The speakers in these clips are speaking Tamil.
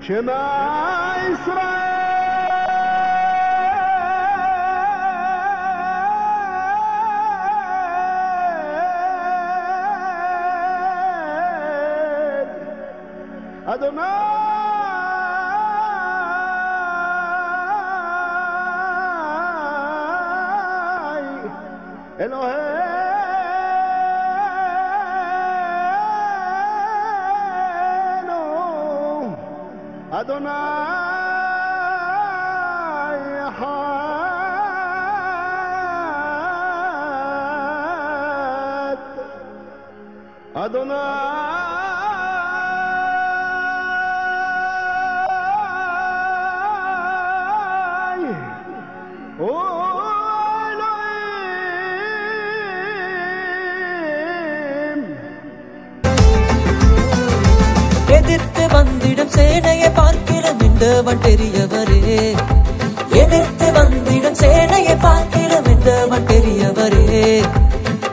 Shema Israel. Adonai Eloheinu Adonai Echad Adonai எதிர்த்து வந்திடும் சேனையை பார்க்கிலும் இந்தவன் பெரியவரே. எதிர்த்து வந்திடும் சேனையை பார்க்கிலும் இந்தவன் பெரியவரே.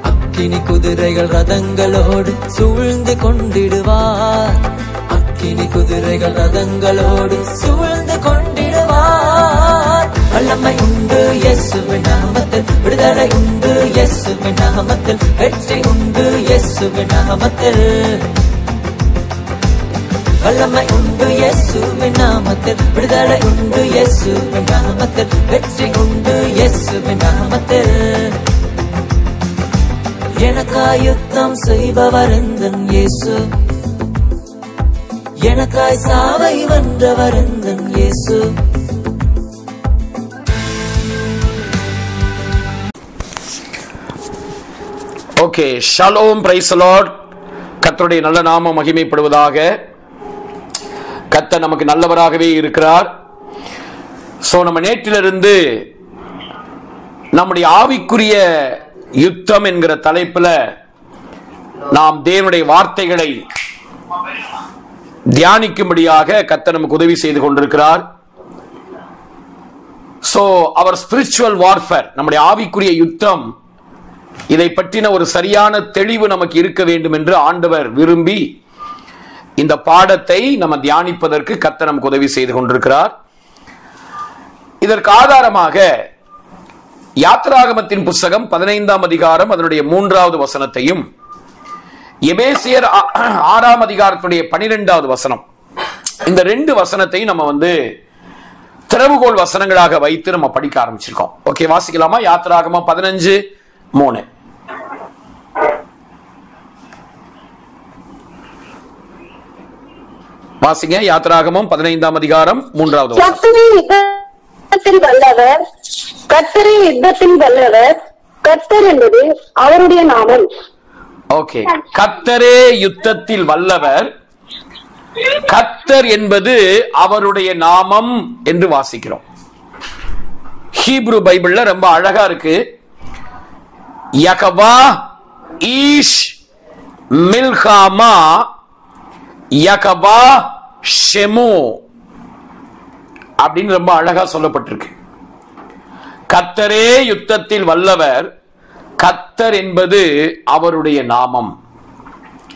அக்கினி குதிரைகள் ரதங்களோடு சூழ்ந்து கொண்டிடுவார். அக்கினி குதிரைகள் ரதங்களோடு சூழ்ந்து கொண்டிடுவார். வல்லமை உண்டு இயேசுவின் நாமத்தில், விடுதலை உண்டு இயேசுவின் நாமத்தில், வெற்றி உண்டு இயேசுவின் நாமத்தில். வல்லமை உண்டு இயேசுவின் நாமத்தில், விடுதலை உண்டு இயேசுவின் நாமத்தில், வெற்றி உண்டு இயேசுவின் நாமத்தில். எனக்காய் யுத்தம் செய்பவர் எந்தன் இயேசு, எனக்காய் சாவை வென்றவர் எந்தன் இயேசு. Okay, shalom, praise the Lord. கர்த்தருடைய நல்ல நாமம் மகிமைப்படுவதாக. கர்த்தர் நமக்கு நல்லவராகவே இருக்கிறார். சோ நம்ம நேற்றிலிருந்து நம்முடைய ஆவிக்குரிய யுத்தம் என்கிற தலைப்புல நாம் தேவனுடைய வார்த்தைகளை தியானிக்கும்படியாக கர்த்தர் நமக்கு உதவி செய்து கொண்டிருக்கிறார். சோ அவர் ஸ்பிரிச்சுவல் வார்ஃபேர், நம்முடைய ஆவிக்குரிய யுத்தம், இதை பற்றின ஒரு சரியான தெளிவு நமக்கு இருக்க வேண்டும் என்று ஆண்டவர் விரும்பி இந்த பாடத்தை நம்ம தியானிப்பதற்கு கர்த்தர் நமக்கு உதவி செய்து கொண்டிருக்கிறார். இதற்கு ஆதாரமாக யாத்திராகமத்தின் புத்தகம் 15ஆம் அதிகாரம் அதனுடைய 3வது வசனத்தையும், எபேசியர் 6ஆம் அதிகாரத்துடைய 12வது வசனம், இந்த 2 வசனத்தையும் நம்ம திறவுகோல் வசனங்களாக வைத்து நம்ம படிக்க ஆரம்பிச்சிருக்கோம். ஓகே, வாசிக்கலாமா? யாத்திராகமம் 15:3. வாசிங்க. யாத்திராகமம் 15ஆம் அதிகாரம் 3வது வசனம். கர்த்தரே யுத்தத்தில் வல்லவர், கர்த்தர் என்பது அவருடைய நாமம். ஓகே, கர்த்தரே யுத்தத்தில் வல்லவர், கர்த்தர் என்பது அவருடைய நாமம் என்று வாசிக்கிறோம். ஹீப்ரு பைபிள்ல ரொம்ப அழகா இருக்கு. யகவா ஈஷ் மில்காமா யகவா ஷெமு அப்படின்னு ரொம்ப அழகா சொல்லப்பட்டிருக்கு. கர்த்தரே யுத்தத்தில் வல்லவர், கர்த்தர் என்பது அவருடைய நாமம்.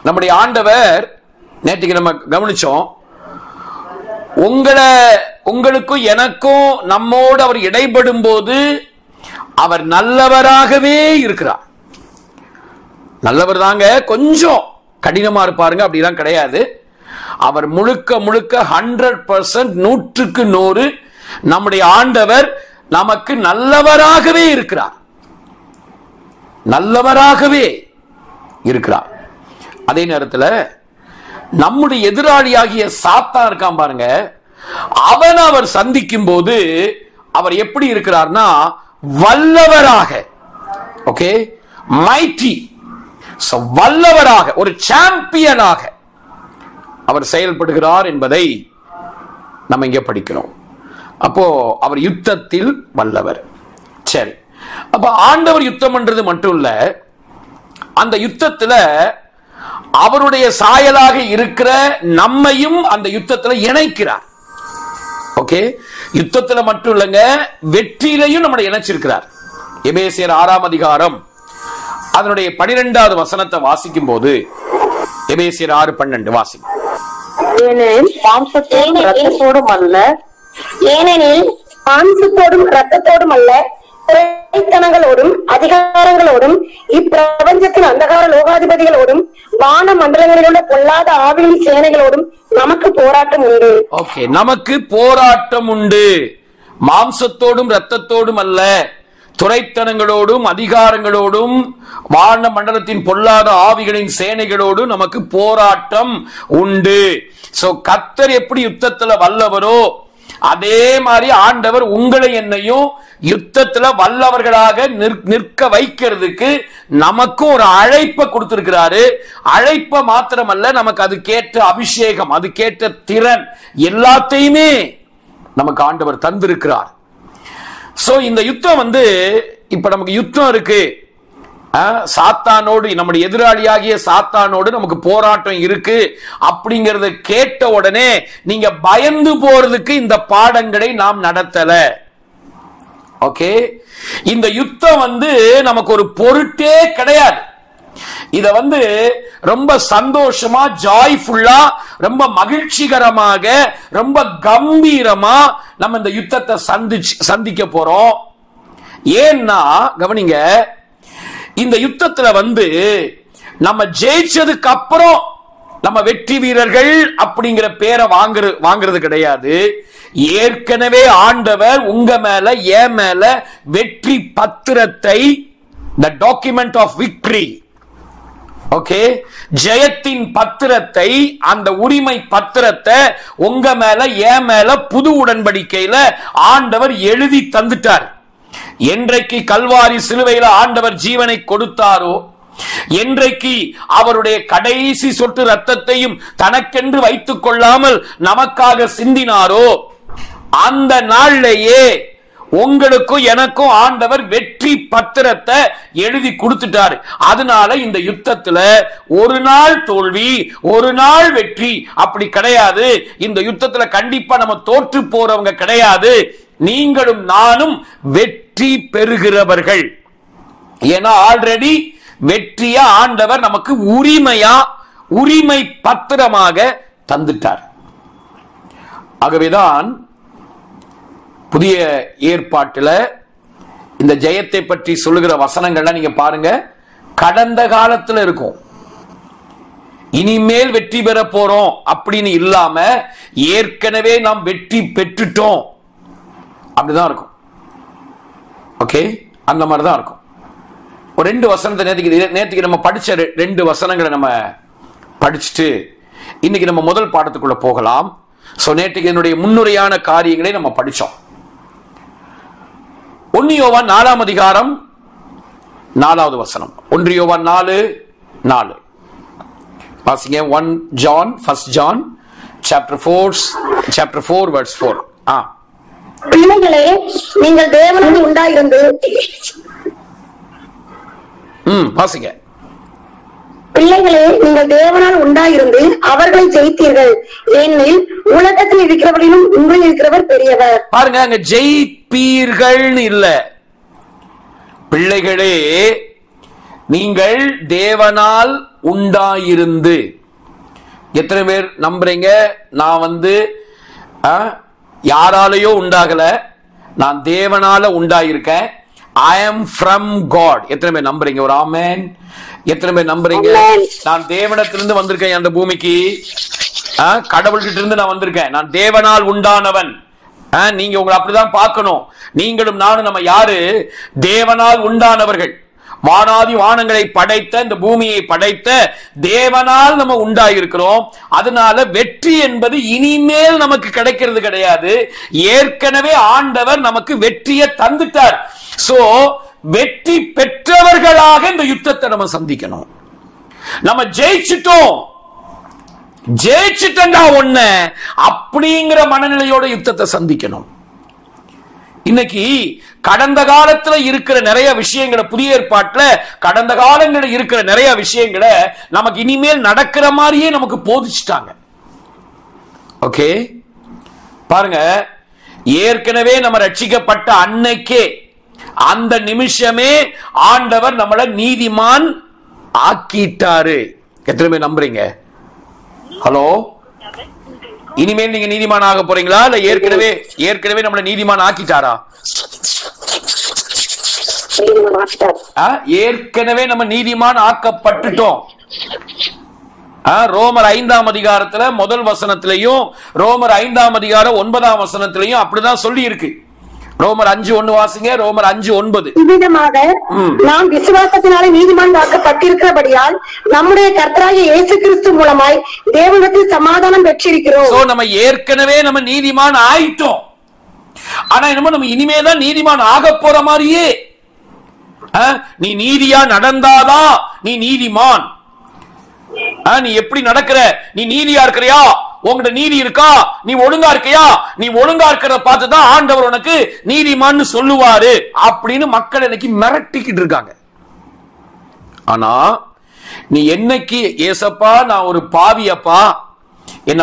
நம்முடைய ஆண்டவர், நேற்றுக்கு நம்ம கவனிச்சோம், உங்களுக்கும் எனக்கும் நம்மோடு அவர் இடைப்படும் போது அவர் நல்லவராகவே இருக்கிறார். நல்லவர் தாங்க, கொஞ்சம் கடினமா இருப்பாருங்க, அப்படிலாம் கிடையாது. அவர் முழுக்க முழுக்க 100%, 100க்கு 100 நம்முடைய ஆண்டவர் நமக்கு நல்லவராகவே இருக்கிறார். நல்லவராகவே இருக்கிறார். அதே நேரத்தில் நம்முடைய எதிராளியாகிய சாத்தான் இருக்கான் பாருங்க, அவன் அவர் சந்திக்கும் போது அவர் எப்படி இருக்கிறார்னா வல்லவராக, ஓகே, மைட்டி, வல்லவராக, ஒரு சாம்பியனாக அவர் செயல்படுகிறார் என்பதை நம்ம இங்க படிக்கிறோம். அப்போ அவர் யுத்தத்தில் வல்லவர். சரி, அப்ப ஆண்டவர் யுத்தம் பண்றது மட்டும் இல்ல, அந்த யுத்தத்துல அவருடைய சாயலாக இருக்கிற நம்மையும் அந்த யுத்தத்துல இணைக்கிறார். ஓகே, யுத்தத்துல மட்டும் இல்லங்க, வெற்றியிலையும் நம்மளை இணைச்சிருக்கிறார். எபேசியர் 6ஆம் அதிகாரம் அதனுடைய 12வது வசனத்தை வாசிக்கும் போது, எபேசியர் 6:12 வாசிக்கும். மாம்சத்தோடும் ரத்தத்தோடும் அல்ல, ஏனெனில் மாம்சத்தோடும் ரத்தத்தோடும் அல்ல, துரைத்தனங்களோடும் அதிகாரங்களோடும் இப்பிரபஞ்சத்தின் அந்தகார லோகாதிபதிகளோடும் வான மண்டலங்களில் உள்ள பொல்லாத ஆவியின் சேனைகளோடும் நமக்கு போராட்டம் உண்டு. ஓகே, நமக்கு போராட்டம் உண்டு. மாம்சத்தோடும் ரத்தத்தோடும் அல்ல, துரைத்தனங்களோடும் அதிகாரங்களோடும் வான மண்டலத்தின் பொல்லாத ஆவிகளின் சேனைகளோடும் நமக்கு போராட்டம் உண்டு. சோ கர்த்தர் எப்படி யுத்தத்துல வல்லவரோ அதே மாதிரி ஆண்டவர் உங்களை என்னையும் யுத்தத்துல வல்லவர்களாக நிற்க வைக்கிறதுக்கு நமக்கு ஒரு அழைப்பை கொடுத்திருக்கிறாரு. அழைப்ப மாத்திரமல்ல, நமக்கு அதுக்கேற்ற அபிஷேகம், அதுக்கேற்ற திறன் எல்லாத்தையுமே நமக்கு ஆண்டவர் தந்திருக்கிறார். சோ இந்த யுத்தம் இப்ப நமக்கு யுத்தம் இருக்கு, சாத்தானோடு, நம்முடைய எதிராளியாகிய சாத்தானோடு நமக்கு போராட்டம் இருக்கு அப்படிங்கறத கேட்ட உடனே நீங்க பயந்து போறதுக்கு இந்த பாடங்களை நாம் நடத்தல. ஓகே, இந்த யுத்தம் நமக்கு ஒரு பொருட்டே கிடையாது. இத ரொம்ப சந்தோஷமா, ஜாய்ஃபுல்லா, ரொம்ப மகிழ்ச்சிகரமாக, ரொம்ப கம்பீரமா நம்ம இந்த யுத்தத்தை சந்திக்க போறோம். ஏன்னா கவனிங்க, இந்த யுத்தத்துல நம்ம ஜெயிச்சதுக்கு அப்புறம் நம்ம வெற்றி வீரர்கள் அப்படிங்கிற பேரை வாங்குறது கிடையாது. ஏற்கனவே ஆண்டவர் உங்க மேல, என் மேல வெற்றி பத்திரத்தை, the document of victory, okay, ஜெயத்தின் பத்திரத்தை, அந்த உரிமை பத்திரத்தை உங்க மேல, என் மேல புது உடன்படிக்கையில ஆண்டவர் எழுதி தந்துட்டார். என்றைக்கு கல்வாரி சிலுவையில ஆண்டவர் ஜீவனை கொடுத்தாரோ, என்றைக்கு அவருடைய கடைசி சொட்டு ரத்தத்தையும் தனக்கென்று வைத்துக் கொள்ளாமல் நமக்காக சிந்தினாரோ, அந்த நாளிலேயே உங்களுக்கும் எனக்கும் ஆண்டவர் வெற்றி பத்திரத்தை எழுதி கொடுத்துட்டாரு. அதனால இந்த யுத்தத்துல ஒரு நாள் தோல்வி, ஒரு நாள் வெற்றி அப்படி கிடையாது. இந்த யுத்தத்துல கண்டிப்பா நம்ம தோற்று போறவங்க கிடையாது. நீங்களும் நானும் வெற்றி பெறுகிறவர்கள். ஏன்னா ஆல்ரெடி வெற்றியா ஆண்டவர் நமக்கு உரிமை பத்திரமாக தந்துட்டார். ஆகவேதான் புதிய ஏற்பாட்டில் இந்த ஜெயத்தை பற்றி சொல்லுகிற வசனங்கள்லாம் நீங்க பாருங்க, கடந்த காலத்தில் இருக்கும். இனிமேல் வெற்றி பெற போறோம் அப்படின்னு இல்லாம ஏற்கனவே நாம் வெற்றி பெற்றுட்டோம் அப்படிதான் இருக்கும். ஓகே, அந்த மாதிரி தான் இருக்கும். ஒரு 2 வசனத்தை நேற்றுக்கு நம்ம படிச்ச 2 வசனங்களை நம்ம படிச்சுட்டு இன்னைக்கு நம்ம முதல் பாடத்துக்குள்ள போகலாம். சோ நேற்றுக்கு என்னுடைய முன்னுரையான காரியங்களை நம்ம படிச்சோம். 1 யோவான் 4ஆம் அதிகாரம் 4வது வசனம். 1 யோவான் 4:4 வாசிங்க. 1 John chapter 4 verse 4. பிள்ளைகளே, நீங்கள் தேவனால் உண்டாயிருந்து வாசிங்க. பிள்ளைகளே, நீங்கள் தேவனால் உண்டாயிருந்து அவர்களை ஜெயித்தீர்கள், ஏனெனில் உலகத்தில் இருக்கிறவர்களும் உங்களில் இருக்கிறவர் பெரியவர். பாருங்க, அங்க ஜெயிப்பீர்கள் இல்ல, பிள்ளைகளே நீங்கள் தேவனால் உண்டாயிருந்து. எத்தனை பேர் நம்புறீங்க? நான் யாராலேயோ உண்டாகல, நான் தேவனால உண்டாயிருக்கேன். I am from God. எத்தனை பேர் நம்புறீங்க? ஒரு ஆமென். எத்தனை பேர் நம்புறீங்க? நான் தேவனத்திலிருந்து வந்திருக்கேன் அந்த பூமிக்கு, கடவுள்கிட்ட இருந்து நான் வந்திருக்கேன், நான் தேவனால் உண்டானவன். நீங்க உங்களை அப்படிதான் பார்க்கணும். நீங்களும் நானும் நம்ம யாரு? தேவனால் உண்டானவர்கள். வானாதி வானங்களை படைத்த, இந்த பூமியை படைத்த தேவனால் நம்ம உண்டாயிருக்கிறோம். அதனால வெற்றி என்பது இனிமேல் நமக்கு கிடைக்கிறது கிடையாது. ஏற்கனவே ஆண்டவர் நமக்கு வெற்றியை தந்துட்டார். சோ வெற்றி பெற்றவர்களாக இந்த யுத்தத்தை நம்ம சந்திக்கணும். நம்ம ஜெயிச்சிட்டா ஒண்ணு அப்படிங்கிற மனநிலையோட யுத்தத்தை சந்திக்கணும். இன்னைக்கு கடந்த காலத்துல இருக்கிற நிறைய விஷயங்களை, புதிய ஏற்பாட்டுல கடந்த காலங்களில் இருக்கிற நிறைய விஷயங்களை நமக்கு இனிமேல் நடக்கிற மாதிரியே நமக்கு போதிச்சுட்டாங்க. ஓகே, பாருங்க, ஏற்கனவே நம்ம ரட்சிக்கப்பட்ட அன்னைக்கே, அந்த நிமிஷமே ஆண்டவர் நம்மளை நீதிமான் ஆக்கிட்டாரு. எத்தனை பேர் நம்புறீங்க? ஹலோ, இனிமேல் நீங்க நீதிமான் ஆக போறீங்களா இல்ல ஏற்கனவே நம்மள நீதிமான் ஆக்கிட்டாரா? ஏற்கனவே நம்ம நீதிமான் ஆக்கப்பட்டுட்டோம். ரோமர் 5ஆம் அதிகாரத்துல முதல் வசனத்திலையும் ரோமர் 5ஆம் அதிகாரம் 9ஆம் வசனத்திலையும் அப்படிதான் சொல்லி இருக்கு. ரோமர் 5:1 வாசிங்க. ரோமர் 5:9. இவ்விதமாக நாம் விசுவாசத்தினாலே நீதிமான் ஆக்கப்பட்டிருக்கிறபடியால் நம்முடைய கர்த்தராகிய இயேசு கிறிஸ்து மூலமாய் தேவனிடத்தில் சமாதானம் பெற்றிருக்கிறோம். சோ நம்ம ஏற்கனவே நம்ம நீதிமான் ஆயிட்டோம். ஆனா என்னமோ நம்ம இனிமேதான் நீதிமான் ஆக போற மாதிரியே. நீ நீதியா நடந்தாதான் நீ நீதிமான். நீ எப்படி நடக்கிற? நீ நீதியா இருக்கிறியா? உங்ககிட்ட நீதி இருக்கா? நீ ஒழுங்கா இருக்கியா? நீ ஒழுங்கா இருக்கிறத பார்த்துதான் ஆண்டவர் உனக்கு நீதிமான்னு சொல்லுவாரு அப்படின்னு மக்கள் இன்னைக்கு மிரட்டிக்கிட்டு இருக்காங்க. ஆனா நீ என்னைக்கு ஏசப்பா நான் ஒரு பாவியப்பா, என்ன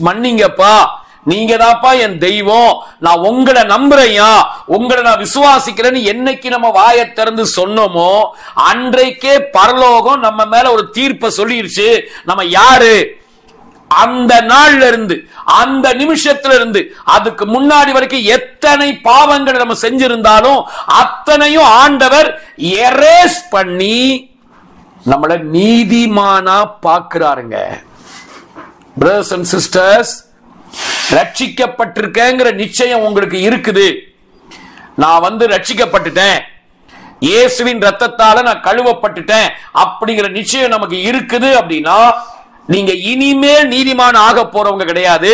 மன்னிங்கப்பா, நீங்க தான்ப்பா என் தெய்வம், நான் உங்களை நம்புறையா, உங்களை நான் விசுவாசிக்கிறேன்னு என்னைக்கு நம்ம வாயை திறந்து சொன்னோமோ அன்றைக்கே பரலோகம் நம்ம மேல ஒரு தீர்ப்பை சொல்லிருச்சு. நம்ம யாரு? அந்த நாள்ல இருந்து அந்த நிமிஷத்துல இருந்து அதுக்கு முன்னாடி வரைக்கும் எத்தனை பாவங்கள் நம்ம செஞ்சிருந்தாலும் அத்தனையும் ஆண்டவர் எரேஸ் பண்ணி நம்மள நீதிமானா பார்க்கிறாருங்க. பிரதர்ஸ் அண்ட் சிஸ்டர்ஸ், ரட்சிக்கப்பட்டிருக்கேங்கிற நிச்சயம் உங்களுக்கு இருக்குது. நான் ரட்சிக்கப்பட்டுட்டேன், இயேசுவின் ரத்தத்தால நான் கழுவப்பட்டுட்டேன் அப்படிங்கிற நிச்சயம் நமக்கு இருக்குது அப்படின்னா நீங்க இனிமேல் நீதிமான் ஆக போறவங்க கிடையாது.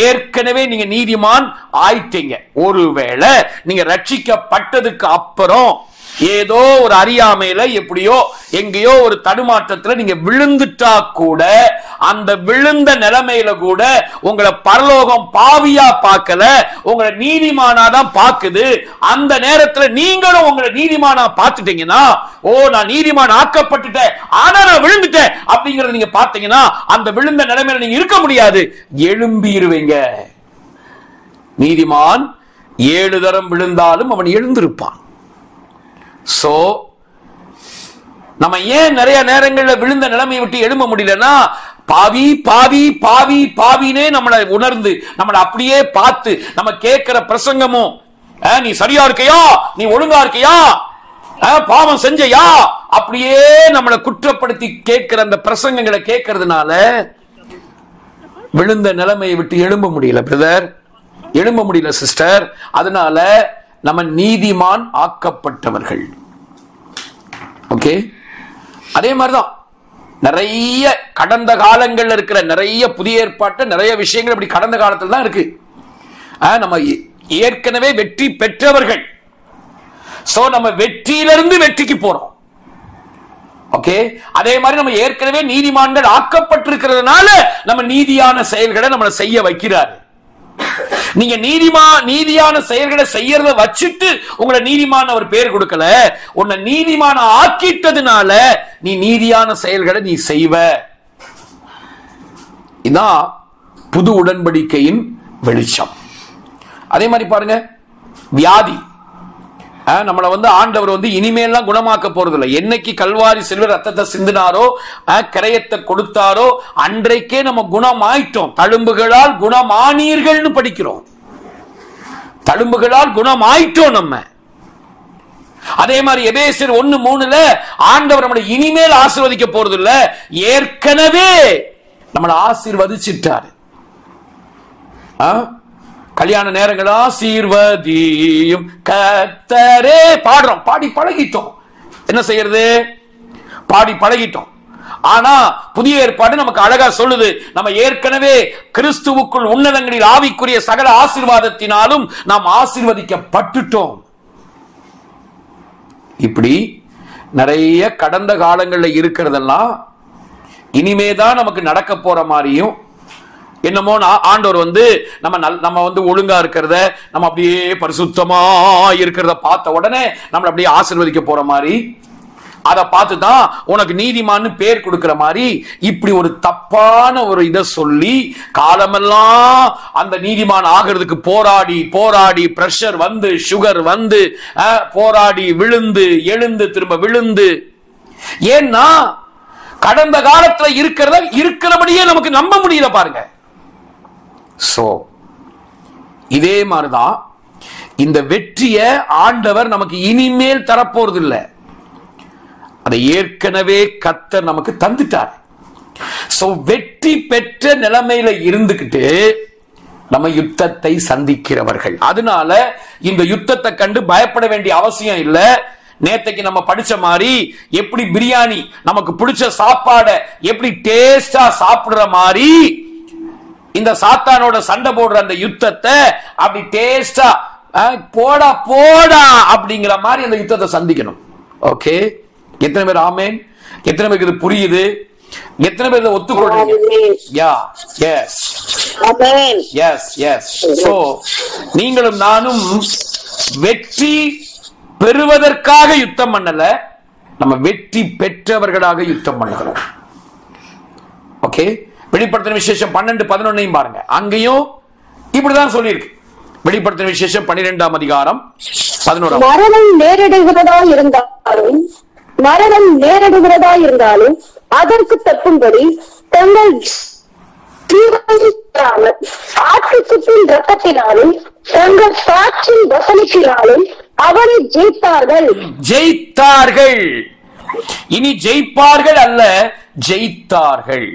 ஏற்கனவே நீங்க நீதிமான் ஆயிட்டீங்க. ஒருவேளை நீங்க ரட்சிக்கப்பட்டதுக்கு அப்புறம் ஏதோ ஒரு அறியாமையில எப்படியோ எங்கேயோ ஒரு தடுமாற்றத்துல நீங்க விழுந்துட்டா கூட அந்த விழுந்த நிலைமையில கூட உங்களை பரலோகம் பாவியா பார்க்கல, உங்களை நீதிமானாதான் பார்க்குது. அந்த நேரத்துல நீங்களும் உங்களை நீதிமானா பார்த்துட்டீங்கன்னா, ஓ நான் நீதிமான் ஆக்கப்பட்டுட்டேன் ஆனா நான் விழுந்துட்டேன் அப்படிங்கறத நீங்க பார்த்தீங்கன்னா அந்த விழுந்த நிலைமையில நீங்க இருக்க முடியாது, எழும்பிடுவீங்க. நீதிமான் 7 தரம் விழுந்தாலும் அவன் எழுந்திருப்பான். சோ நம்ம ஏன் நிறைய நேரங்களில் விழுந்த நிலைமையை விட்டு எழும்ப முடியலன்னா பாவி பாவி பாவி பாவினே நம்மளை உணர்ந்து நம்மளை அப்படியே பார்த்து நம்ம கேட்கிற பிரசங்கமும் நீ சரியா இருக்கையா, நீ ஒழுங்கா இருக்கையா, பாவம் செஞ்சையா அப்படியே நம்மளை குற்றப்படுத்தி கேட்கிற அந்த பிரசங்கங்களை கேட்கறதுனால விழுந்த நிலைமையை விட்டு எழும்ப முடியல பிரதர், எழும்ப முடியல சிஸ்டர். அதனால நம்ம நீதிமான் ஆக்கப்பட்டவர்கள். ஓகே, அதே மாதிரிதான் நிறைய கடந்த காலங்கள்ல இருக்கிற நிறைய புதிய ஏற்பாட்டு நிறைய விஷயங்கள் அப்படி கடந்த காலத்துல தான் இருக்கு. நம்ம ஏற்கனவே வெற்றி பெற்றவர்கள். சோ நம்ம வெற்றியிலிருந்து வெற்றிக்கு போறோம். ஓகே, அதே மாதிரி நம்ம ஏற்கனவே நீதிமான்கள் ஆக்கப்பட்டிருக்கிறதுனால நம்ம நீதியான செயல்களை நம்மளை செய்ய வைக்கிறாரு. நீங்க நீதியான செயல்களை செய்யறத வச்சுட்டு உங்களை நீதிமான ஒரு பேர் கொடுக்கல, உன்னை நீதிமான ஆக்கிட்டதுனால நீ நீதியான செயல்களை நீ செய்வ. இதான் புது உடன்படிக்கையின் வெளிச்சம். அதே மாதிரி பாருங்க, வியாதி நம்மளை ஆண்டவர் இனிமேலாம் குணமாக்க போறது இல்லை. என்னைக்கு கல்வாரி சிலுவை ரத்தத்தை சிந்தினாரோ கிரயத்தை கொடுத்தாரோ அன்றைக்கே நம்ம குணமாயிட்டோம். தழும்புகளால் குணமானீர்கள்னு படிக்கிறோம். தழும்புகளால் குணமாயிட்டோம் நம்ம. அதே மாதிரி எபேசியர் 1:3 ஆண்டவர் நம்மளை இனிமேல் ஆசீர்வதிக்க போறது இல்ல, ஏற்கனவே நம்மளை ஆசீர்வதிச்சிட்டாரு. கல்யாண நேரங்களா ஆசீர்வதியும் கர்த்தரே பாடுறோம், பாடி பழகிட்டோம். என்ன செய்யறது? பாடி பழகிட்டோம். ஆனா புதிய ஏற்பாடு நமக்கு அழகா சொல்லுது, நம்ம ஏற்கனவே கிறிஸ்துவுக்குள் உன்னதங்களில் ஆவிக்குரிய சகல ஆசீர்வாதத்தினாலும் நாம் ஆசீர்வதிக்கப்பட்டுட்டோம். இப்படி நிறைய கடந்த காலங்களில் இருக்கிறதெல்லாம் இனிமேதான் நமக்கு நடக்க போற மாதிரியும், என்னமோ ஆண்டவர் நம்ம ஒழுங்கா இருக்கிறத நம்ம அப்படியே பரிசுத்தமா இருக்கிறத பார்த்த உடனே நம்மள அப்படியே ஆசீர்வதிக்க போற மாதிரி, அதை பார்த்துதான் உனக்கு நீதிமான்னு பேர் கொடுக்கிற மாதிரி இப்படி ஒரு தப்பான ஒரு இதை சொல்லி காலமெல்லாம் அந்த நீதிமான் ஆகிறதுக்கு போராடி போராடி பிரஷர் சுகர் போராடி விழுந்து எழுந்து திரும்ப விழுந்து. ஏன்னா கடந்த காலத்துல இருக்கிறத இருக்கிறபடியே நமக்கு நம்ப முடியல. பாருங்க, சோ இதே மாதிரிதான் இந்த வெற்றியை ஆண்டவர் நமக்கு இனிமேல் தரப்போறது இல்லை, அதை ஏற்கனவே கர்த்தர் நமக்கு தந்துட்டார். சோ வெற்றி பெற்ற நிலைமையில இருந்துகிட்டு நம்ம யுத்தத்தை சந்திக்கிறவர்கள். அதனால இந்த யுத்தத்தை கண்டு பயப்பட வேண்டிய அவசியம் இல்ல. நேத்தைக்கு நம்ம படிச்ச மாதிரி எப்படி பிரியாணி நமக்கு பிடிச்ச சாப்பாட எப்படி டேஸ்டா சாப்பிடுற மாதிரி இந்த சாத்தானோட சண்டை போடுற அந்த யுத்தத்தை அப்படி டேஸ்டா போடா போடா அப்படிங்கிற மாதிரி அந்த யுத்தத்தை சந்திக்கணும். ஓகே, எத்தனை பேர் ஆமேன்? எத்தனை பேருக்கு இது புரியுது? எத்தனை பேர் இதை ஒத்துக்கொள்றீங்க? யா, எஸ், ஆமென், எஸ், எஸ். சோ நீங்களும் நானும் வெற்றி பெறுவதற்காக யுத்தம் பண்ணல, நம்ம வெற்றி பெற்றவர்களாக யுத்தம் பண்ணுகிறோம். ஓகே, வெளிப்படுத்தின விசேஷம் 12-11 பாருங்க, அங்கேயும் இப்படிதான் சொல்லியிருக்கு. வெளிப்படுத்தின விசேஷம் 12ஆம் அதிகாரம் 11. மரணம் நேரிடுகிறதா இருந்தாலும் அதற்கு தப்பும்படி தங்கள் ஆட்டுக்குட்டின் ரத்தத்தினாலும் தங்கள் சாட்சியின் வசனத்தினாலும் அவரை ஜெயித்தார்கள். ஜெயித்தார்கள். இனி ஜெயிப்பார்கள் அல்ல, ஜெயித்தார்கள்.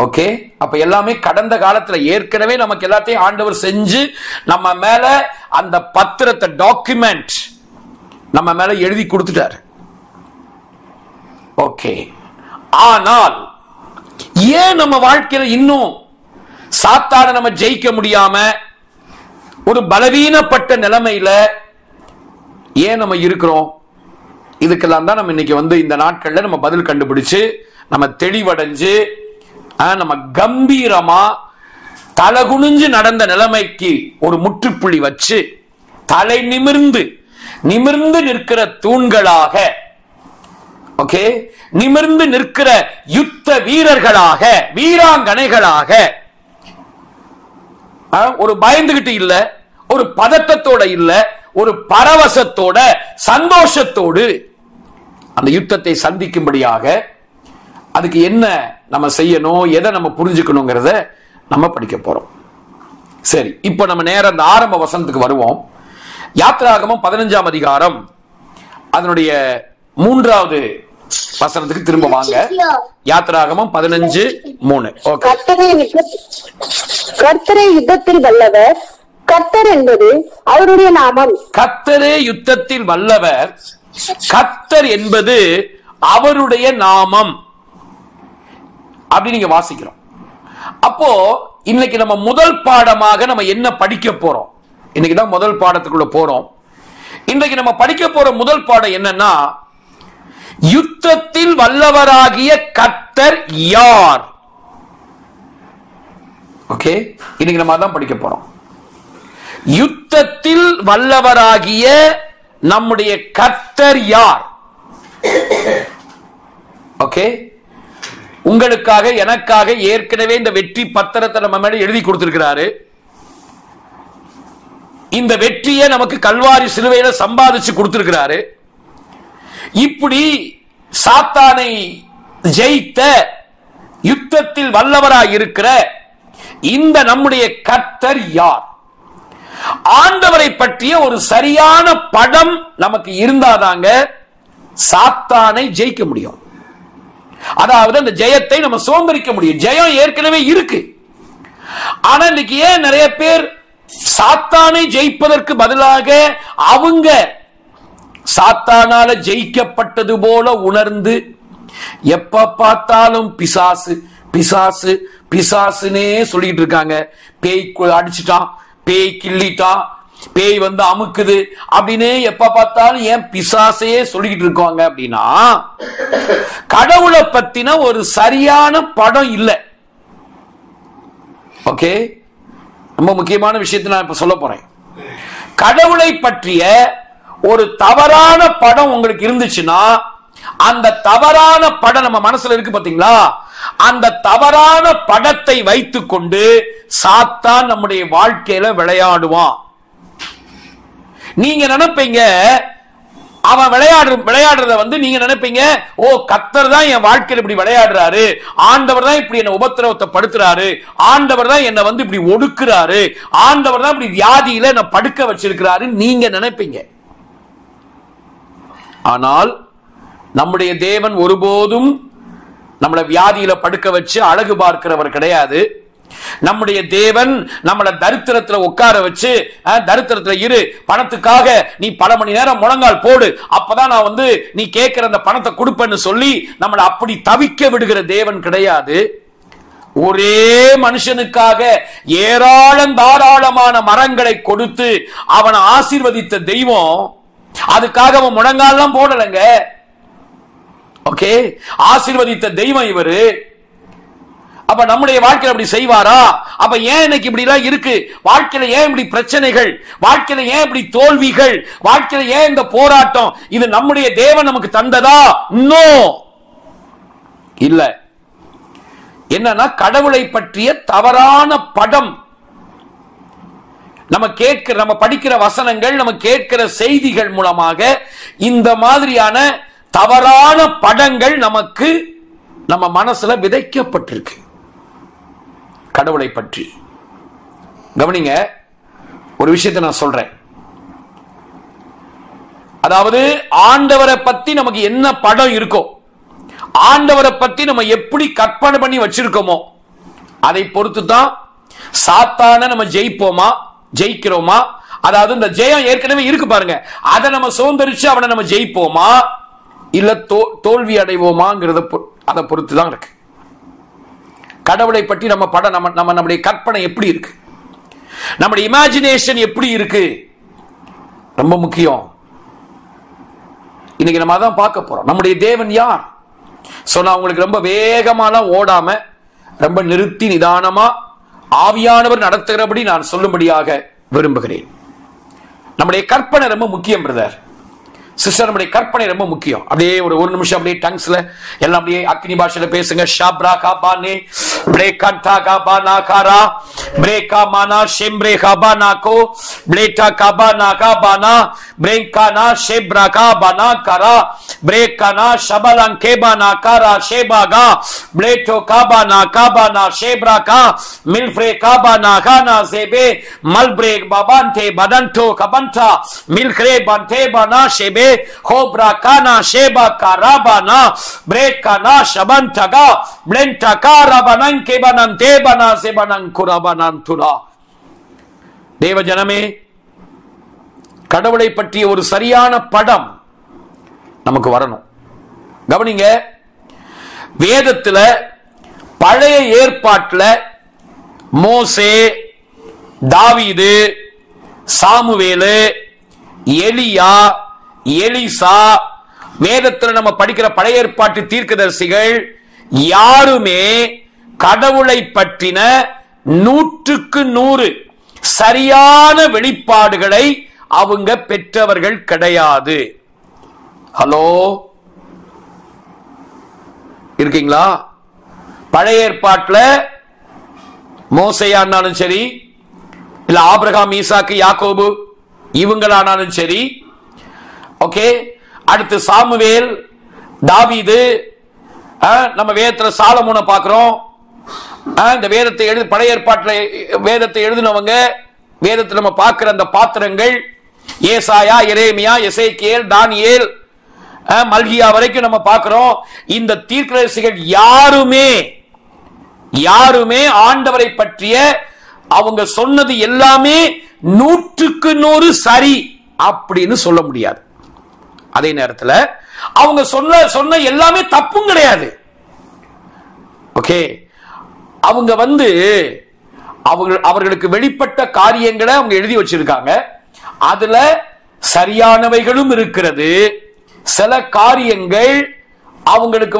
ஓகே, அப்ப எல்லாமே கடந்த காலத்துல ஏற்கனவே நமக்கு எல்லாத்தையும் ஆண்டவர் செஞ்சு நம்ம மேல அந்த பத்திரத்தை, டாக்குமெண்ட் நம்ம மேல எழுதி கொடுத்துட்டார். ஓகே, ஆனால் ஏன் நம்ம வாழ்க்கையில இன்னும் சாத்தான நம்ம ஜெயிக்க முடியாம ஒரு பலவீனப்பட்ட நிலைமையில ஏன் நம்ம இருக்கிறோம்? இதுக்கெல்லாம் தான் நம்ம இன்னைக்கு இந்த நாட்கள்ல நம்ம பதில் கண்டுபிடிச்சு நம்ம தெளிவடைஞ்சு நம்ம கம்பீரமா தலகுனிஞ்சு நடந்த நிலைமைக்கு ஒரு முற்றுப்புள்ளி வச்சு தலை நிமிர்ந்து நிற்கிற தூண்களாக, ஓகே, நிமிர்ந்து நிற்கிற யுத்த வீரர்களாக, வீராங்கனைகளாக, ஒரு பயந்துகிட்டு இல்ல, ஒரு பதட்டத்தோட இல்ல, ஒரு பரவசத்தோட சந்தோஷத்தோடு அந்த யுத்தத்தை சந்திக்கும்படியாக அதுக்கு என்ன நம்ம செய்யணும், எதை நம்ம புரிஞ்சுக்கணுங்கிறத நம்ம படிக்க போறோம். சரி, இப்ப நம்ம நேரம் அந்த ஆரம்ப வசனத்துக்கு வருவோம். யாத்திராகமம் 15ஆம் அதிகாரம் அதனுடைய 3வது வசனத்துக்கு திரும்ப வாங்க. யாத்திராகமம் 15:3. கர்த்தரே யுத்தத்தில் வல்லவர், கர்த்தர் என்பது அவருடைய நாமம். கர்த்தரே யுத்தத்தில் வல்லவர், கர்த்தர் என்பது அவருடைய நாமம் அப்படி நீங்க வாசிக்கிறோம். அப்போ இன்னைக்கு நம்ம முதல் பாடமாக நம்ம என்ன படிக்க போறோம்? இன்னைக்கு தான் முதல் பாடத்துக்குள்ள போறோம். இன்றைக்கு நம்ம படிக்க போற முதல் பாடம் என்னன்னா, யுத்தத்தில் வல்லவராகிய கர்த்தர் யார்? ஓகே, இன்னைக்கு நம்ம அதான் படிக்க போறோம். யுத்தத்தில் வல்லவராகிய நம்முடைய கர்த்தர் யார்? ஓகே, உங்களுக்காக எனக்காக ஏற்கனவே இந்த வெற்றி பத்திரத்தை நம்ம மேல எழுதி கொடுத்திருக்கிறாரு. இந்த வெற்றியை நமக்கு கல்வாரி சிலுவையில சம்பாதிச்சு கொடுத்திருக்கிறாரு. இப்படி சாத்தானை ஜெயித்த யுத்தத்தில் வல்லவராய் இருக்கிற இந்த நம்முடைய கர்த்தர் யார்? ஆண்டவரை பற்றிய ஒரு சரியான படம் நமக்கு இருந்தாதாங்க சாத்தானை ஜெயிக்க முடியும். அதாவது அந்த ஜெயத்தை நம்ம சுதந்திரிக்க முடியும். ஜெயம் ஏற்கனவே இருக்கு. ஆனா இன்னைக்கு ஏன் நிறைய பேர் சாத்தானை ஜெயிப்பதற்கு பதிலாக அவங்க சாத்தானால ஜெயிக்கப்பட்டது போல உணர்ந்து எப்ப பார்த்தாலும் பிசாசு பிசாசு பிசாசுனே சொல்லிட்டு இருக்காங்க. பேய் அடிச்சுட்டான், பேய் கிள்ளிட்டான், பேய் அமுக்குது அப்படின்னு எப்ப பார்த்தாலும் ஏன் பிசாசையே சொல்லிட்டு இருக்காங்க அப்படின்னா, கடவுளை பத்தின ஒரு சரியான படம் இல்லை. ஓகே, ரொம்ப முக்கியமான விஷயத்தை நான் இப்ப சொல்ல போறேன். கடவுளை பற்றிய ஒரு தவறான படம் உங்களுக்கு இருந்துச்சுன்னா, அந்த தவறான படம் நம்ம மனசுல இருக்கு பாத்தீங்களா, அந்த தவறான படத்தை வைத்துக் கொண்டு சாத்தான் நம்முடைய வாழ்க்கையில விளையாடுவான். நீங்க நினைப்பீங்க அவன் விளையாடுறத வந்து நீங்க நினைப்பீங்க, ஓ கர்த்தர் தான் என் வாழ்க்கையில் இப்படி விளையாடுறாரு, ஆண்டவர் தான் இப்படி என்ன உபத்திரவத்தை படுத்துறாரு, ஆண்டவர் தான் என்ன வந்து இப்படி ஒடுக்குறாரு, ஆண்டவர் தான் இப்படி வியாதியில என்ன படுக்க வச்சிருக்கிறாரு நீங்க நினைப்பீங்க. ஆனால் நம்முடைய தேவன் ஒருபோதும் நம்மளை வியாதியில படுக்க வச்சு அழகு பார்க்கிறவர் கிடையாது. நம்முடைய தேவன் நம்மளை தரித்திரத்துல உட்கார வச்சு, தரித்திரத்துல இரு, பணத்துக்காக நீ பல மணி நேரம் முழங்கால் போடு, அப்பதான் நான் வந்து நீ கேட்கிற அந்த பணத்தை கொடுப்பேன்னு சொல்லி நம்மளை அப்படி தவிக்க விடுகிற தேவன் கிடையாது. ஒரே மனுஷனுக்காக ஏராளம் தாராளமான மரங்களை கொடுத்து அவனை ஆசீர்வதித்த தெய்வம், அதுக்காக அவன் முழங்கால்லாம் போடலங்க. ஓகே, ஆசீர்வதித்த தெய்வம் இவரு. அப்ப நம்முடைய வாழ்க்கையில் அப்படி செய்வாரா? அப்ப ஏன் இன்னைக்கு இப்படி எல்லாம் இருக்கு? வாழ்க்கையில ஏன் இப்படி பிரச்சனைகள்? வாழ்க்கையில ஏன் இப்படி தோல்விகள்? வாழ்க்கையில ஏன் இந்த போராட்டம்? இது நம்முடைய தேவன் நமக்கு தந்ததா? நோ, இல்ல. என்னன்னா, கடவுளை பற்றிய தவறான படம் நம்ம படிக்கிற வசனங்கள், நம்ம கேட்கிற செய்திகள் மூலமாக இந்த மாதிரியான தவறான படங்கள் நமக்கு நம்ம மனசுல விதைக்கப்பட்டிருக்கு. கடவுளை பற்றி கவனிங்க, ஒரு விஷயத்தை நான் சொல்றேன். அதாவது ஆண்டவரை பத்தி நமக்கு என்ன படம் இருக்கோ, ஆண்டவரை பத்தி நம்ம எப்படி கற்பனை பண்ணி வச்சிருக்கோமோ அதை பொறுத்து தான் சாத்தான நம்ம ஜெயிக்கிறோமா, அதாவது இந்த ஜெயம் ஏற்கனவே இருக்கு பாருங்க, அதை நம்ம சுதந்திரிச்சு அவனை நம்ம ஜெயிப்போமா இல்ல தோல்வி அடைவோமாங்கிறத அதை பொறுத்து தான் இருக்கு. கடவுளை பற்றி நம்ம படம், நம்முடைய கற்பனை எப்படி இருக்கு, நம்முடைய இமேஜினேஷன் எப்படி இருக்கு, ரொம்ப முக்கியம். இன்னைக்கு நம்ம அதான் பார்க்க போறோம். நம்முடைய தேவன் யார் சொன்னா உங்களுக்கு ரொம்ப வேகமாலாம் ஓடாம ரொம்ப நிறுத்தி நிதானமா ஆவியானவர் நடத்துகிறபடி நான் சொல்லும்படியாக விரும்புகிறேன். நம்முடைய கற்பனை ரொம்ப முக்கியம் பிரதர், சிஸ்டர். நம்முடைய கற்பனை ரொம்ப முக்கியம். அப்படியே ஒரு நிமிஷம் அப்படியே டங்ஸ்ல எல்லாம் அப்படியே அக்னி பாஷையில பேசுங்க. ஷாப்ரா காபானே பிரேகண்டா காபானா காரா பிரேகா மானா ஷெம்ரே காபானா கோ பிளேட்டா காபானா காபானா பிரேகானா ஷெப்ரா காபானா காரா பிரேகானா ஷபலன் கேபானா காரா ஷேபாகா பிளேட்டோ காபானா காபானா ஷேப்ரா கா மில்ஃப்ரே காபானா கானா சேபே மல்பிரேக் பபான்டே பதன்டோ கபன்டா மில்க்ரே பந்தே பானா ஷேபே Hobra kana sheba karabana brekana shabantaga blenta karabanan kebanante bana sebanan kurabanantura. தேவ ஜனமே, கடவுளை பற்றிய ஒரு சரியான படம் நமக்கு வரணும். கவனிங்க, வேதத்துல பழைய ஏற்பாட்டுல மோசே, தாவீது, சாமுவேலு, எலியா, எலிசா, வேதத்தில் நம்ம படிக்கிற பழைய ஏற்பாட்டு தீர்க்கதரிசிகள் யாருமே கடவுளை பற்றின 100க்கு 100 சரியான வெளிப்பாடுகளை அவங்க பெற்றவர்கள் கிடையாது. ஹலோ, இருக்கீங்களா? பழைய ஏற்பாட்டுல மோசேயானாலும் சரி, இல்ல ஆபிரகாம், ஈசாக்கு, யாக்கோபு இவங்களானாலும் சரி, ஓகே, அடுத்து சாமுவேல், தாவீது, நம்ம வேதத்துல சாலமோனை பார்க்கிறோம். இந்த வேதத்தை பழைய ஏற்பாட்டில் வேதத்தை எழுதினவங்க, வேதத்தில் நம்ம பார்க்கிற அந்த பாத்திரங்கள் ஏசாயா, எரேமியா, எசேக்கியேல், தானியேல், மல்கியா வரைக்கும் நம்ம பார்க்கிறோம். இந்த தீர்க்கதரிசிகள் யாருமே ஆண்டவரை பற்றிய அவங்க சொன்னது எல்லாமே 100க்கு 100 சரி அப்படின்னு சொல்ல முடியாது. அதே நேரத்தில் அவங்க சொன்ன எல்லாமே தப்பும் கிடையாது. ஓகே, அவங்க அவர்களுக்கு வெளிப்பட்ட காரியங்களை அவங்க எழுதி வச்சிருக்காங்க. அதுல சரியானவைகளும் இருக்கிறது. சில காரியங்கள் அவங்களுக்கு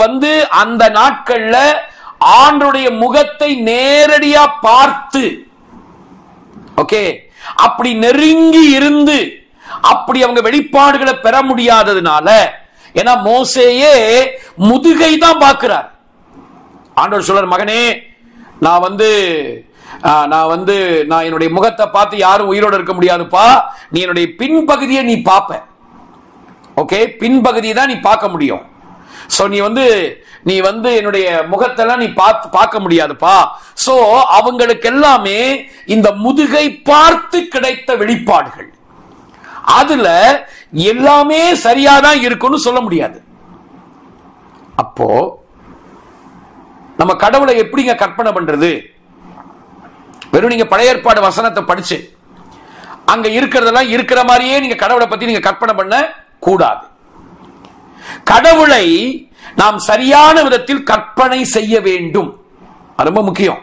அந்த நாட்கள்ல ஆண்டவருடைய முகத்தை நேரடியா பார்த்து, ஓகே, அப்படி நெருங்கி இருந்து அப்படி அவங்க வெளிப்பாடுகளை பெற முடியாததுனால, ஏன்னா மோசேயே முதுகை தான் பார்க்கிறார். ஆண்டவர் சொல்றார், மகனே, நான் என்னுடைய முகத்தை பார்த்து யாரும் உயிரோடு இருக்க முடியாதுப்பா, நீ என்னுடைய பின்பகுதியை நீ பார்ப்ப. ஓகே, பின்பகுதி தான் நீ பார்க்க முடியும். சோ நீ வந்து என்னுடைய முகத்தெல்லாம் நீ பார்க்க முடியாதுப்பா. சோ அவங்களுக்கு எல்லாமே இந்த முதுகை பார்த்து கிடைத்த வெளிப்பாடுகள். அதுல எல்லாமே சரியாதான் இருக்குன்னு சொல்ல முடியாது. அப்போ நம்ம கடவுளை எப்படிங்க கற்பனை பண்றது? வெறும் நீங்க பழைய ஏற்பாடு வசனத்தை படிச்சு அங்க இருக்கிறதெல்லாம் இருக்கிற மாதிரியே நீங்க கடவுளை பத்தி நீங்க கற்பனை பண்ண கூடாது. கடவுளை நாம் சரியான விதத்தில் கற்பனை செய்ய வேண்டும். அது ரொம்ப முக்கியம்.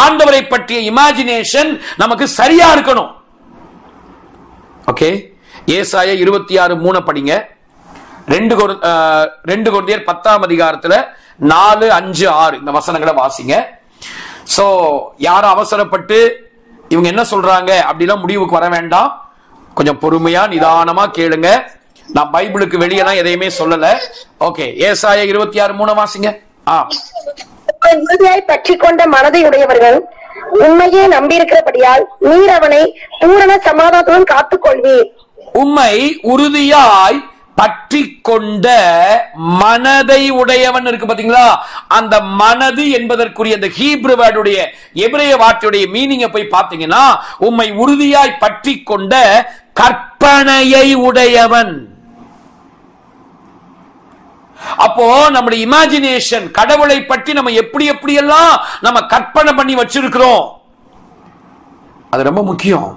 ஆண்டவரை பற்றிய இமேஜினேஷன் நமக்கு சரியா இருக்கணும். ஓகே, ஏசாயா 26:3 படிங்க. 2 கொரிந்தியர் 10ஆம் அதிகாரத்துல 4, 5, 6 இந்த வசனங்களை வாசிங்க. சோ யாரும் அவசரப்பட்டு இவங்க என்ன சொல்றாங்க அப்படிலாம் முடிவுக்கு வர வேண்டாம். கொஞ்சம் பொறுமையா நிதானமா கேளுங்க. நான் பைபிளுக்கு வெளியெல்லாம் எதையுமே சொல்லல. ஓகே, ஏசாயா 26:3 வாசிங்க. உறுதியாய் பற்றி கொண்ட மனதை உடையவர்கள் உண்மையே நம்பியிருக்கிறபடியால் நீர் அவனை பூரண சமாதானத்துடன் காத்துக்கொள்வீர். உண்மை உறுதியாய் பற்றி கொண்ட மனதை உடையவன் இருக்கு பாத்தீங்களா? அந்த மனது என்பதற்குரிய அந்த ஹீப்ரு வேர்டுடைய எபிரேய வார்த்தையுடைய மீனிங்கை போய் பார்த்தீங்கன்னா, உம்மை உறுதியாய் பற்றி கொண்ட கற்பனையை உடையவன். அப்போ நம்முடைய இமேஜினேஷன், கடவுளை பற்றி நம்ம எப்படி எல்லாம் நம்ம கற்பனை பண்ணி வச்சிருக்கிறோம், அது ரொம்ப முக்கியம்.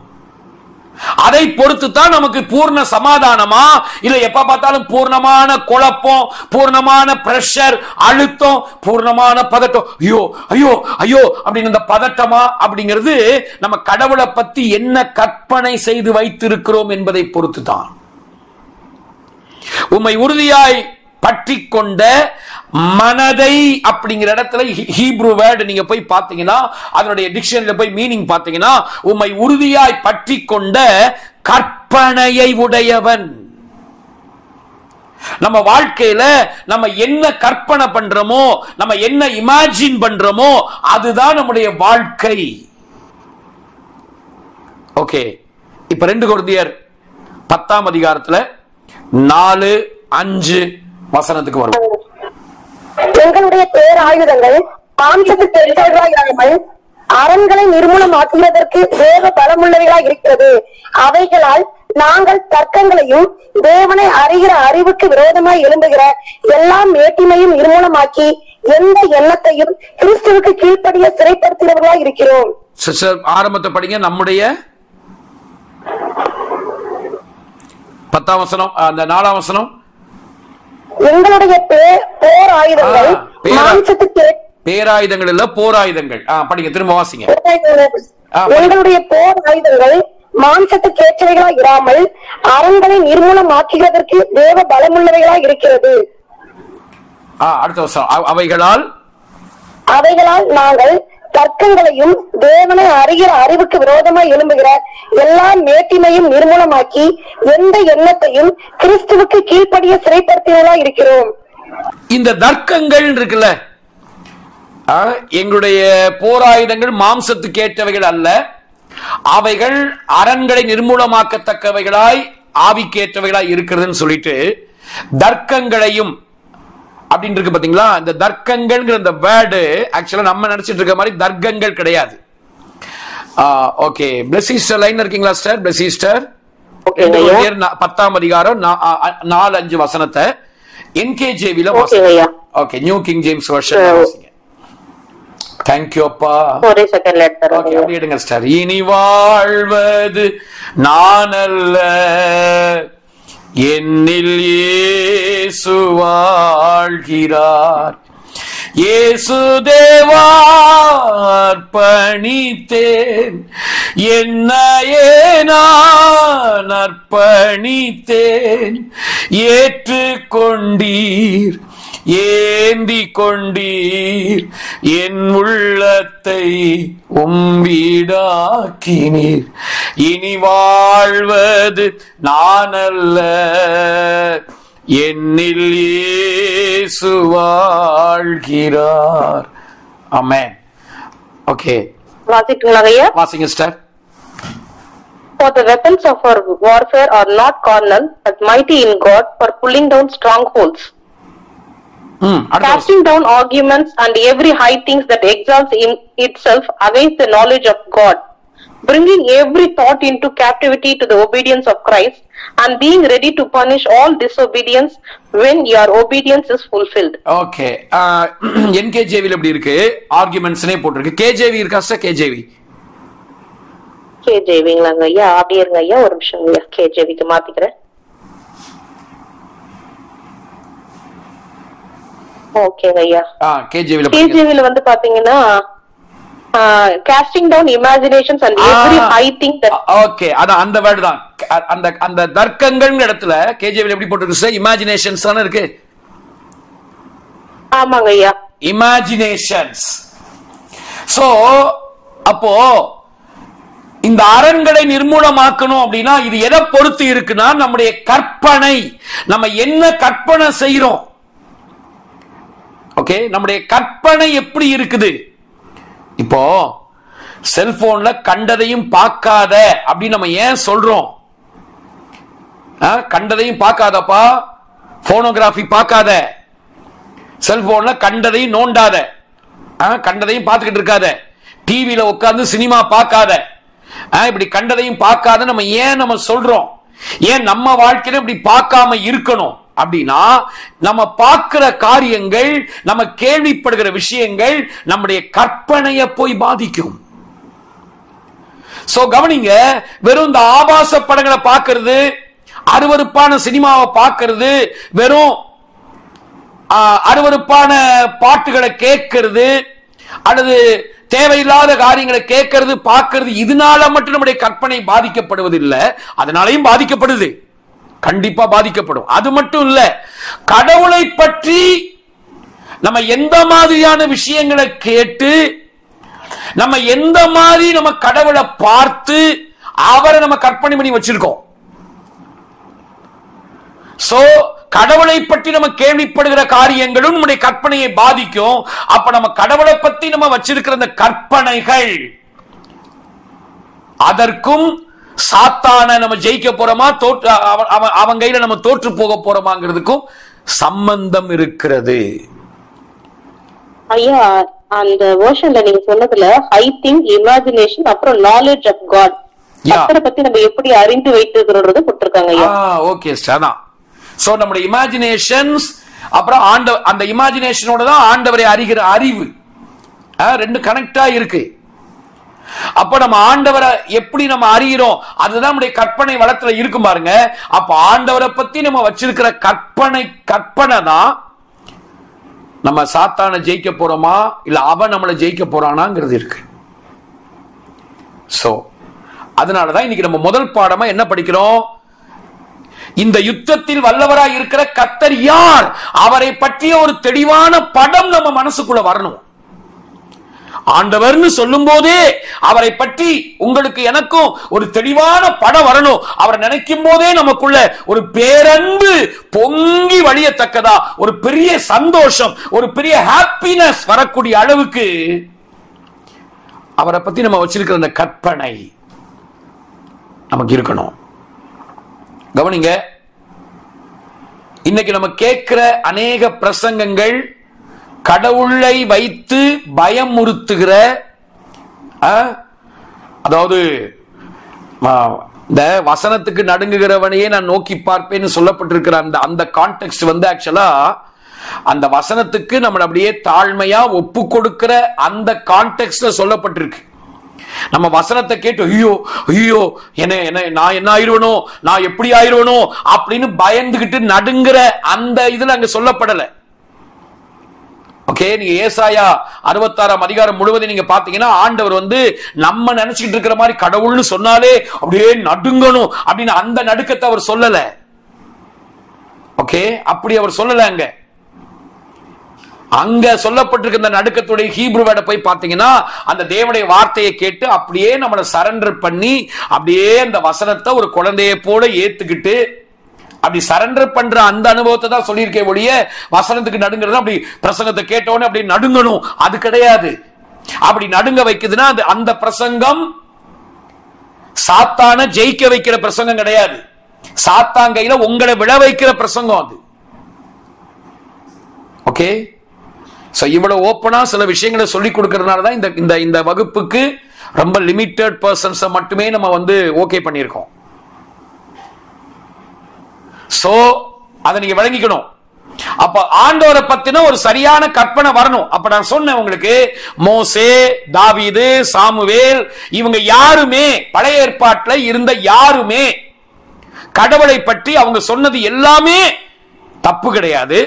அதை பொறுத்து தான் நமக்கு பூர்ண சமாதானமா இல்ல எப்ப பார்த்தாலும் பூர்ணமான குழப்பம், பூர்ணமான பிரஷர், அழுத்தம், பூர்ணமான பதட்டம், ஐயோ ஐயோ ஐயோ அப்படின்னு இந்த பதட்டமா அப்படிங்கிறது நம்ம கடவுளை பத்தி என்ன கற்பனை செய்து வைத்திருக்கிறோம் என்பதை பொறுத்து தான். உம்மை உறுதியாய் பற்றி கொண்ட மனதை அப்படிங்கிற இடத்துல ஹீப்ரு வேர்டு நீங்க போய் பார்த்தீங்கன்னா, அதனுடைய டிக்ஷனரியில போய் மீனிங் பார்த்தீங்கன்னா, உம்மை உறுதியாய் பற்றி கொண்ட கற்பனையை உடையவன். நம்ம வாழ்க்கையில நம்ம என்ன கற்பனை பண்றோமோ, நம்ம என்ன இமேஜின் பண்றோமோ, அதுதான் நம்முடைய வாழ்க்கை. ஓகே, இப்ப 2 கொரிந்தியர் 10ஆம் அதிகாரத்துல 4, 5 வசனத்துக்கு வரும். எங்களுடைய பேராயுதங்கள் மாம்சத்துக்கு எதிராக அரண்களை நிர்மூலமாக்குவதற்கு தேவ பலமுள்ளவைகளாய் இருக்கிறது. அவைகளால் நாங்கள் தர்க்கங்களையும் தேவனை அறிகிற அறிவுக்கு விரோதமாய் எழும்புகிற எல்லா மேட்டிமையும் நிர்மூலமாக்கி எந்த எண்ணத்தையும் கிறிஸ்துவுக்கு கீழ்ப்படிய சிறைப்படுத்துகிறவர்களாய் இருக்கிறோம். ஆரம்பத்தை படிங்க. நம்முடைய 10ஆம் வசனம், அந்த 4ஆம் வசனம். எங்களுடைய போர் ஆயுதங்கள் மாம்சத்துக்கு பேராயுதங்கள் இல்ல, போராயுதங்கள். படிங்க, திரும்ப வாசிங்க. எங்களுடைய போர் ஆயுதங்கள் மாம்சத்துக்கு ஏற்றவைகளாய் இராமல் அரண்களை நிர்மூலமாக்குவதற்கு தேவ பலமுள்ளவைகளாய் இருக்கிறது. அடுத்த வசனம். அவைகளால் நாங்கள் தர்க்கங்களையும் தேவனை அறிகிற அறிவுக்கு விரோதமாய் எழும்புகிற எல்லா மேட்டிமையும் நிர்மூலமாக்கி எந்த எண்ணத்தையும் கிறிஸ்துவுக்கு கீழ்ப்படிய சிறைப்படுத்தினதா இருக்கிறோம். இந்த தர்க்கங்கள் இருக்குல்ல, எங்களுடைய போராயுதங்கள் மாம்சத்துக்கு ஏற்றவைகள் அல்ல, அவைகள் அரண்களை நிர்மூலமாக்கத்தக்கவைகளாய் ஆவிக்கேற்றவைகளாய் இருக்கிறதுன்னு சொல்லிட்டு தர்க்கங்களையும் அப்படின்னு இருக்கு பாத்தீங்களா? இந்த தர்க்கங்கள் இந்த வேர்டு ஆக்சுவலா நம்ம நினைச்சிட்டு இருக்க மாதிரி தர்க்கங்கள் கிடையாது. ஓகே, பிளஸிஸ்டர் லைன் இருக்கீங்களா சிஸ்டர்? பிளஸிஸ்டர் 10ஆம் அதிகாரம் 4, 5 வசனத்தை NKJV-ல வாசிங்க. Okay, new king James version வாசிங்க. Thank you அப்பா. ஒரே செகண்ட்ல எடுத்துறேன். ஓகே, அப்படியே எடுங்க சிஸ்டர். இனி வாழ்வது நான் அல்ல, என்னில் இயேசு வாழ்கிறார். இயேசு தேவா அர்ப்பணித்தேன், என்னையே நான் அர்ப்பணித்தேன். ஏற்றுக்கொண்டீர், ஏந்தி கொண்டீர், என் உள்ளத்தை உம்விடாக்கினீர். இனி வாழ்வது நான் அல்ல, என்னில் இயேசு வாழ்கிறார். ஆமென். ஓகே, வாசிட்டுங்களா ஐயா? வாசிங்க sister. For the weapons of our warfare are not carnal, but mighty in God for pulling down strongholds, casting down arguments and every high thing that exalts in itself against the knowledge of God, bringing every thought into captivity to the obedience of Christ, and being ready to punish all disobedience when your obedience is fulfilled. Okay, என்கேஜேவில எப்படி இருக்கு? ஆர்குமெண்ட்ஸ்னே போட்டுருக்கு. கேஜேவி இருக்கா சார்? கேஜேவி கேஜேவிங்களாங்க ஐயா? அப்படியே இருங்க ஐயா, ஒரு நிமிஷம் ஐயா, கேஜேவிக்கு மாத்திக்கிறேன். ஓகேங்க ஐயா. கேஜேவில வந்து பாத்தீங்கன்னா casting down imaginations and every high thing that okay, அத அந்த வேர்ட் தான். அந்த அந்த தர்க்கங்கள்ங்கற இடத்துல கேஜேவில எப்படி போட்டுருக்கு சார்? இமேஜினேஷன்ஸ் தான இருக்கு. ஆமாங்க ஐயா, இமேஜினேஷன்ஸ். சோ அப்போ இந்த அரண்களை நிர்மூலமாக்கணும் அப்படின்னா இது எதை பொறுத்து இருக்குன்னா நம்முடைய கற்பனை. நம்ம என்ன கற்பனை செய்யறோம்? ஓகே, நம்முடைய கற்பனை எப்படி இருக்குது? இப்போ செல்போன்ல கண்டதையும் பார்க்காத அப்படின்னு நம்ம ஏன் சொல்றோம்? கண்டதையும் பார்க்காதப்பா, போனோகிராஃபி பார்க்காத, செல்போன்ல கண்டதையும் நோண்டாத, கண்டதையும் பார்த்துக்கிட்டு இருக்காத, டிவியில உட்கார்ந்து சினிமா பார்க்காத, இப்படி கண்டதையும் பார்க்காத நம்ம ஏன் நம்ம சொல்றோம்? ஏன் நம்ம வாழ்க்கையில இப்படி பார்க்காம இருக்கணும் அப்படின்னா, நம்ம பார்க்கிற காரியங்கள், நம்ம கேள்விப்படுகிற விஷயங்கள் நம்முடைய கற்பனையை போய் பாதிக்கும். சோ கவனிங்க, வெறும் இந்த ஆபாச படங்களை பார்க்கிறது, அருவருப்பான சினிமாவை பார்க்கிறது, வெறும் அருவருப்பான பாட்டுகளை கேட்கிறது, அல்லது தேவையில்லாத காரியங்களை கேட்கிறது, பார்க்கிறது, இதனால மட்டும் நம்முடைய கற்பனை பாதிக்கப்படுவதில்லை, அதனாலையும் பாதிக்கப்படுது, கண்டிப்பா பாதிக்கப்படும். அது மட்டும் இல்ல, கடவுளை பற்றி நம்ம எந்த மாதிரியான விஷயங்களை கேட்டு, நம்ம எந்த மாதிரி நம்ம கடவுளை பார்த்து அவரை நம்ம கற்பனை பண்ணி வச்சிருக்கோம். சோ கடவுளை பற்றி நம்ம கேள்விப்படுகிற காரியங்களும் நம்முடைய கற்பனையை பாதிக்கும். அப்ப நம்ம கடவுளை பற்றி நம்ம வச்சிருக்கிற அந்த கற்பனைகள், அதற்கும் சாத்தான நம்ம ஜெயிக்க போறோமா, அவன் கையில நம்ம தோற்று போக போறோமாங்கிறதுக்கும் சம்பந்தம் இருக்கிறது. ஐயா, அந்த வெர்ஷன்ல நீங்க சொன்னதுல ஐ திங்க், இமேஜினேஷன், அப்புறம் நாலேஜ் ஆஃப் காட், கர்த்தரை பத்தி நம்ம எப்படி அறிந்து வைத்திருக்கிறது போட்டுருக்காங்க ஐயா. Okay sir. சோ நம்முடைய இமேஜினேஷன்ஸ், அப்புறம் அந்த இமேஜினேஷனோட தான் ஆண்டவரை அறிகிற அறிவு, ரெண்டு கனெக்டா இருக்கு. அப்ப நம்ம ஆண்டவரை எப்படி நம்ம அறிகிறோம், அதுதான் நம்முடைய கற்பனை வளத்துல இருக்கும் பாருங்க. அப்ப ஆண்டவரை பத்தி நம்ம வச்சிருக்கிற கற்பனை தான் நம்ம சாத்தானை ஜெயிக்க போறோமா இல்ல அவன் நம்மளை ஜெயிக்க போறானாங்கிறது இருக்கு. சோ அதனாலதான் இன்னைக்கு நம்ம முதல் பாடமா என்ன படிக்கிறோம்? இந்த யுத்தத்தில் வல்லவராய் இருக்கிற கர்த்தர் யார், அவரை பற்றிய ஒரு தெளிவான படம் நம்ம மனசுக்குள்ள வரணும். ஆண்டவர்னு சொல்லும் போதே அவரை பற்றி உங்களுக்கு எனக்கும் ஒரு தெளிவான படம் வரணும். அவரை நினைக்கும் போதே நமக்குள்ள ஒரு பேரன்பு பொங்கி வழியத்தக்கதா ஒரு பெரிய சந்தோஷம், ஒரு பெரிய ஹாப்பினஸ் வரக்கூடிய அளவுக்கு அவரை பத்தி நம்ம வச்சிருக்கிற அந்த கற்பனை நமக்கு இருக்கணும். கவனிங்க, இன்னைக்கு நம்ம கேட்கிற அநேக பிரசங்கங்கள் கடவுளை வைத்து பயமுறுத்துகிற, அதாவது இந்த வசனத்துக்கு நடுங்குகிறவனையே நான் நோக்கி பார்ப்பேன்னு சொல்லப்பட்டிருக்கிற அந்த கான்டெக்ஸ்ட் வந்து ஆக்சுவலா அந்த வசனத்துக்கு நம்ம அப்படியே தாழ்மையா ஒப்பு கொடுக்கிற அந்த கான்டெக்ஸ்ட்ல சொல்லப்பட்டிருக்கு. நம்ம வசனத்தை கேட்டு ஐயோ ஐயோ நான் என்ன ஆயிருவனோ, நான் எப்படி ஆயிருவனோ அப்படின்னு பயந்துகிட்டு நடுங்குற அந்த இதுல அங்க சொல்லப்படல. ஓகே, நீங்க ஏசாயா 66ஆம் அதிகாரம் முழுவதும் நீங்க பாத்தீங்கன்னா ஆண்டவர் வந்து நம்ம நினைச்சிட்டு இருக்கிற மாதிரி கடவுள்னு சொன்னாலே அப்படியே நடுங்கணும் அப்படின்னு அந்த நடுக்கத்தை அவர் சொல்லல. ஓகே, அப்படி அவர் சொல்லல. அங்க சொல்லப்பட்டிருக்க அந்த நடுக்கத்துடைய ஹீப்ரு வேர்டை போய் பாத்தீங்கன்னா அந்த தேவனுடைய வார்த்தையை கேட்டு அப்படியே நம்மளை சரண்டர் பண்ணி அப்படியே அந்த வசனத்தை ஒரு குழந்தையை போல ஏத்துக்கிட்டு அப்படி சரண்டர் பண்ற அந்த அனுபவத்தை தான் சொல்லியிருக்கே ஒழிய வசனத்துக்கு நடுங்கிறது அப்படி பிரசங்கத்தை கேட்டோன்னு அப்படி நடுங்கணும் அது கிடையாது. அப்படி நடுங்க வைக்குதுன்னா அந்த பிரசங்கம் சாத்தான ஜெயிக்க வைக்கிற பிரசங்கம் கிடையாது. சாத்தான் கையில உங்களை விழ வைக்கிற பிரசங்கம் அது. ஓகே, சோ இவ்வளவு ஓப்பனா சில விஷயங்களை சொல்லி கொடுக்கறதுனால தான் இந்த இந்த வகுப்புக்கு ரொம்ப லிமிட்டட் பர்சன்ஸ் மட்டுமே நம்ம வந்து ஓகே பண்ணியிருக்கோம். சோ அதை நீங்க விளங்கிக்கணும். அப்ப ஆண்டவரை பத்தின ஒரு சரியான கற்பனை வரணும். அப்ப நான் சொன்னேன் உங்களுக்கு, மோசே, தாவீது, சாமுவேல் இவங்க யாருமே பழைய ஏற்பாட்டுல இருந்த யாருமே கடவுளை பற்றி அவங்க சொன்னது எல்லாமே தப்பு கிடையாது.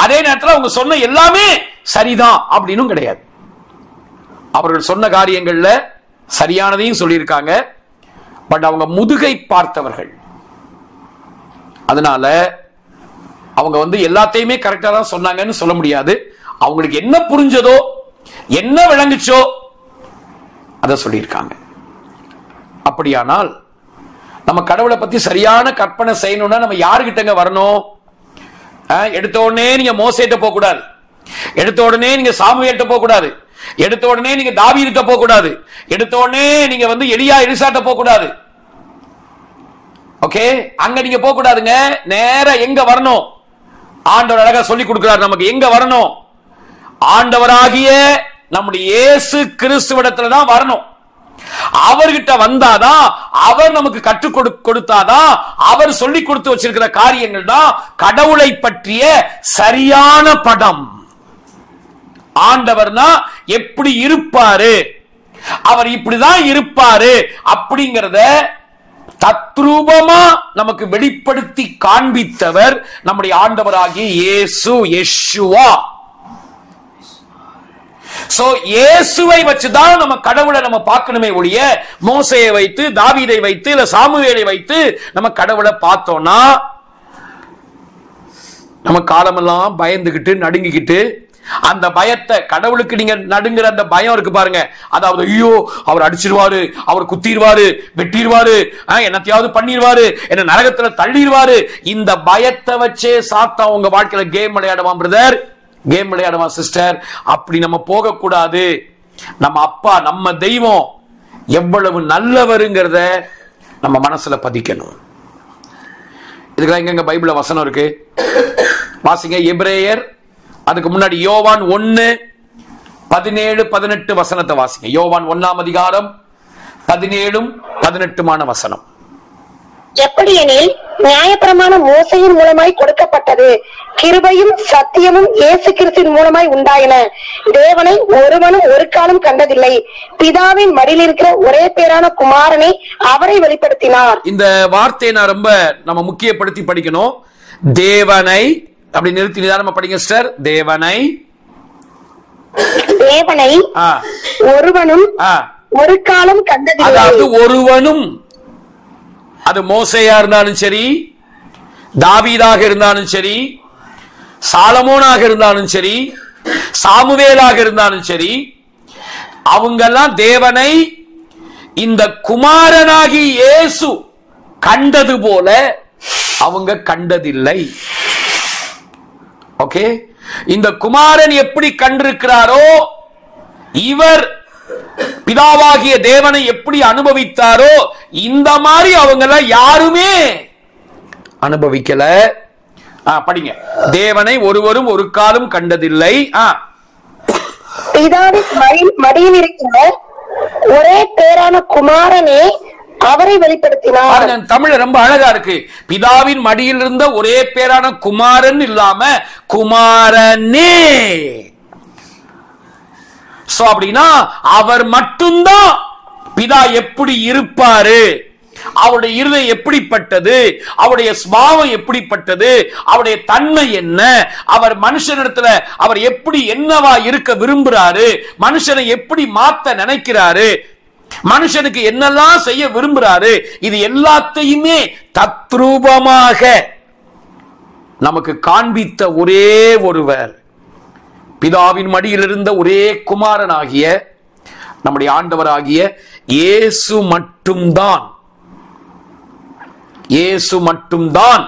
அதே நேரத்தில் அவங்க சொன்ன எல்லாமே சரிதான் அப்படின்னு கிடையாது. அவர்கள் சொன்ன காரியங்கள்ல சரியானதையும் சொல்லியிருக்காங்க. பட் அவங்க முதுகை பார்த்தவர்கள். அதனால அவங்க வந்து எல்லாத்தையுமே கரெக்டா தான் சொன்னாங்கன்னு சொல்ல முடியாது. அவங்களுக்கு என்ன புரிஞ்சதோ என்ன விளங்குச்சோ அதை சொல்லியிருக்காங்க. அப்படியானால் நம்ம கடவுளை பத்தி சரியான கற்பனை செய்யணும்னா நம்ம யாருகிட்டங்க வரணும்? எடுத்த உடனே நீங்க மோசேட்ட போக கூடாது, எடுத்த உடனே நீங்க சாமுவேல்ட்ட போக கூடாது, எடுத்த உடனே நீங்க தாவீதுட்ட போக கூடாது, எடுத்த உடனே நீங்க வந்து எலியா எலிசாட்ட போக கூடாது. ஓகே, அங்க நீங்க போக கூடாதுங்க. நேரா எங்க வரணும்? ஆண்டவர் அழகா சொல்லி கொடுக்கிறார் நமக்கு எங்க வரணும். ஆண்டவராகிய நம்முடைய இயேசு கிறிஸ்துவிடத்துல தான் வரணும். அவர்கிட்ட வந்தாதான், அவர் நமக்கு கற்றுக் கொடுத்தாதான், அவர் சொல்லி கொடுத்து வச்சிருக்கிற காரியங்கள் தான் கடவுளை பற்றிய சரியான படம். ஆண்டவர்னா எப்படி இருப்பாரு, அவர் இப்படிதான் இருப்பாரு அப்படிங்கறத தத்ரூபமா நமக்கு வெளிப்படுத்தி காண்பித்தவர் நம்முடைய ஆண்டவராகிய இயேசு, யெஷுவா. சோ இயேசுவை வச்சுதான் நம்ம கடவுளை நம்ம பார்க்கணுமே ஒழிய மோசேயை வைத்து, தாவீதை வைத்து, இல்ல சாமுவேலை வைத்து நம்ம கடவுளை பார்த்தோம்னா நம்ம காலமெல்லாம் பயந்துகிட்டு நடுங்கிக்கிட்டு, அந்த பயத்தை கடவுளுக்கு நீங்க நடுங்குற அந்த பயம் இருக்கு பாருங்க, அதாவது ஐயோ அவர் அடிச்சிருவாரு, அவர் குத்திடுவாரு, வெட்டிடுவாரு, என்னத்தையாவது பண்ணிடுவாரு, என்ன நரகத்துல தள்ளிடுவாரு, இந்த பயத்தை வச்சே சாத்தான் உங்க வாழ்க்கையில கேம் விளையாடுவான் பிரதர், கேம் விளையாடுவான் சிஸ்டர். அப்படி நம்ம போக கூடாது. நம்ம அப்பா, நம்ம தெய்வம் எவ்வளவு நல்லவருங்கிறத நம்ம மனசுல பதிக்கணும். இதுக்கெல்லாம் எங்க பைபிள்ல வசனம் இருக்கு வாசிங்க. எபிரேயர், அதுக்கு முன்னாடி யோவான் 1:17-18 வசனத்தை வாசிங்க. யோவான் 1ஆம் அதிகாரம் 17-18 வசனம். எப்படியெனில் நியாயப்பிரமாணம் மோசையின் மூலமாய் கொடுக்கப்பட்டது, கிருபையும் சத்தியமும் இயேசு கிறிஸ்துவின் மூலமாய் உண்டாயின. தேவனை ஒருவனும் ஒரு காலம் கண்டதில்லை, பிதாவின் மடியில் இருக்கிற ஒரே பேரான குமாரனை அவரை வெளிப்படுத்தினார். இந்த வார்த்தையை நான் ரொம்ப நம்ம முக்கியப்படுத்தி படிக்கணும். தேவனை அப்படி நிறுத்தி நிதானமா படிங்க சிஸ்டர். தேவனை ஒருவனும் ஒரு காலம் கண்டதில்லை. அதாவது ஒருவனும், அது மோசேயா இருந்தாலும் சரி, தாவீதாக இருந்தாலும் சரி, சாலமோனாக இருந்தாலும் சரி, சாமுவேலாக இருந்தாலும் சரி, அவங்கெல்லாம் தேவனை இந்த குமாரனாகி இயேசு கண்டது போல அவங்க கண்டதில்லை. ஓகே, இந்த குமாரன் எப்படி கண்டிருக்கிறாரோ, இவர் பிதாவாகிய தேவனை எப்படி அனுபவித்தாரோ இந்த மாதிரி அவங்க யாருமே அனுபவிக்கல. படிங்க. தேவனை ஒருவரும் ஒரு காலம் கண்டதில்லை, பிதாவின் மடியில் இருக்கிற ஒரே பேரான குமாரனே அவரை வெளிப்படுத்தினார். தமிழ் ரொம்ப அழகா இருக்கு. பிதாவின் மடியில் இருந்த ஒரே பேரான குமாரன் இல்லாம குமாரனே. சோ அப்படின்னா அவர் மட்டும்தான் பிதா எப்படி இருப்பாரு, அவருடைய இருதயம் எப்படிப்பட்டது, அவருடைய சுபாவம் எப்படிப்பட்டது, அவருடைய தன்மை என்ன, அவர் மனுஷனிடத்துல அவர் எப்படி என்னவா இருக்க விரும்புறாரு, மனுஷனை எப்படி மாத்த நினைக்கிறாரு, மனுஷனுக்கு என்னெல்லாம் செய்ய விரும்புறாரு, இது எல்லாத்தையுமே தத்ரூபமாக நமக்கு காண்பித்த ஒரே ஒருவர், பிதாவின் மடியில் இருந்த ஒரே குமாரனாகிய நம்முடைய ஆண்டவராகிய இயேசு மட்டும்தான். இயேசு மட்டும்தான்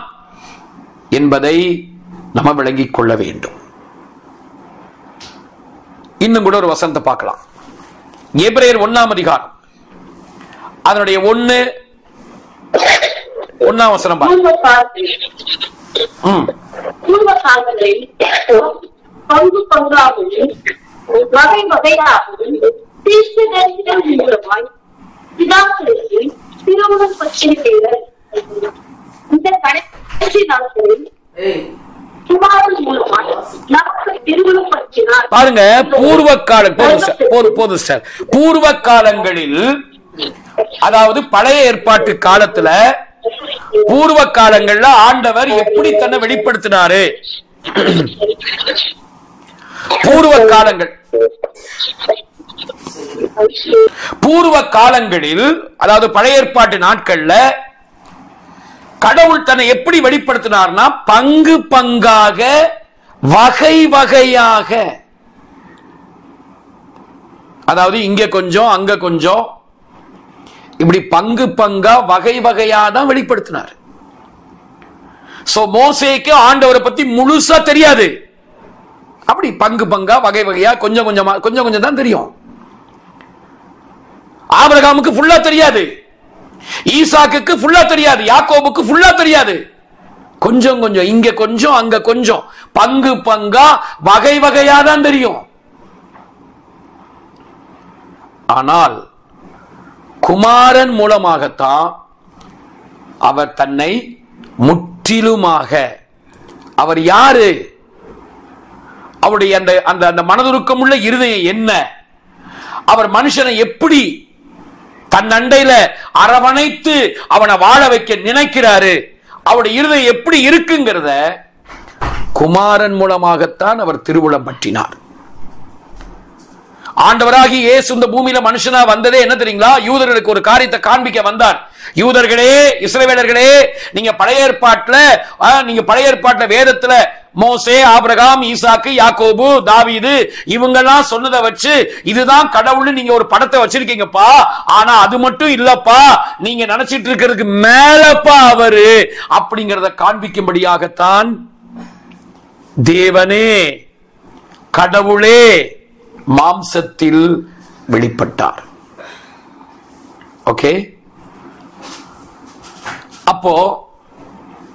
என்பதை நம்ம விளங்கிக் கொள்ள வேண்டும். இன்னும் கூட ஒரு வசனத்தை பார்க்கலாம். எபிரேயர் 1ஆம் அதிகாரம் அதனுடைய ஒன்னாம் வசனம் பூர்வ காலங்களில் பங்கு பங்காகவும் வகை வகையாகவும் தீர்க்கதரிசிகள் மூலமாய் பிதாக்களுக்கு திருமணம் பற்றினீர்கள். இந்த கடைசி நாட்களில் குமாரன் மூலமாய் நமக்கு திருமணம் பற்றினார். பாருங்க, பூர்வ காலங்களில், அதாவது பழைய ஏற்பாட்டு காலத்துல, பூர்வ காலங்கள்ல ஆண்டவர் எப்படி தன்னை வெளிப்படுத்தினாரு? பூர்வ காலங்களில், அதாவது பழைய ஏற்பாட்டு நாட்கள்ல கடவுள் தன்னை எப்படி வெளிப்படுத்தினார்னா, பங்கு பங்காக, வகை வகையாக. அதாவது இங்க கொஞ்சம் அங்க கொஞ்சம், இப்படி பங்கு பங்கா வகை வகையா தான் வெளிப்படுத்தினார். சோ மோசேக்கு ஆண்டவரை பத்தி முழுசா தெரியாது. அப்படி பங்கு பங்கா வகை வகையா கொஞ்சம் கொஞ்சம் தான் தெரியும். ஆபிரகாமுக்கு ஃபுல்லா தெரியாது, ஈசாக்குக்கு ஃபுல்லா தெரியாது, யாக்கோபுக்கு ஃபுல்லா தெரியாது. கொஞ்சம் கொஞ்சம், இங்க கொஞ்சம் அங்க கொஞ்சம், பங்கு பங்கா வகை வகையா தான் தெரியும். ஆனால் குமாரன் மூலமாகத்தான் அவர் தன்னை முற்றிலுமாக, அவர் யாரு, அவருடைய அந்த மனதுருக்கம் உள்ள இருதயம் என்ன, அவர் மனுஷனை எப்படி தன் அண்டையில அரவணைத்து அவனை வாழ வைக்க நினைக்கிறாரு, அவருடைய இருதயம் எப்படி இருக்குங்கிறத குமாரன் மூலமாகத்தான் அவர் திருவுளம் பற்றினார். ஆண்டவராகி இயேசு இந்த பூமியில மனுஷனா வந்ததே என்ன தெரியுங்களா? யூதர்களுக்கு ஒரு காரியத்தை காண்பிக்க வந்தார். யூதர்களே, இஸ்ரவேலர்களே, நீங்க பழைய ஏற்பாட்டுல வேதத்துல மோசே, ஆபிரகாம், ஈசாக்கு, யாக்கோபு, தாவீது இவங்கெல்லாம் சொன்னதை வச்சு இதுதான் கடவுள் நீங்க ஒரு படத்தை வச்சிருக்கீங்கப்பா. ஆனா அது மட்டும் இல்லப்பா, நீங்க நினைச்சிட்டு இருக்கிறதுக்கு மேலப்பா அவரு, அப்படிங்கறத காண்பிக்கும்படியாகத்தான் தேவனே, கடவுளே மாம்சத்தில் வெளிப்பட்டார். ஓகே, அப்போ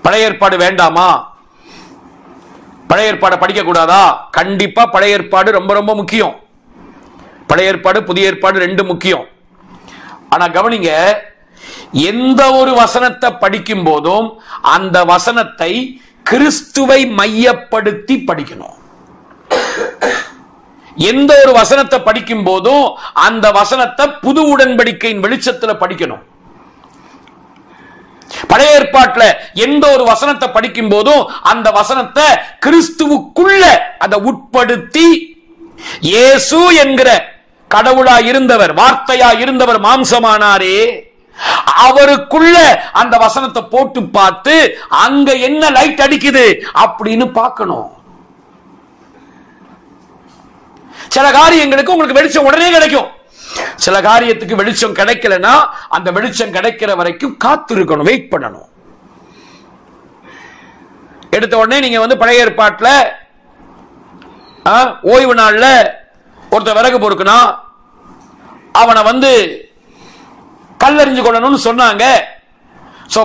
பழைய ஏற்பாடு வேண்டாமா? பழைய ஏற்பாடு படிக்க கூடாதா? கண்டிப்பா பழைய ஏற்பாடு ரொம்ப ரொம்ப முக்கியம். பழைய ஏற்பாடு புதிய ஏற்பாடு ரெண்டு முக்கியம். ஆனா கவனிங்க, எந்த ஒரு வசனத்தை படிக்கும் போதும் அந்த வசனத்தை கிறிஸ்துவை மையப்படுத்தி படிக்கணும். எந்த ஒரு வசனத்தை படிக்கும் போதும் அந்த வசனத்தை புது உடன்படிக்கையின் வெளிச்சத்தில் படிக்கணும். பழைய ஏற்பாட்டுல எந்த ஒரு வசனத்தை படிக்கும் போதும் அந்த வசனத்தை கிறிஸ்துவுக்குள்ள அதை உட்படுத்தி, இயேசு என்கிற கடவுளா இருந்தவர், வார்த்தையா இருந்தவர் மாம்சமானாரே, அவருக்குள்ள அந்த வசனத்தை போட்டு பார்த்து அங்க என்ன லைட் அடிக்குது அப்படின்னு பார்க்கணும். சில காரியங்களுக்கு உங்களுக்கு வெளிச்சம் உடனே கிடைக்கும், சில காரியத்துக்கு வெளிச்சம் கிடைக்கலன்னா அந்த வெளிச்சம் கிடைக்கிற வரைக்கும் காத்திருக்கணும், வெயிட் பண்ணணும். எடுத்த உடனே நீங்க பழைய ஏற்பாட்டுல ஓய்வு நாள்ல ஒருத்தர் விறகு பொறுக்குனா அவனை கல்லறிஞ்சு கொள்ளணும்னு சொன்னாங்க.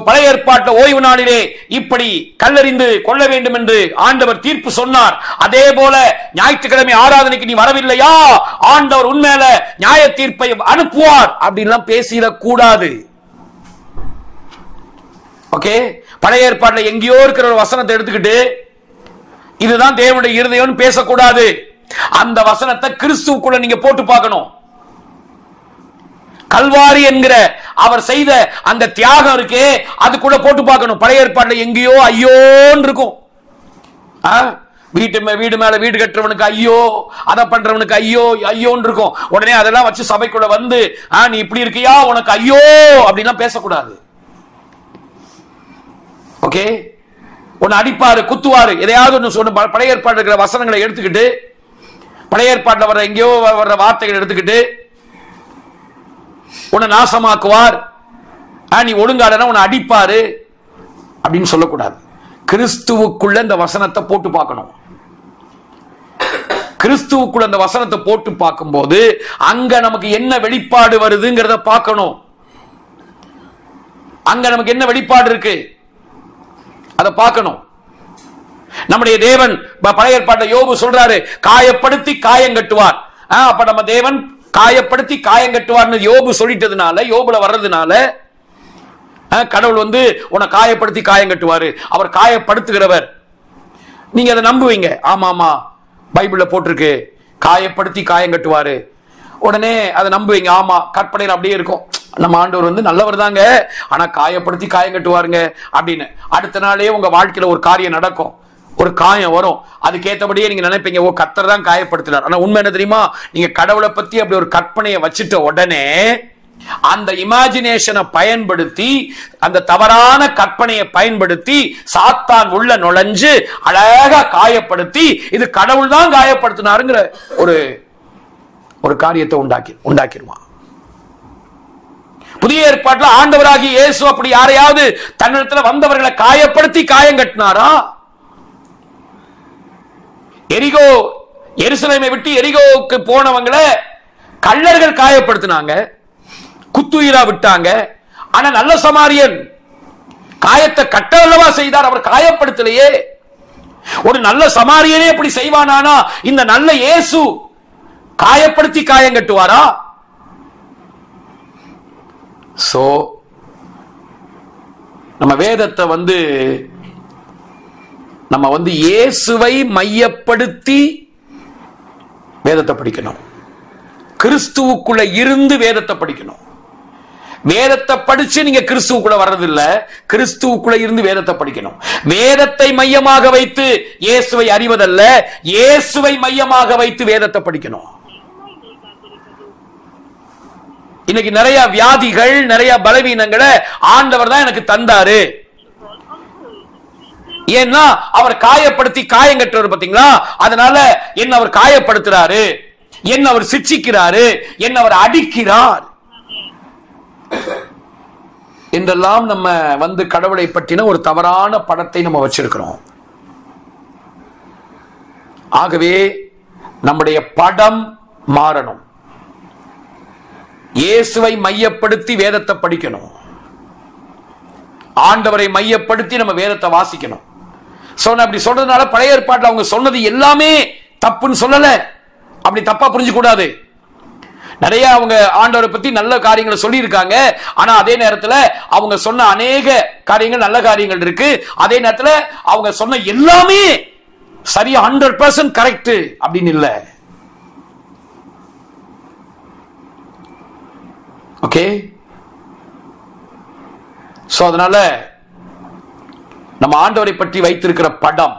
பழைய ஏற்பாட்டு ஓய்வு நாளிலே இப்படி கல்லறிந்து கொள்ள வேண்டும் என்று ஆண்டவர் தீர்ப்பு சொன்னார். அதே போல ஞாயிற்றுக்கிழமை ஆராதனைக்கு நீ வரவில்லையா, ஆண்டவர் உண்மையில நியாய தீர்ப்பை அனுப்புவார் அப்படின்லாம் பேசிடக் கூடாது. ஓகே, பழைய ஏற்பாட்டுல எங்கேயோ இருக்கிற ஒரு வசனத்தை எடுத்துக்கிட்டு இதுதான் தேவனுடைய இருதயம் பேசக்கூடாது. அந்த வசனத்தை கிறிஸ்துவுக்குள்ள நீங்க போட்டு பார்க்கணும். கல்வாரி என்கிற அவர் செய்த அந்த தியாகம் இருக்கே, அது கூட போட்டு பார்க்கணும். பழைய ஏற்பாட்டுல எங்கேயோ ஐயோன்னு இருக்கும். வீடு மேல வீடு கட்டுறவனுக்கு ஐயோ, அதை பண்றவனுக்கு ஐயோ ஐயோன்னு இருக்கும். உடனே அதெல்லாம் வச்சு சபைக்குள்ள நீ இப்படி இருக்கியா, உனக்கு ஐயோ அப்படிலாம் பேசக்கூடாது. ஓகே, உன்னை அடிப்பாரு, குத்துவாரு, எதையாவது ஒன்று சொன்ன. பழைய ஏற்பாடு இருக்கிற வசனங்களை எடுத்துக்கிட்டு, பழைய ஏற்பாட்டில் வர்ற எங்கேயோ வர்ற வார்த்தைகளை எடுத்துக்கிட்டு உன்னை நாசமாக்குவார், நீ ஒழுங்காடனா உன்னை அடிப்பாரு அப்படின்னு சொல்லக்கூடாது. கிறிஸ்துவுக்குள்ள இந்த வசனத்தை போட்டு பார்க்கணும். கிறிஸ்துவுக்குள்ள இந்த வசனத்தை போட்டு பார்க்கும்போது அங்க நமக்கு என்ன வெளிப்பாடு வருதுங்கிறத பார்க்கணும். அங்க நமக்கு என்ன வெளிப்பாடு இருக்கு அதை பார்க்கணும். நம்முடைய தேவன் பழைய ஏற்பாட்டில் யோபு சொல்றாரு, காயப்படுத்தி காயம் கட்டுவார். அப்ப நம்ம தேவன் காயப்படுத்தி காயம் கட்டுவார்னு யோபு சொல்லிட்டதுனால, யோபுல வர்றதுனால கடவுள் உன்னை காயப்படுத்தி காயம் கட்டுவாரு, அவர் காயப்படுத்துகிறவர். நீங்க அதை நம்புவீங்க. ஆமா ஆமா பைபிள்ல போட்டிருக்கு காயப்படுத்தி காயம் கட்டுவாரு, உடனே அதை நம்புவீங்க. ஆமா கற்பனையில் அப்படியே இருக்கும், நம்ம ஆண்டவர் நல்லவர் தாங்க, ஆனா காயப்படுத்தி காயம் கட்டுவாருங்க அப்படின்னு. அடுத்த நாளே உங்க வாழ்க்கையில ஒரு காரியம் நடக்கும், ஒரு காயம் வரும், அதுக்கேற்றபடியே நீங்க நினைப்பீங்க, ஓ கர்த்தர் தான் காயப்படுத்தினார். ஆனா உண்மை என்ன தெரியுமா, நீங்க கடவுளை பத்தி அப்படி ஒரு கற்பனையை வச்சுட்ட உடனே அந்த இமேஜினேஷனை பயன்படுத்தி, அந்த தவறான கற்பனையை பயன்படுத்தி சாத்தான் உள்ள நுழைஞ்சு அழகா காயப்படுத்தி இது கடவுள் தான் காயப்படுத்தினாருங்கிற ஒரு காரியத்தை உண்டாக்கிடுவான். புதிய ஏற்பாட்டில் ஆண்டவராகிய இயேசு அப்படி யாரையாவது தன்னிடத்தில் வந்தவர்களை காயப்படுத்தி காயம் கட்டினாரா? எரிகோ, எருசலேமை விட்டு எரிகோவுக்கு போனவங்களை கள்ளர்கள் காயப்படுத்தினாங்க, குத்துயிரா விட்டாங்க. ஆனா நல்ல சமாரியன் காயத்தை கட்டவல்லவா செய்தார், அவர் காயப்படுத்தலையே. ஒரு நல்ல சமாரியனே அப்படி செய்வானா, இந்த நல்ல இயேசு காயப்படுத்தி காயம் கட்டுவாரா? சோ நம்ம வேதத்தை நம்ம இயேசுவை மையப்படுத்தி வேதத்தை படிக்கணும். கிறிஸ்துவுக்குள்ள இருந்து வேதத்தை படிக்கணும். வேதத்தை படிச்சு நீங்க கிறிஸ்துவுக்குள்ள வர்றதில்ல, கிறிஸ்துவுக்குள்ள இருந்து வேதத்தை படிக்கணும். வேதத்தை மையமாக வைத்து இயேசுவை அறிவதல்ல, இயேசுவை மையமாக வைத்து வேதத்தை படிக்கணும். இன்னைக்கு நிறைய வியாதிகள், நிறைய பலவீனங்களை ஆண்டவர் தான் எனக்கு தந்தாரு, ஏன்னா அவர் காயப்படுத்தி காயம் கட்டுறாரு பாத்தீங்களா, அதனால என்ன அவர் காயப்படுத்துறாரு, என்ன அவர் சிட்சிக்கிறாரு, என்ன அவர் அடிக்கிறார் என்றெல்லாம் நம்ம கடவுளை பற்றின ஒரு தவறான படத்தை நம்ம வச்சிருக்கிறோம். ஆகவே நம்முடைய படம் மாறணும். இயேசுவை மையப்படுத்தி வேதத்தை படிக்கணும், ஆண்டவரை மையப்படுத்தி நம்ம வேதத்தை வாசிக்கணும். அப்படி சொல்றதுனால பழைய ஏற்பாட்டில் அவங்க சொன்னது எல்லாமே தப்புன்னு சொல்லல, அப்படி தப்பா புரிஞ்சு கூடாது. நிறைய அவங்க ஆண்டவரை பத்தி நல்ல காரியங்களை சொல்லி இருக்காங்க, ஆனா அதே நேரத்தில் அவங்க சொன்ன அநேக காரியங்கள் நல்ல காரியங்கள் இருக்கு, அதே நேரத்தில் அவங்க சொன்ன எல்லாமே சரியா 100% கரெக்ட் அப்படின்னு இல்ல. ஓகே, சோ அதனால நம்ம ஆண்டவரை பற்றி வைத்திருக்கிற படம்,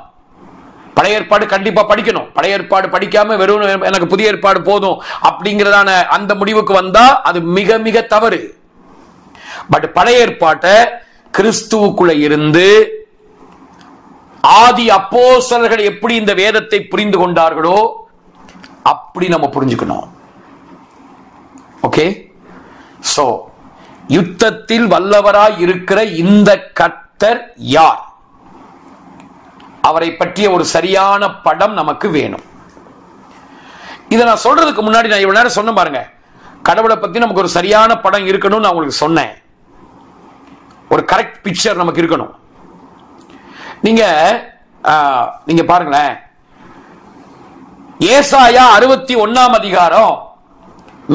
பழைய ஏற்பாடு கண்டிப்பா படிக்கணும். பழைய ஏற்பாடு படிக்காம வெறும் எனக்கு புதிய ஏற்பாடு போதும் அப்படிங்கிறதான அந்த முடிவுக்கு வந்தா அது மிக மிக தவறு. பட் பழைய ஏற்பாட்டை கிறிஸ்துவுக்குள்ள இருந்து ஆதி அப்போஸ்தலர்கள் எப்படி இந்த வேதத்தை புரிந்து கொண்டார்களோ அப்படி நம்ம புரிஞ்சுக்கணும். ஓகே, சோ யுத்தத்தில் வல்லவராய் இருக்கிற இந்த கர்த்தர் யார், அவரை பற்றிய ஒரு சரியான படம் நமக்கு வேணும். இதை நான் சொல்றதுக்கு முன்னாடி நான் இவ்வளவு நேரம் சொன்ன பாருங்க, கடவுளை பத்தி நமக்கு ஒரு சரியான படம் இருக்கணும்னு நான் உங்களுக்கு சொன்னேன். ஒரு கரெக்ட் பிக்சர் நமக்கு இருக்கணும். நீங்க பாருங்களேன், ஏசாயா 61 அதிகாரம்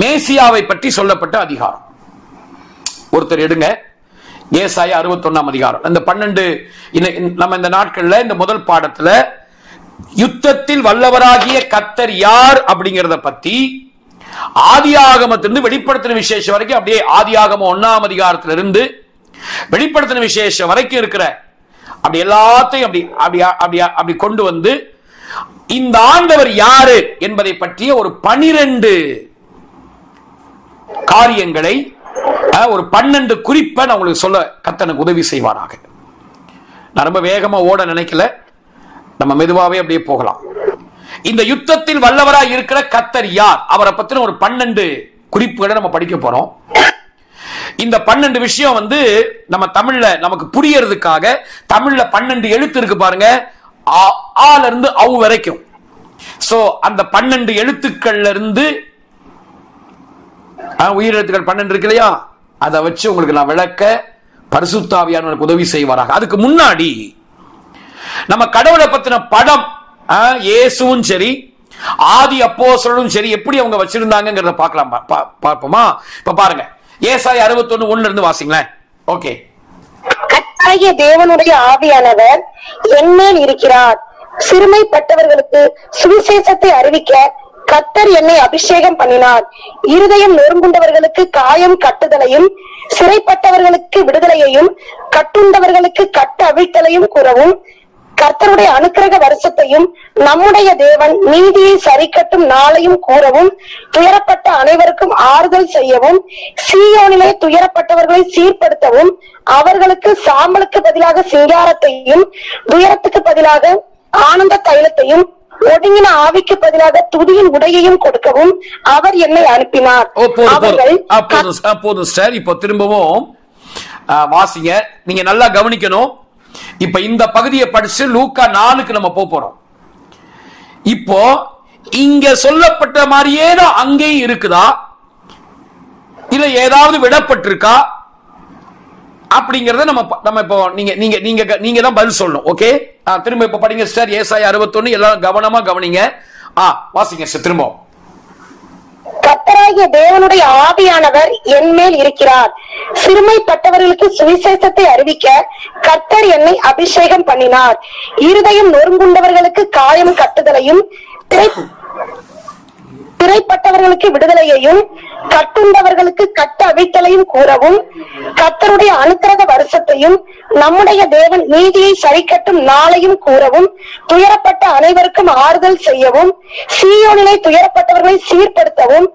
மேசியாவை பற்றி சொல்லப்பட்ட அதிகாரம். ஒருத்தர் எடுங்க, ஏசாயா 61 அதிகாரம். இந்த 12 நம்ம இந்த நாட்கள்ல இந்த முதல் பாடத்துல யுத்தத்தில் வல்லவராகிய கர்த்தர் யார் அப்படிங்கறத பத்தி ஆதியாகமத்திலிருந்து வெளிப்படுத்தின விசேஷம் வரைக்கும், அப்படியே ஆதியாகமம் 1 அதிகாரத்திலிருந்து வெளிப்படுத்தின விசேஷம் வரைக்கும் இருக்கிற அப்படி எல்லாத்தையும் அப்படி கொண்டு வந்து இந்த ஆண்டவர் யாரு என்பதை பற்றிய ஒரு 12 காரியங்களை, ஒரு 12 குறிப்பை நான் உங்களுக்கு சொல்ல கர்த்தனுக்கு உதவி செய்வாராக. நான் ரொம்ப வேகமா ஓட நினைக்கல, நம்ம மெதுவாவே அப்படியே போகலாம். இந்த யுத்தத்தில் வல்லவராய் இருக்கிற கர்த்தர் யார், அவரை பத்தின ஒரு 12 குறிப்புகளை நம்ம படிக்க போறோம். இந்த 12 விஷயம் நம்ம தமிழ்ல நமக்கு புரியறதுக்காக தமிழ்ல 12 எழுத்து இருக்கு பாருங்க, ஆல இருந்து அவ் வரைக்கும். சோ அந்த 12 எழுத்துக்கள்ல இருந்து உயிரெழுத்துக்கள் 12 இருக்கு இல்லையா, அதை வச்சு உங்களுக்கு நான் விளக்க பரிசுத்த ஆவியானவருக்கு உதவி செய்வாராக. அதுக்கு முன்னாடி நம்ம கடவுளை பத்தின படம் இயேசுவும் சரி ஆதி அப்போஸ்தலரும் சரி எப்படி அவங்க வச்சிருந்தாங்கங்கறத பார்க்கலாம். பார்ப்போமா? இப்ப பாருங்க, ஏசாயா 61:1 இருந்து வாசிங்களேன். ஓகே. கர்த்தராகிய தேவனுடைய ஆவியானவர் என்மேல் இருக்கிறார், சிறுமைப்பட்டவர்களுக்கு சுவிசேஷத்தை அறிவிக்க கர்த்தர் என்னை அபிஷேகம் பண்ணினார். இருதயம் நொறுங்குண்டவர்களுக்கு காயம் கட்டுதலையும், சிறைப்பட்டவர்களுக்கு விடுதலையையும், கட்டுண்டவர்களுக்கு கட்டு அவிழ்த்தலையும் கூறவும், கர்த்தருடைய அனுக்கிரக வருஷத்தையும் நம்முடைய தேவன் நீதியை சரிக்கட்டும் நாளையும் கூறவும், துயரப்பட்ட அனைவருக்கும் ஆறுதல் செய்யவும், சீயோனிலே துயரப்பட்டவர்களை சீர்படுத்தவும், அவர்களுக்கு சாம்பலுக்கு பதிலாக சிங்காரத்தையும், துயரத்துக்கு பதிலாக ஆனந்த தைலத்தையும், ஒடுங்கின ஆவிக்கு பதிலாக துதியின் உடையையும் கொடுக்கவும் அவர் என்னை அனுப்பினார். போதும் சார். இப்போ திரும்பவும் வாசிங்க. நீங்க நல்லா கவனிக்கணும். இப்ப இந்த பகுதியை படிச்சு லூக்கா 4க்கு நம்ம போறோம். இப்போ இங்க சொல்லப்பட்ட மாதிரியே தான் அங்கேயும் இருக்குதா, இல்ல ஏதாவது விடப்பட்டிருக்கா அப்படிங்கறத நம்ம இப்போ நீங்க தான் பதில் சொல்லணும். ஓகே, திரும்ப இப்ப படிங்க சார். ஏசாயா 61 எல்லாரும் கவனமா கவனிங்க. வாசிங்க சார் திரும்ப. கர்த்தராகிய தேவனுடைய ஆவியானவர் என்மேல் இருக்கிறார், சிறுமைப்பட்டவர்களுக்கு சுவிசேஷத்தை அறிவிக்க கர்த்தர் என்னை அபிஷேகம் பண்ணினார். இருதயம் நொறுங்குண்டவர்களுக்கு காயம் கட்டுதலையும், சிறைப்பட்டவர்களுக்கு விடுதலையையும், கட்டுண்டவர்களுக்கு கட்டு அவிழ்த்தலையும் கூறவும், கர்த்தருடைய அனுக்கிரக வருஷத்தையும் நம்முடைய தேவன் நீதியை சரிக்கட்டும் நாளையும் கூறவும், துயரப்பட்ட அனைவருக்கும் ஆறுதல் செய்யவும், சீயோனிலே துயரப்பட்டவர்களை சீர்படுத்தவும்,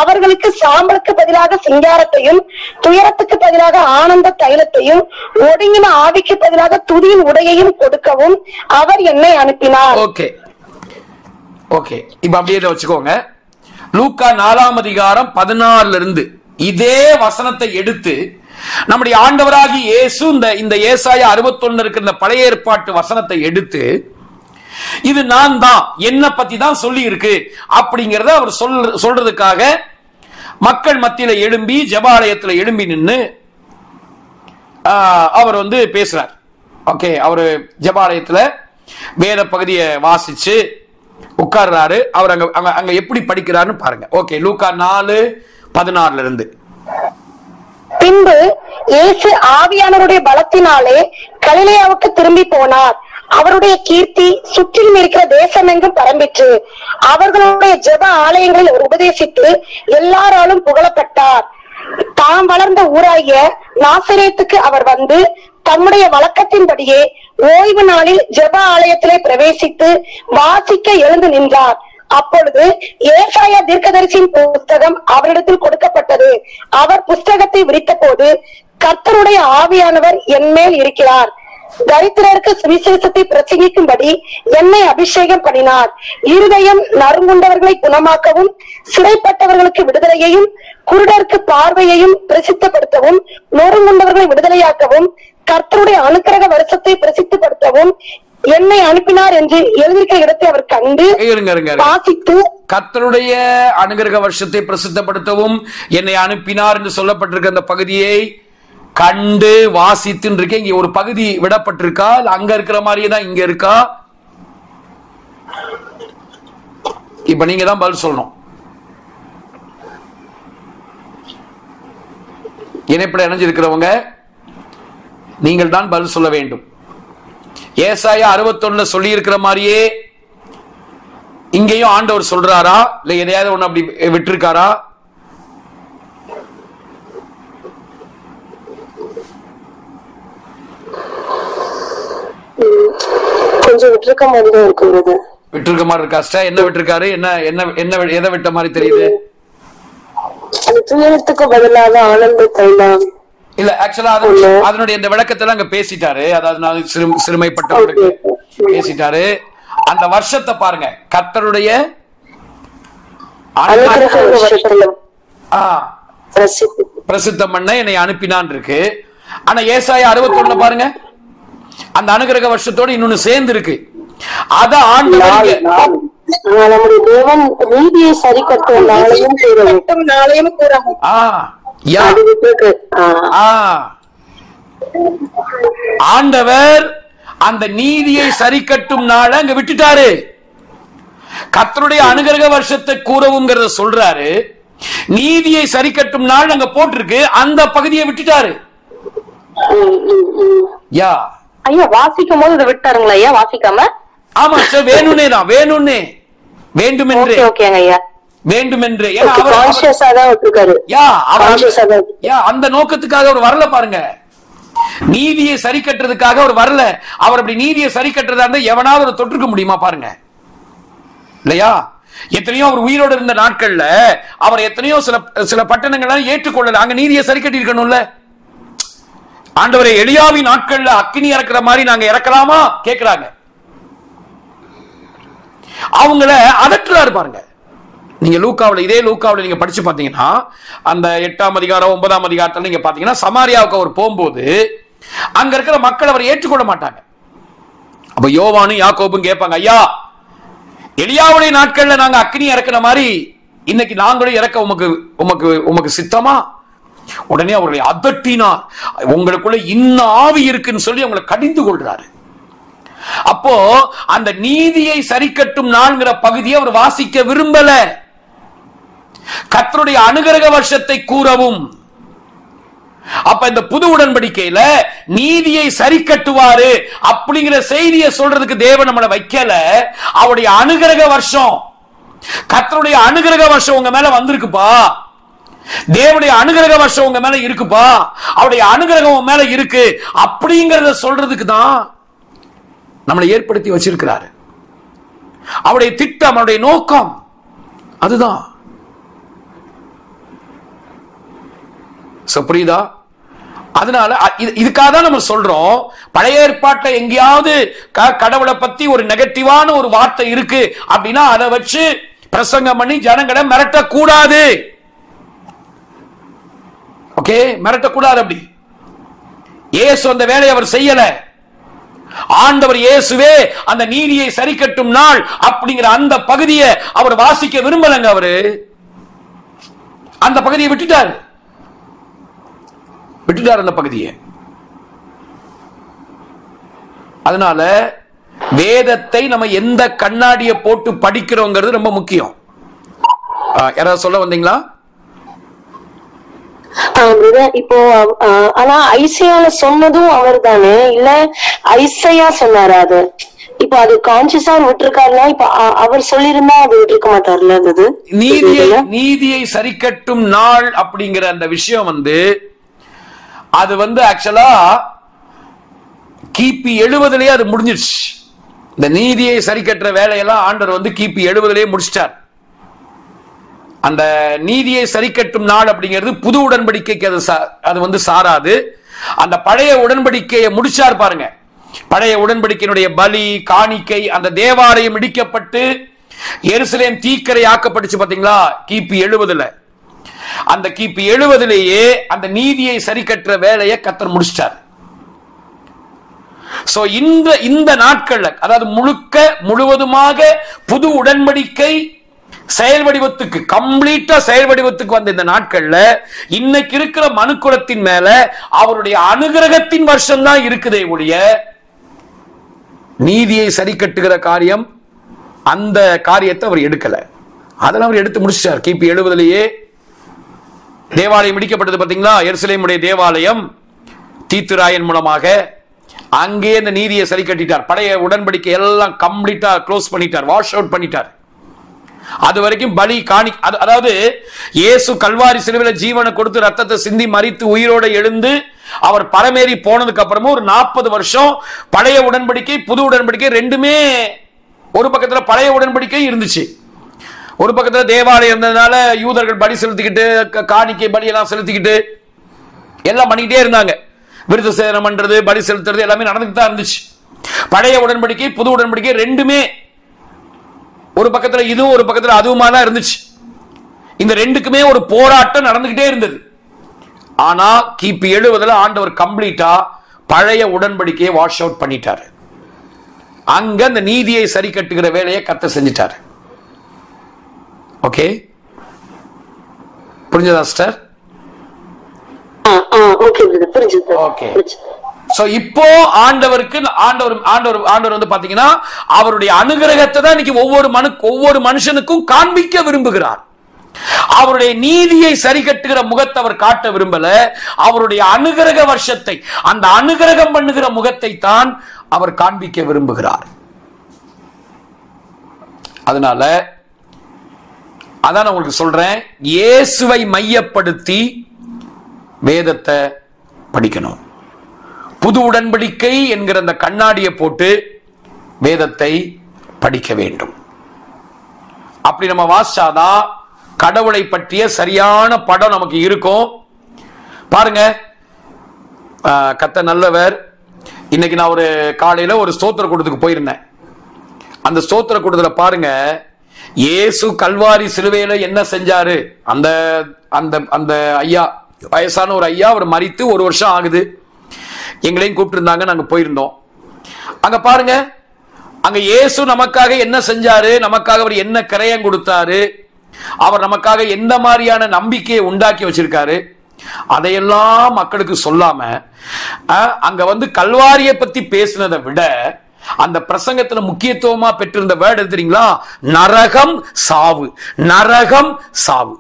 அவர்களுக்கு சாம்பலுக்கு பதிலாக சிங்காரத்தையும், துயரத்துக்கு பதிலாக ஆனந்த தைலத்தையும், ஒடுங்கின ஆவிக்கு பதிலாக துதியின் உடையையும் கொடுக்கவும் அவர் என்னை அனுப்பினார். ஓகே ஓகே, இப்ப அப்படியே வச்சுக்கோங்க. லூக்கா 4ஆம் அதிகாரம் 14 இருந்து இதே வசனத்தை எடுத்து நம்முடைய ஆண்டவராகி இயேசு இந்த ஏசாயா 61 இருக்கிற இந்த பழைய ஏற்பாட்டு வசனத்தை எடுத்து இது நான் தான், என்ன பத்தி தான் சொல்லி இருக்கு அப்படிங்கறத அவர் சொல்றதுக்காக மக்கள் மத்தியில எழும்பி ஜெபாலயத்துல எழும்பி நின்று அவர் பேசுறார். ஓகே, அவரு ஜெபாலயத்துல வேத பகுதியை வாசிச்சு உட்கார்றாரு. அவர் அங்க எப்படி படிக்கிறாருன்னு பாருங்க. ஓகே, லூக்கா 4:14 இருந்து. பின்பு இயேசு ஆவியானவருடைய பலத்தினாலே கலிலேயாவுக்கு திரும்பி போனார். அவருடைய கீர்த்தி சுற்றிலும் இருக்கிற தேசமெங்கும் பரம்பிற்று. அவர்களுடைய ஜெப ஆலயங்களில் உபதேசித்து எல்லாராலும் புகழப்பட்டார். தாம் வளர்ந்த ஊராகிய நாசரேத்துக்கு அவர் வந்து தம்முடைய வழக்கத்தின்படியே ஓய்வு நாளில் ஜெப ஆலயத்திலே பிரவேசித்து வாசிக்க எழுந்து நின்றார். அப்பொழுது ஏசாயா தீர்க்கதரிசியின் புஸ்தகம் அவரிடத்தில் கொடுக்கப்பட்டது. அவர் புஸ்தகத்தை விரித்த போது, கர்த்தருடைய ஆவியானவர் என்மேல் இருக்கிறார், தரித்திரருக்கு சுவிசேஷத்தை பிரசங்கிக்கும்படி என்னை அபிஷேகம் பண்ணினார். இருதயம் நறுங்குண்டவர்களை குணமாக்கவும், சிறைப்பட்டவர்களுக்கு விடுதலையையும், குருடருக்கு பார்வையையும் பிரசித்தப்படுத்தவும், நொறுங்குண்டவர்களை விடுதலையாக்கவும், கர்த்தருடைய அனுக்கிரக வருஷத்தை பிரசித்தப்படுத்தவும் என்னை அனுப்பினார் என்று எழுதியிருக்கிற இடத்தை அவர் கண்டு வாசித்து, கர்த்தருடைய அனுக்கிரக வருஷத்தை பிரசித்தப்படுத்தவும் என்னை அனுப்பினார் என்று சொல்லப்பட்டிருக்க அந்த பகுதியை கண்டு வாசித்து இருக்கேன். இங்க ஒரு பகுதி விடப்பட்டிருக்கா, அங்க இருக்கிற மாதிரியே தான் இங்க இருக்கா? இப்ப நீங்க தான் பதில் சொல்லணும். இணைப்பில் இணைஞ்சிருக்கிறவங்க நீங்கள் தான் பதில் சொல்ல வேண்டும். ஏசாயா 61 சொல்லி இருக்கிற மாதிரியே இங்கேயும் ஆண்டவர் சொல்றாரா, இல்ல எதையாவது ஒண்ணு அப்படி விட்டுருக்காரா? கொஞ்சம் விட்டுருக்க மாதிரி தான் இருக்குது. விட்டுருக்க மாதிரி இருக்கா? என்ன விட்டுருக்காரு? என்ன என்ன என்ன எதை விட்ட மாதிரி தெரியுது? துயரத்துக்கு பதிலாக ஆனந்த தைலம் இல்ல, ஆக்சுவலா அதனுடைய இந்த விளக்கத்துல அங்க பேசிட்டாரு. அதாவது சிறுமைப்பட்டவர்களுக்கு பேசிட்டாரு. அந்த வருஷத்தை பாருங்க, கர்த்தருடைய பிரசித்தம் பண்ண என்னை அனுப்பினான் இருக்கு. ஆனா ஏசாயா 61 பாருங்க, அந்த அனுக்கிரக வருஷத்தோட இன்னொன்னு சேர்ந்து இருக்கு. அத ஆண்டவர் நம்முடைய தேவன் நீதியை சரி கட்டும் நாளையும் கூறவும். ஆண்டவர் அந்த நீதியை சரி கட்டும் நாள அங்க விட்டுட்டாரு. கர்த்தருடைய அனுகிரக வருஷத்தை கூறவும் சொல்றாரு. நீதியை சரி கட்டும் நாள் அங்க போட்டிருக்கு, அந்த பகுதியை விட்டுட்டாரு. யா ஐயா வாசிக்கும் போது இதை விட்டாருங்களா ஐயா? வாசிக்காம? ஆமா சார், வேணும்னே தான், வேணும்னே, வேண்டுமென்றே, வேண்டுமென்றே. அந்த நோக்கத்துக்காக அவர் வரல பாருங்க. நீதியை சரி கட்டுறதுக்காக அவர் வரல. அவர் அப்படி நீதியை சரி கட்டுறதா இருந்தா எவனாவது தொற்றுக்க முடியுமா பாருங்க, இல்லையா? எத்தனையோ அவர் உயிரோடு இருந்த நாட்கள்ல அவர் எத்தனையோ சில பட்டணங்கள் ஏற்றுக்கொள்ளல. அங்க நீதியை சரி கட்டி இருக்கணும்ல. ஆண்டவரை எலியாவின் நாட்கள்ல அக்கினி இறக்குற மாதிரி நாங்க இறக்கலாமா கேட்கிறாங்க. அவங்கள அதட்டுறாரு பாருங்க. நீங்க லூக்காவுல, இதே லூக்காவுல நீங்க படிச்சு பாத்தீங்கன்னா அந்த 8ஆம் அதிகாரம் 9ஆம் அதிகாரத்துல நீங்க பாத்தீங்கன்னா சமாரியாவுக்கு அவர் போகும்போது அங்க இருக்கிற மக்கள் அவர் ஏற்றுக்கொள்ள மாட்டாங்க. அப்ப யோவானும் யாக்கோபும் கேட்பாங்க, ஐயா எலியாவுடைய நாட்கள்ல நாங்க அக்கினி இறக்குற மாதிரி இன்னைக்கு நாங்களும் இறக்க உமக்கு சித்தமா? உடனே அவர்களை அதட்டினார். உங்களுக்குள்ள இன்னும் ஆவி இருக்குன்னு சொல்லி அவங்களை கடிந்து கொள்றாரு. அப்போ அந்த நீதியை சரி கட்டும் நாள்ங்கிற பகுதியை அவர் வாசிக்க விரும்பல. கர்த்தருடைய அனுகிரக வருஷத்தை கூறவும். அப்ப இந்த புது உடன்படிக்கையில நீதியை சரி கட்டுவாரு அப்படிங்கிற செய்தியை சொல்றதுக்கு தேவன் நம்மளை வைக்கல. அவருடைய அனுகிரக வருஷம், கர்த்தருடைய அனுகிரக வருஷம் உங்க மேல வந்திருக்குப்பா, தேவனுடைய அனுகிரக வருஷம் உங்க மேல இருக்குப்பா, அவருடைய அனுகிரகம் உங்க மேல இருக்கு அப்படிங்கறத சொல்றதுக்கு தான் நம்மளை ஏற்படுத்தி வச்சிருக்கிறாரு. அவருடைய திட்டம், அவருடைய நோக்கம் அதுதான். புரியுதா? அதனால இதுக்காக தான் நம்ம சொல்றோம், பழைய ஏற்பாட்டை எங்கேயாவது கடவுளை பத்தி ஒரு நெகட்டிவான ஒரு வார்த்தை இருக்கு அப்படின்னா அதை வச்சு பிரசங்கம் பண்ணி ஜனங்களை மிரட்டக்கூடாது. ஓகே, மிரட்டக்கூடாது. அப்படி இயேசு அந்த வேலையை அவர் செய்யல. ஆண்டவர் இயேசுவே அந்த நீதியை சரி கட்டும் நாள் அப்படிங்கிற அந்த பகுதியை அவர் வாசிக்க விரும்பலங்க. அவரு அந்த பகுதியை விட்டுட்டார் அந்த பகுதியை. அதனால வேதத்தை நம்ம எந்த கண்ணாடியை போட்டு படிக்கிறோங்கிறது ரொம்ப முக்கியம். யாராவது சொல்ல வந்தீங்களா? இப்போ ஆனா ஐசையால சொன்னதும் அவர் தானே, இல்ல ஐசையா சொன்னாரு அது? இப்ப அது கான்சியஸா விட்டுருக்காருன்னா இப்ப அவர் சொல்லிருந்தா அது விட்டுருக்க மாட்டாருல்ல. அது நீதியை சரி கட்டும் நாள் அப்படிங்கிற அந்த விஷயம் அது ஆக்சுவலா கிபி 70லயே அது முடிஞ்சிருச்சு. இந்த நீதியை சரி கட்டுற வேலையெல்லாம் ஆண்டவர் கிபி 70லயே முடிச்சிட்டார். அந்த நீதியை சரி கட்டும் நாள் அப்படிங்கிறது புது உடன்படிக்கைக்கு அது சாராது. அந்த பழைய உடன்படிக்கையை முடிச்சார் பாருங்க. பழைய உடன்படிக்கையினுடைய பலி காணிக்கை, அந்த தேவாலயம் இடிக்கப்பட்டு எருசலேம் தீக்கரை ஆக்கப்பட்டுச்சு பாத்தீங்களா கிபி 70ல. அந்த கிபி 70லயே அந்த நீதியை சரி கட்டுற வேலையை கர்த்தர் முடிச்சிட்டார். சோ இந்த நாட்கள்ல, அதாவது முழுவதுமாக புது உடன்படிக்கை செயல் வடிவத்துக்கு, கம்ப்ளீட்டா செயல் வடிவத்துக்கு வந்த இந்த நாட்கள்ல இன்னைக்கு இருக்கிற மனுக்குலத்தின் மேல அவருடைய அனுகிரகத்தின் வருஷம் தான் இருக்குதே ஒழிய நீதியை சரி கட்டுகிற காரியம், அந்த காரியத்தை அவர் எடுக்கல. அதெல்லாம் அவர் எடுத்து முடிச்சிட்டார். கிபி 70லயே தேவாலயம் இடிக்கப்பட்டது பாத்தீங்களா, எருசலேமுடைய தேவாலயம் தீத்துராயன் மூலமாக. அங்கே இந்த நீதியை சரி கட்டிட்டார். பழைய உடன்படிக்கை எல்லாம் கம்ப்ளீட்டா க்ளோஸ் பண்ணிட்டார், வாஷ் அவுட் பண்ணிட்டார். அது வரைக்கும் பலி காணி, அதாவது இயேசு கல்வாரி சிலுவையில் ஜீவனை கொடுத்து ரத்தத்தை சிந்தி மரித்து உயிரோட எழுந்து அவர் பரமேறி போனதுக்கு அப்புறமும் ஒரு 40 வருஷம் பழைய உடன்படிக்கை புது உடன்படிக்கை ரெண்டுமே, ஒரு பக்கத்துல பழைய உடன்படிக்கை இருந்துச்சு, ஒரு பக்கத்துல தேவாலயம் இருந்ததுனால யூதர்கள் பலி செலுத்திக்கிட்டு காணிக்கை பலி எல்லாம் செலுத்திக்கிட்டு எல்லாம் பண்ணிக்கிட்டே இருந்தாங்க. விருது சேதனம் பண்றது, பலி செலுத்துறது எல்லாமே நடந்துட்டு தான் இருந்துச்சு. பழைய உடன்படிக்கை புது உடன்படிக்கை ரெண்டுமே ஒரு பக்கத்துல இதுவும் ஒரு பக்கத்துல அதுவுமா தான் இருந்துச்சு. இந்த ரெண்டுக்குமே ஒரு போராட்டம் நடந்துகிட்டே இருந்தது. ஆனா கிபி 70ல ஆண்டவர் கம்ப்ளீட்டா பழைய உடன்படிக்கையை வாஷ் அவுட் பண்ணிட்டாரு. அங்க அந்த நீதியை சரி கட்டுகிற வேலையை கர்த்தர் செஞ்சிட்டாரு. ஓகே, புரிஞ்சதா சிஸ்டர்? ஓகே. சோ இப்போ ஆண்டவருக்கு ஆண்டவர் வந்து பாத்தீங்கன்னா அவருடைய அனுகிரகத்தை தான் இன்னைக்கு ஒவ்வொரு மனுஷனுக்கும் காண்பிக்க விரும்புகிறார். அவருடைய நீதியை சரி கட்டுகிற முகத்தை அவர் காட்ட விரும்பல. அவருடைய அனுகிரக வருஷத்தை, அந்த அனுகிரகம் பண்ணுகிற முகத்தை தான் அவர் காண்பிக்க விரும்புகிறார். அதனால அதான் நான் உங்களுக்கு சொல்றேன், இயேசுவை மையப்படுத்தி வேதத்தை படிக்கணும். புது உடன்படிக்கை என்கிற அந்த கண்ணாடியை போட்டு வேதத்தை படிக்க வேண்டும். அப்படி நம்ம வாசிச்சாதான் கடவுளை பற்றிய சரியான படம் நமக்கு இருக்கும். பாருங்க, கர்த்தர் நல்லவர். இன்னைக்கு நான் ஒரு காலையில ஒரு ஸ்தோத்திர கூட்டத்துக்கு போயிருந்தேன். அந்த ஸ்தோத்திர கூட்டத்துல பாருங்க, இயேசு கல்வாரி சிலுவையில என்ன செஞ்சாரு. அந்த அந்த அந்த ஐயா, வயசான ஒரு ஐயா, அவர் மரித்து 1 வருஷம் ஆகுது. எங்களையும் கூப்பிட்டு இருந்தாங்க, நாங்க போயிருந்தோம். அங்க பாருங்க, அங்க இயேசு நமக்காக என்ன செஞ்சாரு, நமக்காக அவர் என்ன கிரயம் கொடுத்தாரு, அவர் நமக்காக எந்த மாதிரியான நம்பிக்கையை உண்டாக்கி வச்சிருக்காரு, அதையெல்லாம் மக்களுக்கு சொல்லாம அங்க வந்து கல்வாரியை பத்தி பேசினதை விட அந்த பிரசங்கத்துல முக்கியத்துவமா பெற்றிருந்த வேர்டு தெரியுங்களா? நரகம் சாவு, நரகம் சாவு.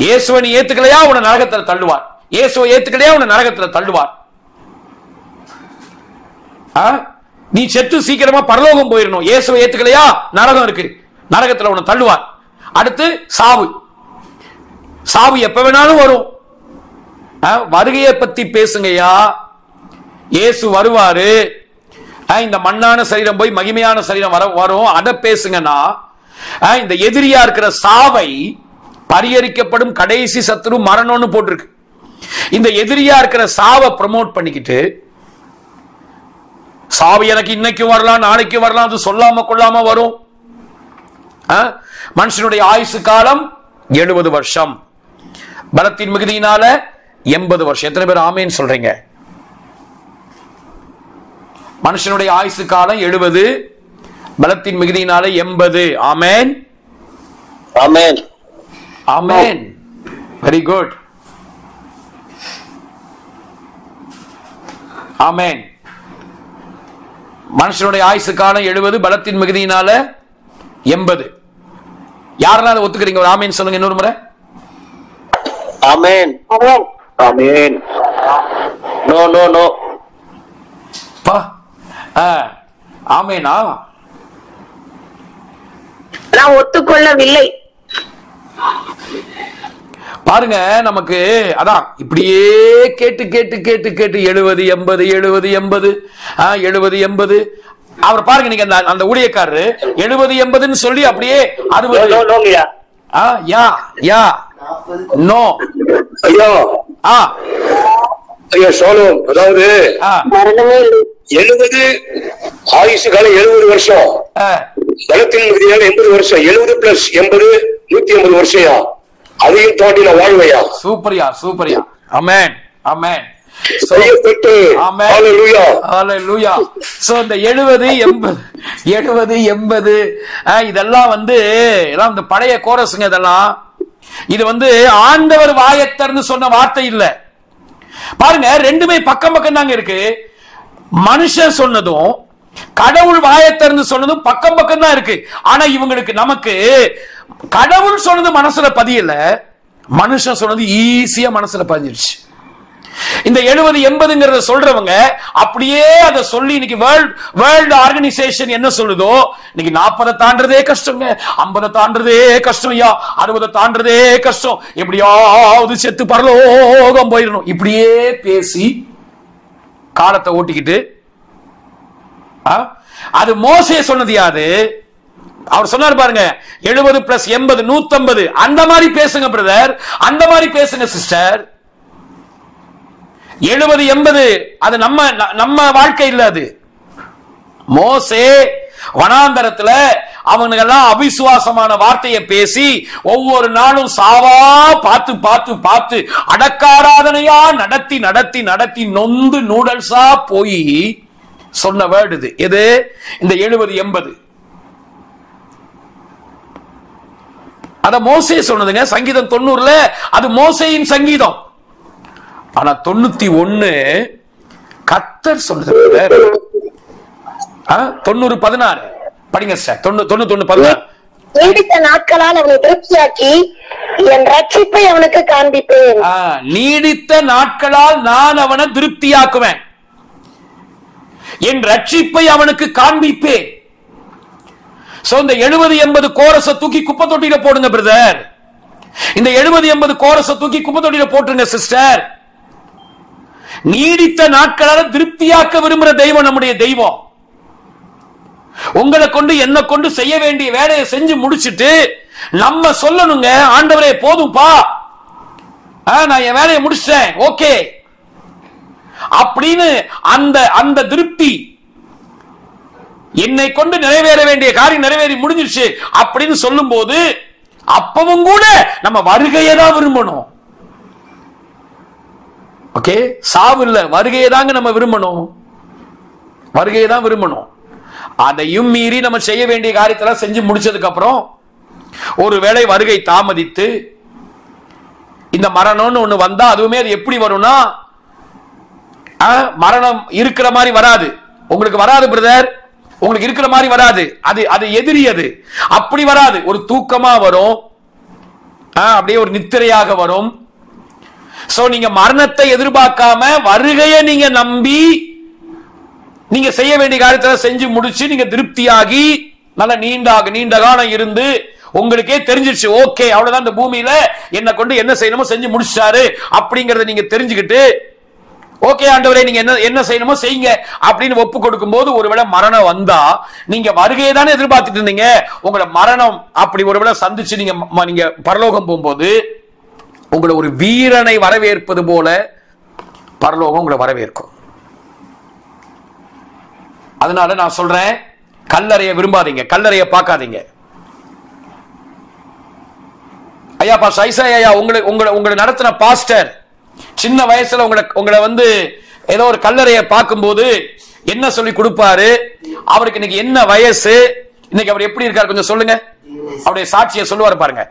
இயேசுவை நீ ஏத்துக்கலையா உன்னை நரகத்துல தள்ளுவார். இயேசுவை ஏத்துக்கலையா உன்னை நரகத்துல தள்ளுவார். நீ செத்து சீக்கிரமா பரலோகம் போயிடணும். இயேசுவை ஏத்துக்கலையா நரகம் இருக்கு, நரகத்துல உன்னை தள்ளுவார். அடுத்து சாவு. சாவு எப்ப வேணாலும் வரும். வருகையை பத்தி பேசுங்கய்யா. இயேசு வருவாரு, இந்த மண்ணான சரீரம் போய் மகிமையான சரீரம் வரும், அதை பேசுங்கன்னா இந்த எதிரியா இருக்கிற சாவை பரிகரிக்கப்படும் கடைசி சத்துரு மரணம்னு போட்டிருக்கு. இந்த எதிரியா இருக்கிற சாவை ப்ரமோட் பண்ணிக்கிட்டு, சாவு எனக்கு இன்னைக்கு வரலாம் நாளைக்கு வரலாம், அது சொல்லாம கொள்ளாம வரும். மனுஷனுடைய ஆயுசு காலம் 70 வருஷம், பலத்தின் மிகுதியினால 80 வருஷம். எத்தனை பேர் ஆமேன் சொல்றீங்க? மனுஷனுடைய ஆயுசு காலம் 70, பலத்தின் மிகுதியினால 80. ஆமேன், ஆமேன், ஆமேன். வெரி குட், ஆமேன். மனுஷனுடைய ஆயுசு காலம் 70, பலத்தின் மிகுதியினால 80. யாரெல்லாம் அதை ஒத்துக்கிறீங்க? ஒரு ஆமேன் சொல்லுங்க இன்னொரு முறை. Amen, amen. No no no. பா, ஆமேனா? நான் ஒத்துக்கொள்ளவில்லை. பாருங்க, நமக்கு அதான் இப்படியே கேட்டு கேட்டு கேட்டு கேட்டு 70 80 70 80 70 80. அவர் பாருங்க, நீங்க அந்த ஊழியக்காரரு 70 80ன்னு சொல்லி அப்படியே 60. யா யா நோ. ஐயோ ஐயோ சோலும், அதாவது 70 ஆயுசு காலம் 70 வருஷம், பலத்தின் மிகுதியால 80 வருஷம். 70 பிளஸ் 80 180 வருஷம். அதையும் தாண்டி நான் வாழ்வையா. சூப்பரியா, சூப்பரியா. ஆமென், ஆமென். So, Amen. Hallelujah. Hallelujah. So இந்த 70 80 இதெல்லாம் வந்து எல்லாம் இந்த பழைய கோரஸ்ங்க. இதெல்லாம் இது வந்து ஆண்டவர் வாயத்தர்னு சொன்ன வார்த்தை இல்ல. பாருங்க, ரெண்டுமே பக்கம் பக்கம் தாங்க இருக்கு. மனுஷன் சொன்னதும் கடவுள் வாயத்தர்னு சொன்னதும் பக்கம் பக்கம் தான் இருக்கு. ஆனா இவங்களுக்கு நமக்கு கடவுள் சொன்னது மனசுல பதியல, மனுஷன் சொன்னது ஈஸியா மனசுல பதிஞ்சிருச்சு. இந்த 70 80ங்கறத சொல்றவங்க அப்படியே அதை சொல்லி இன்னைக்கு வேர்ல்ட் ஆர்கனைசேஷன் என்ன சொல்லுதோ, இன்னைக்கு 40 தாண்டறதே கஷ்டங்க, 50 தாண்டறதே கஷ்டம், 60 தாண்டறதே கஷ்டம், எப்படியாவது செத்து பரலோகம் போயிடணும், இப்படியே பேசி காலத்தை ஓட்டிக்கிட்டு. அது மோசே சொன்னது யாது? அவர் சொன்னார் பாருங்க, 70 பிளஸ் 80 150. அந்த மாதிரி பேசுங்க பிரதர், அந்த மாதிரி பேசுங்க சிஸ்டர். 70 80 அது நம்ம வாழ்க்கை இல்ல. அது மோசே வனாந்தரத்துல அவனுங்கெல்லாம் அவிசுவாசமான வார்த்தையை பேசி ஒவ்வொரு நாளும் சாவா பார்த்து பார்த்து பார்த்து அடக்காராதனையா நடத்தி நடத்தி நடத்தி நொந்து நூடல்ஸா போய் சொன்ன வேர்டு இது. எது? இந்த 70 80. அத மோசே சொன்னதுங்க. சங்கீதம் 90ல அது மோசேயின் சங்கீதம். ஆனா 91 கர்த்தர் சொல்றது. 90:16 படிங்க சார். 91:16. நீடித்த நாட்களால் அவனை திருப்தியாக்கி என் ரட்சிப்பை அவனுக்கு காண்பிப்பேன். நீடித்த நாட்களால் நான் அவனை திருப்தியாக்குவேன், என் ரட்சிப்பை அவனுக்கு காண்பிப்பேன். இந்த 70-80 கோரஸ தூக்கி குப்பை தொட்டியில போடுங்க பிரதர். இந்த 70-80 கோரஸ தூக்கி குப்பை தொட்டியில போட்டுருங்க சிஸ்டர். நீடித்த நாட்களால திருப்தியாக்க விரும்புற தெய்வம் நம்முடைய தெய்வம். உங்களை கொண்டு என்ன கொண்டு செய்ய வேண்டிய வேலையை செஞ்சு முடிச்சிட்டு நம்ம சொல்லணுங்க, ஆண்டவரே போதும்பா, நான் என் வேலையை முடிச்சிட்டேன், ஓகே அப்படின்னு அந்த திருப்தி, என்னை கொண்டு நிறைவேற வேண்டிய காரியம் நிறைவேறி முடிஞ்சிருச்சு அப்படின்னு சொல்லும் போது அப்பவும் கூட நம்ம வருகையை தான் விரும்பணும். ஓகே, சாவு இல்ல, வருகையை தாங்க நம்ம விரும்பணும், வருகையை தான் விரும்பணும். அதையும் மீறி நம்ம செய்ய வேண்டிய காரியத்தை செஞ்சு முடிச்சதுக்கு அப்புறம் ஒருவேளை வருகை தாமதித்து இந்த மரணம்னு ஒண்ணு வந்தா, அதுவுமே அது எப்படி வரும்னா, மரணம் இருக்கிற மாதிரி வராது, உங்களுக்கு வராது பிரதர், உங்களுக்கு இருக்கிற மாதிரி வராது, அது எதிரி, அது அப்படி வராது, ஒரு தூக்கமா வரும், அப்படியே ஒரு நித்திரையாக வரும். சோ நீங்க மரணத்தை எதிர்பார்க்காம வருகையை நீங்க நம்பி நீங்க செய்ய வேண்டிய காரியத்தை செஞ்சு முடிச்சு நீங்க திருப்தியாகி நல்ல நீண்ட காலம் இருந்து உங்களுக்கே தெரிஞ்சிருச்சு, ஓகே அவ்வளவுதான், இந்த பூமியில என்ன கொண்டு என்ன செய்யணுமோ செஞ்சு முடிச்சாரு அப்படிங்கறத நீங்க தெரிஞ்சுக்கிட்டு, ஓகே ஆண்டவரே நீங்க என்ன செய்யணுமோ செய்யுங்க அப்படின்னு ஒப்பு கொடுக்கும் போது ஒருவேளை மரணம் வந்தா நீங்க வருகையை தானே எதிர்பார்த்துட்டு இருந்தீங்க, உங்களை மரணம் அப்படி ஒருவேளை சந்திச்சு நீங்க பரலோகம் போகும்போது உங்களை ஒரு வீரனை வரவேற்பது போல பரலோகம் உங்களை வரவேற்கும். அதனால நான் சொல்றேன், கல்லறையை விரும்பாதீங்க, கல்லறையை பார்க்காதீங்க. ஐயா பாஸ்டர் ஐயா உங்களை நடத்தின பாஸ்டர் சின்ன வயசுல உங்களை வந்து ஏதோ ஒரு கல்லறையை பார்க்கும்போது என்ன சொல்லி கொடுப்பாரு, அவருக்கு இன்னைக்கு என்ன வயசு, இன்னைக்கு அவர் எப்படி இருக்காரு கொஞ்சம் சொல்லுங்க, அவருடைய சாட்சியை சொல்லுவாரு பாருங்க.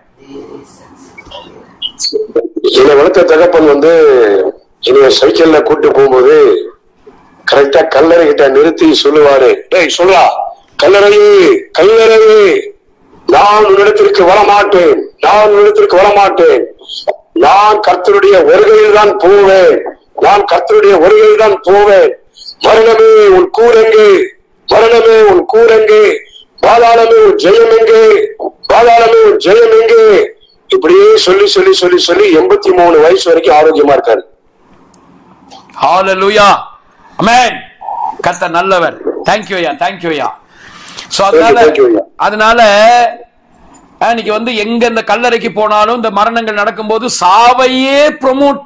என்னை வளர்த்த தகப்பன் வந்து என்னைய சைக்கிள்ல கூட்டு போகும்போது கரெக்டா கல்லறை கிட்ட நிறுத்தி சொல்லுவாரு, டேய் சொல்லுவா, கல்லறையே கல்லறையே நான் உன்னிடத்திற்கு வரமாட்டேன், நான் உன்னிடத்திற்கு வரமாட்டேன், நான் கர்த்தருடைய வருகையில் தான் போவேன், நான் கர்த்தருடைய வருகையில் தான் போவேன், மரணமே உன் கூரெங்கே, மரணமே உன் கூரெங்கே, பாதாளமே உன் ஜெயம் எங்கே, பாதாளமே உன் ஜெயம் எங்கே, இப்படியே சொல்லி சொல்லி சொல்லி சொல்லி 83 வயசு வரைக்கும் ஆரோக்கியமா இருக்காரு. ஹalleluya, ஆமென். கர்த்தர் நல்லவர். Thank you ஐயா, thank you ஐயா. சோ அதனால இன்னைக்கு வந்து எங்க இந்த கல்லறைக்கு போனாலும் இந்த மரணங்கள் நடக்கும்போது சாவையே ப்ரோமோட்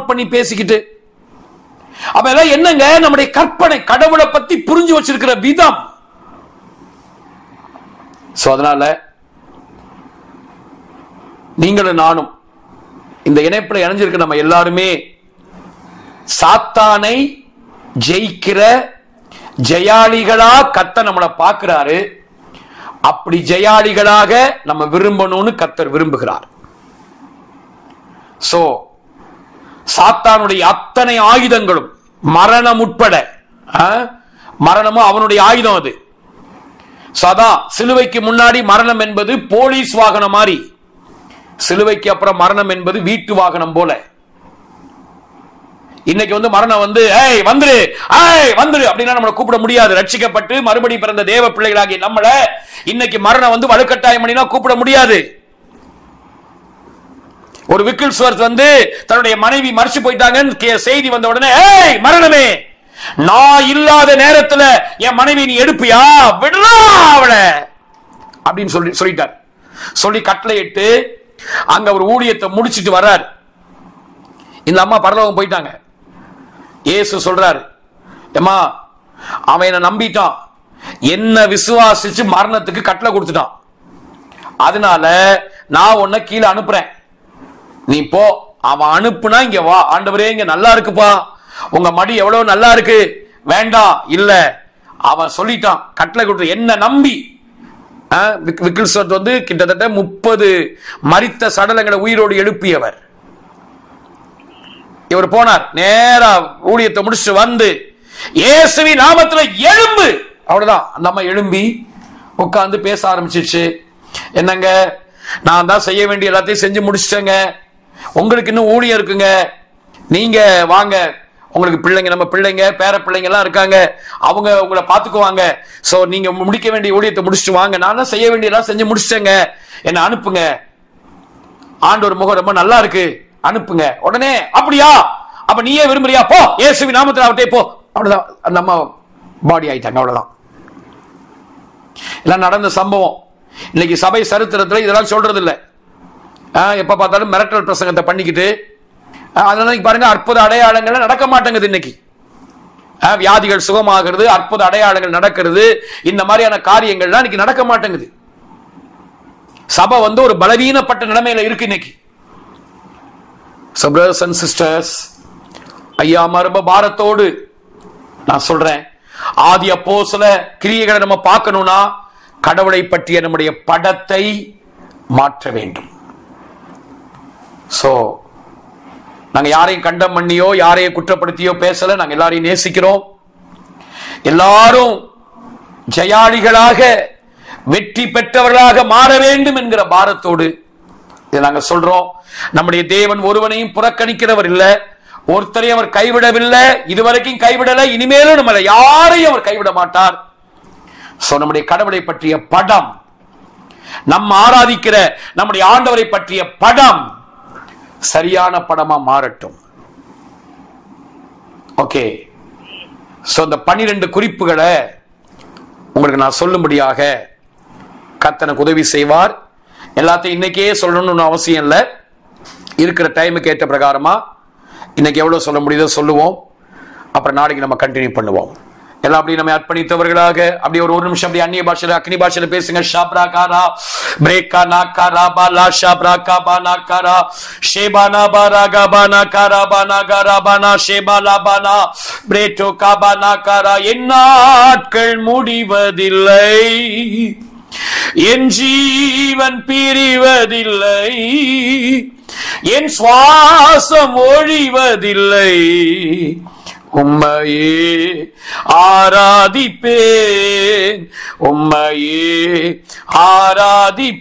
பண்ணி பேசிக்கிட்டு, அப்ப எல்லாம் என்னங்க, நம்முடைய கற்பனை கடவுளை பத்தி புரிஞ்சு வச்சிருக்கிற விதம். சோ அதனால நீங்களும் நானும் இந்த இணைப்புல இணைஞ்சிருக்க நம்ம எல்லாருமே சாத்தானை ஜெயிக்கிற ஜெயாளிகளா கர்த்தர் நம்மளை பார்க்கிறாரு. அப்படி ஜெயாளிகளாக நம்ம விரும்பணும்னு கர்த்தர் விரும்புகிறார். சோ சாத்தானுடைய அத்தனை ஆயுதங்களும் மரணம் உட்பட, மரணமும் அவனுடைய ஆயுதம். அது சதா சிலுவைக்கு முன்னாடி மரணம் என்பது போலீஸ் வாகனம் மாதிரி, சிலுவைக்கு அப்புறம் மரணம் என்பது வீட்டு வாகனம் போல. இன்னைக்கு வந்து மரணம் வந்து வந்துரு அப்படின்னா நம்மளை கூப்பிட முடியாது. ரட்சிக்கப்பட்டு மறுபடி பிறந்த தேவ பிள்ளைகளாகிய நம்மள இன்னைக்கு மரணம் வந்து வலுக்கட்டாயம் பண்ணினா கூப்பிட முடியாது. ஒரு விக்கில்ஸ்வர்த் வந்து தன்னுடைய மனைவி மரிச்சு போயிட்டாங்கன்னு செய்தி வந்த உடனே, மரணமே நான் இல்லாத நேரத்துல என் மனைவி நீ எடுப்பியா, விடலாம் அவளை அப்படின்னு சொல்லிட்டார். சொல்லி கட்டளையிட்டு அங்க ஒரு ஊழியத்தை முடிச்சிட்டு வர்றாரு. இந்த அம்மா பரலோகம் போயிட்டாங்க. இயேசு சொல்றாரு, ஏம்மா அவன் என்ன நம்பிட்டான், என்ன விசுவாசிச்சு மரணத்துக்கு கட்டளை கொடுத்துட்டான், அதனால நான் உன்னை கீழே அனுப்புறேன், நீ போ. அவன் அனுப்புனா இங்க வா, ஆண்டவரே இங்க நல்லா இருக்குப்பா, உங்க மடி எவ்வளவு நல்லா இருக்கு, வேண்டாம் இல்ல, அவன் சொல்லிட்டான் கட்டளை கொடுத்து என்ன நம்பி. விக்கில்ஸ்வர்த் வந்து கிட்டத்தட்ட 30 மரித்த சடலங்களை உயிரோடு எழுப்பியவர். இவர் போனார், நேரா ஊழியத்தை முடிச்சு வந்து இயேசுவின் நாமத்துல எழும்பு, அவ்வளவுதான். அந்த அம்மா எழும்பி உட்கார்ந்து பேச ஆரம்பிச்சிருச்சு. என்னங்க, நான் தான் செய்ய வேண்டிய எல்லாத்தையும் செஞ்சு முடிச்சிட்டேங்க, உங்களுக்கு இன்னும் ஊழியம் இருக்குங்க, நீங்க வாங்க, உங்களுக்கு பிள்ளைங்க, நம்ம பிள்ளைங்க பேர பிள்ளைங்க எல்லாம் இருக்காங்க, அவங்க உங்களை பாத்துக்குவாங்க, சோ நீங்க முடிக்க வேண்டிய ஊழியத்தை முடிச்சுட்டு வாங்க, நான் தான் செய்ய வேண்டியதெல்லாம் செஞ்சு முடிச்சிட்டேங்க, என்ன அனுப்புங்க, ஆண்டவர் முகம் ரொம்ப நல்லா இருக்கு, அனுப்புங்க. உடனே அப்படியா, அப்ப நீயே விரும்புறியா, போ இயேசுவின் நாமத்தில் அவர்கிட்ட போ, அவ்வளவுதான். அந்த அம்மா பாடி ஆயிட்டாங்க, அவ்வளவுதான். எல்லாம் நடந்த சம்பவம். இன்னைக்கு சபை சரித்திரத்தில் இதெல்லாம் சொல்றது இல்லை. எப்ப பார்த்தாலும் மிரட்டல் பிரசங்கத்தை பண்ணிக்கிட்டு, அதனால பாருங்க அற்புத அடையாளங்கள் நடக்க மாட்டேங்குது. இன்னைக்கு வியாதிகள் சுகமாகிறது, அற்புத அடையாளங்கள் நடக்கிறது, இந்த மாதிரியான காரியங்கள்லாம் இன்னைக்கு நடக்க மாட்டேங்குது. சபை வந்து ஒரு பலவீனப்பட்ட நிலைமையில இருக்கு இன்னைக்கு. So brothers and sisters, ஐயா ரொம்ப பாரத்தோடு நான் சொல்றேன், ஆதி அப்போஸ்தல கிரியைகளை நம்ம பார்க்கணும்னா கடவுளை பற்றிய நம்முடைய படத்தை மாற்ற வேண்டும். சோ நாங்க யாரையும் கண்டம் பண்ணியோ யாரையும் குற்றப்படுத்தியோ பேசல, நாங்க எல்லாரையும் நேசிக்கிறோம். எல்லாரும் ஜெயாளிகளாக வெற்றி பெற்றவர்களாக மாற வேண்டும் என்கிற பாரத்தோடு இதை நாங்க சொல்றோம். நம்முடைய தேவன் ஒருவனையும் புறக்கணிக்கிறவர் இல்ல, ஒருத்தரையும் அவர் கைவிடவில்லை, இதுவரைக்கும் கைவிடல, இனிமேலும் நம்மளை யாரையும் அவர் கைவிட மாட்டார். சோ நம்முடைய கடவுளை பற்றிய படம், நம்ம ஆராதிக்கிற நம்முடைய ஆண்டவரை பற்றிய படம் சரியான படமா மாறட்டும். ஓகே, சோ இந்த 12 குறிப்புகளை உங்களுக்கு நான் சொல்லும்படியாக கர்த்தர் உதவி செய்வார். எல்லாத்தையும் இன்னைக்கே சொல்லணும்னு அவசியம் இல்லை, இருக்கிற டைமுக்கு ஏற்ற பிரகாரமா இன்னைக்கு எவ்வளவு சொல்ல முடியுதோ சொல்லுவோம், அப்புறம் நாளைக்கு நம்ம கண்டினியூ பண்ணுவோம். எல்லாம் அப்படி நம்ம அர்ப்பணித்தவர்களாக அப்படியே ஒரு நிமிஷம் அப்படியே அந்நிய பாஷையில அக்னி பாஷையில பேசுங்க. ஷாப்ரா காரா பிரேக்கா நாக்காரா பாலா ஷாப்ரா காபானா காரா ஷேபானா பாரா காபானா காரா பானா காரா பானா ஷேபாலா பானா பிரேட்டோ காபானா காரா. என் நாட்கள் முடிவதில்லை, என் ஜீவன் பிரிவதில்லை, என் சுவாசம் ஒழிவதில்லை, உம்மையே ஆராதிப்பேன், உம்மையே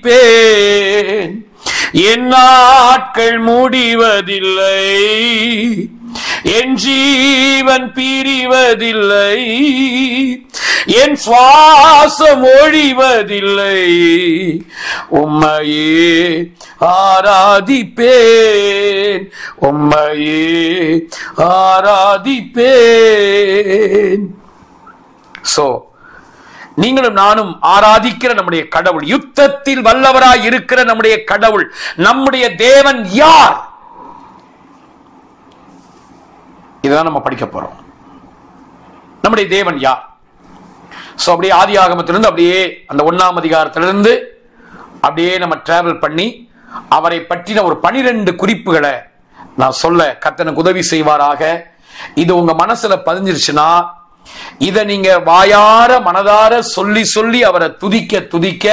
ஆராதிப்பேன். என் நாட்கள் முடிவதில்லை, என் ஜீவன் பிரிவதில்லை, என் சுவாசம் ஒழிவதில்லை, உம்மையே ஆராதிப்பேன், உம்மையே ஆராதிப்பேன். சோ நீங்களும் நானும் ஆராதிக்கிற நம்முடைய கடவுள், யுத்தத்தில் வல்லவராய் இருக்கிற நம்முடைய கடவுள், நம்முடைய தேவன் யார்? இதான் நம்ம படிக்க போறோம். நம்முடைய தேவன் யார்? சோ அப்படியே ஆதி ஆகமத்திலிருந்து அப்படியே அந்த 1ஆம் அதிகாரத்திலிருந்து அப்படியே நம்ம டிராவல் பண்ணி அவரை பற்றின ஒரு 12 குறிப்புகளை நான் சொல்ல கர்த்தர் உதவி செய்வாராக. இது உங்க மனசுல பதிஞ்சிருச்சுன்னா இதை நீங்க வாயார மனதார சொல்லி சொல்லி அவரை துதிக்க துதிக்க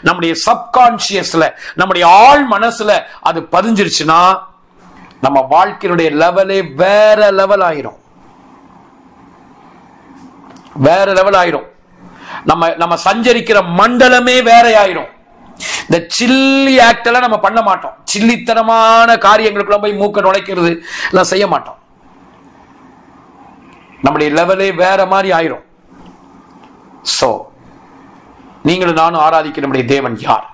நம்முடைய சப்கான்சியஸ்ல நம்முடைய ஆழ் மனசுல அது பதிஞ்சிருச்சுன்னா நம்ம வாழ்க்கையினுடைய லெவலே வேற லெவல் ஆயிரும், வேற லெவல் ஆயிரும். நம்ம சஞ்சரிக்கிற மண்டலமே வேற ஆயிரும். இந்த சில்லி ஆக்ட் எல்லாம் நம்ம பண்ண மாட்டோம், சில்லித்தனமான காரியங்களுக்குள்ள போய் மூக்க நுழைக்கிறது எல்லாம் செய்ய மாட்டோம். நம்முடைய லெவலே வேற மாதிரி ஆயிரும். சோ நீங்களும் நானும் ஆராதிக்கிற நம்முடைய தேவன் யார்?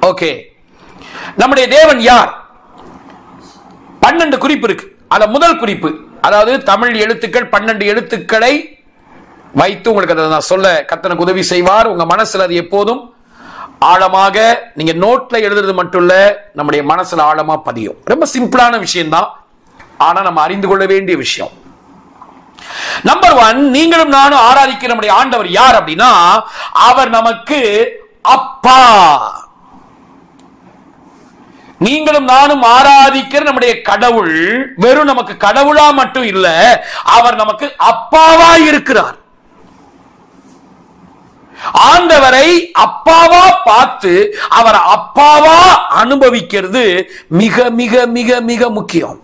ஓகே, நம்முடைய தேவன் யார்? 12 குறிப்பு இருக்கு. அத முதல் குறிப்பு, அதாவது தமிழ் எழுத்துக்கள் 12 எழுத்துக்களை வைத்து உங்களுக்கு அதை நான் சொல்ல கர்த்தர் உதவி செய்வார். உங்க மனசுல அது எப்போதும் ஆழமாக நீங்க நோட்ல எழுதுறது மட்டும் இல்ல, நம்முடைய மனசுல ஆழமா பதியும். ரொம்ப சிம்பிளான விஷயம் தான், ஆனா நம்ம அறிந்து கொள்ள வேண்டிய விஷயம். நம்பர் 1, நீங்களும் நானும் ஆராதிக்கிற நம்முடைய ஆண்டவர் யார் அப்படின்னா, அவர் நமக்கு அப்பா. நீங்களும் நானும் ஆராதிக்கிற நம்முடைய கடவுள் வெறும் நமக்கு கடவுளா மட்டும் இல்ல, அவர் நமக்கு அப்பாவா இருக்கிறார். ஆண்டவரை அப்பாவா பார்த்து அவரை அப்பாவா அனுபவிக்கிறது மிக மிக மிக மிக முக்கியம்.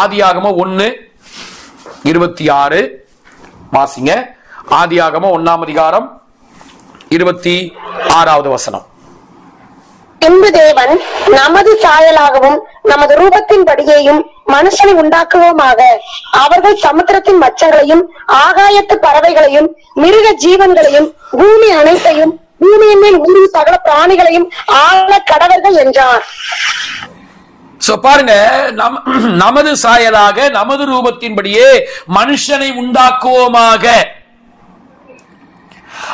ஆதியாகமம் 1:26 வாசிங்க. ஆதியாகமம் 1:26 பின்பு தேவன் நமது சாயலாகவும் நமது ரூபத்தின்படியேயும் மனுஷனை உண்டாக்குவோமாக, அவர்கள் சமுத்திரத்தின் மச்சங்களையும் ஆகாயத்து பறவைகளையும் மிருக ஜீவன்களையும் பூமி அனைத்தையும் பூமியின் மேல் ஊரும் சகல பிராணிகளையும் ஆள கடவர்கள் என்றார். பாருங்க, நமது சாயலாக நமது ரூபத்தின்படியே மனுஷனை உண்டாக்குவோமாக,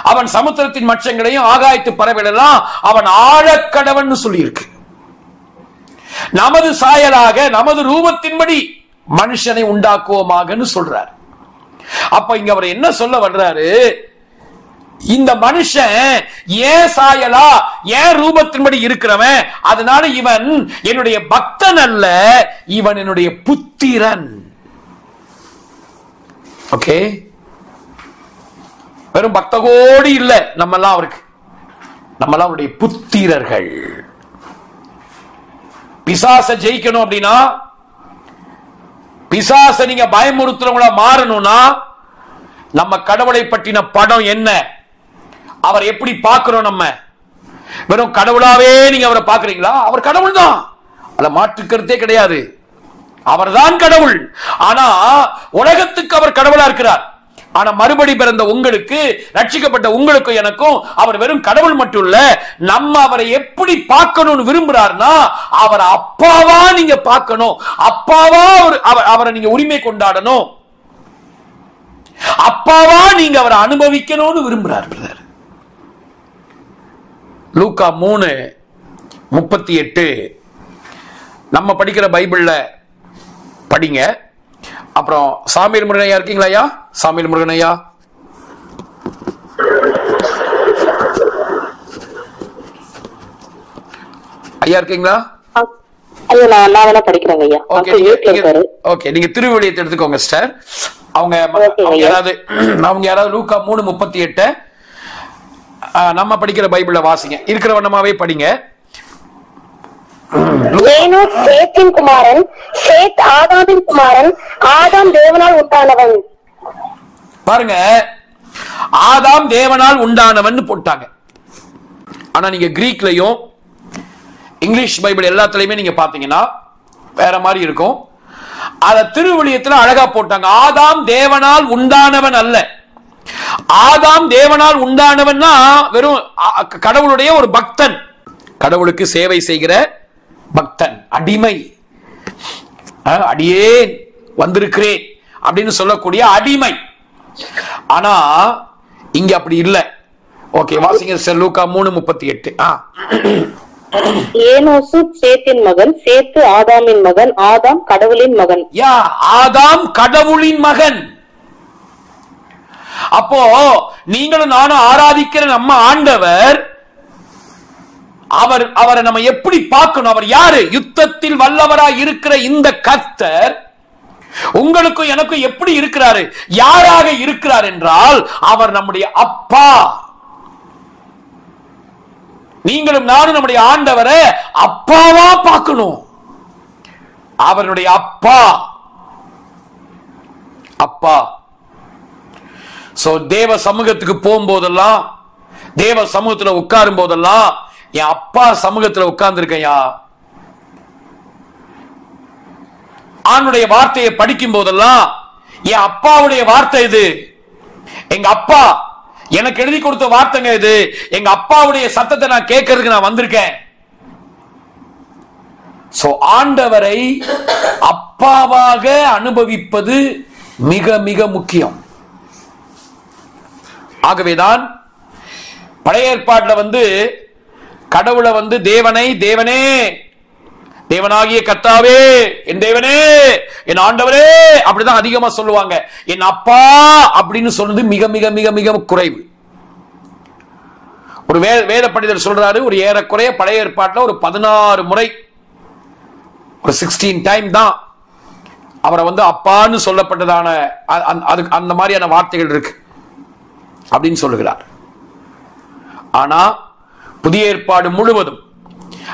அவன் சமுத்திரத்தின் மச்சங்களையும் ஆகாயத்து பறவைகள் எல்லாம் அவன் ஆழக்கடவன் சொல்லி இருக்கு. நமது சாயலாக நமது ரூபத்தின்படி மனுஷனை உண்டாக்குவோமாக சொல்றார். அப்ப இங்க அவர் என்ன சொல்ல வர்றாரு? இந்த மனுஷன் ஏன் சாயலா ஏன் ரூபத்தின்படி இருக்கிறவன், அதனால இவன் என்னுடைய பக்தன் அல்ல, இவன் என்னுடைய புத்திரன். ஓகே, வெறும் பக்தகோடி இல்ல, நம்மெல்லாம் அவருக்கு, நம்மெல்லாம் அவருடைய புத்திரர்கள். பிசாச ஜெயிக்கணும் அப்படின்னா, பிசாச நீங்க பயமுறுத்துறவங்களா மாறணும்னா, நம்ம கடவுளை பற்றின படம் என்ன, அவர் எப்படி பார்க்கிறோம்? நம்ம வெறும் கடவுளாவே நீங்க அவரை பார்க்கிறீங்களா? அவர் கடவுள் தான், அத மாற்றுக்கிறதே கிடையாது. அவர் தான் கடவுள். ஆனா உலகத்துக்கு அவர் கடவுளா இருக்கிறார். ஆனா மறுபடி பிறந்த உங்களுக்கு, ரட்சிக்கப்பட்ட உங்களுக்கு எனக்கும் அவர் வெறும் கடவுள் மட்டும் இல்ல, நம்ம அவரை எப்படி பார்க்கணும்னு விரும்புறாருன்னா, அவரை அப்பாவா நீங்க பார்க்கணும், அப்பாவா அவரை நீங்க உரிமை கொண்டாடணும், அப்பாவா நீங்க அவரை அனுபவிக்கணும்னு விரும்புறார். பிரதர், லூக்கா 3:38 நம்ம படிக்கிற பைபிள்ல படிங்க. அப்புறம் சாமியல் முருகனையா இருக்கீங்களா ஐயா? சாமியல் முருகனையா, ஐயா இருக்கீங்களா? ஓகே, நீங்க திருவிழியத்தை எடுத்துக்கோங்க சிஸ்டர். அவங்க யாராவது லூக்கா 3:38 நம்ம படிக்கிற பைபிள்ல வாசிங்க, இருக்கிற வண்ணமாவே படிங்க. ஏனோக் சேத்தின் குமாரன், சேத் ஆதாமின் குமாரன், ஆதாம் தேவனால் உண்டானவன். பாருங்க, ஆதாம் தேவனால் உண்டானவன் போட்டாங்க. ஆனா நீங்க கிரீக்லயும் இங்கிலீஷ் பைபிள் எல்லாத்துலயுமே நீங்க பாத்தீங்கன்னா வேற மாதிரி இருக்கும். அத திருவிழியத்துல அழகா போட்டாங்க. ஆதாம் தேவனால் உண்டானவன் அல்ல, ஆதாம் தேவனால் உண்டானவன்னா வெறும் கடவுளுடைய ஒரு பக்தன், கடவுளுக்கு சேவை செய்கிற பக்தன், அடிமை, அடியே வந்திருக்கிறேன் அப்படின்னு சொல்லக்கூடிய அடிமை. ஆனா இங்க அப்படி இல்ல. ஓகே, வாசிங்க சார். லூக்கா 3:38. ஏனோசு சேத்தின் மகன், சேத்து ஆதாமின் மகன், ஆதாம் கடவுளின் மகன். ஆதாம் கடவுளின் மகன். அப்போ நீங்களும் நானும் ஆராதிக்கிற நம்ம ஆண்டவர், அவரை நம்ம எப்படி பார்க்கணும்? அவர் யாரு? யுத்தத்தில் வல்லவராய் இருக்கிற இந்த கர்த்தர் உங்களுக்கும் எனக்கும் எப்படி இருக்கிறாரு? யாராக இருக்கிறார் என்றால் அவர் நம்முடைய அப்பா. நீங்களும் நானும் நம்முடைய ஆண்டவரை அப்பாவா பார்க்கணும். அவருடைய அப்பா, அப்பா. சோ தேவ சமூகத்துக்கு போகும்போதெல்லாம், தேவ சமூகத்துல உட்காரும் போதெல்லாம், என் அப்பா சமூகத்துல உட்கார்ந்து இருக்கையா, ஆணுடைய வார்த்தையை படிக்கும் போதெல்லாம் என் அப்பாவுடைய வார்த்தை இது, எங்க அப்பா எனக்கு எழுதி கொடுத்த வார்த்தைங்க இது, எங்க அப்பாவுடைய சத்தத்தை நான் கேட்கறதுக்கு நான் வந்திருக்கேன். சோ ஆண்டவரை அப்பாவாக அனுபவிப்பது மிக மிக முக்கியம். ஆகவேதான் பழைய ஏற்பாட்டுல கடவுளை தேவனை, தேவனே, தேவனாகிய கர்த்தாவே, என் தேவனே, என் ஆண்டவரே அப்படிதான் அதிகமா சொல்லுவாங்க. என் அப்பா அப்படின்னு சொன்னது மிக மிக மிக மிக குறைவு. ஒரு வேத பண்டிதர் சொல்றாரு, ஒரு ஏறக்குறைய பழைய ஏற்பாட்டுல ஒரு 16 முறை, ஒரு 16 டைம் தான் அவரை அப்பான்னு சொல்லப்பட்டதான அந்த மாதிரியான வார்த்தைகள் இருக்கு. அப்படின்னு சொல்லுகிறார். ஆனா புதிய ஏற்பாடு முழுவதும்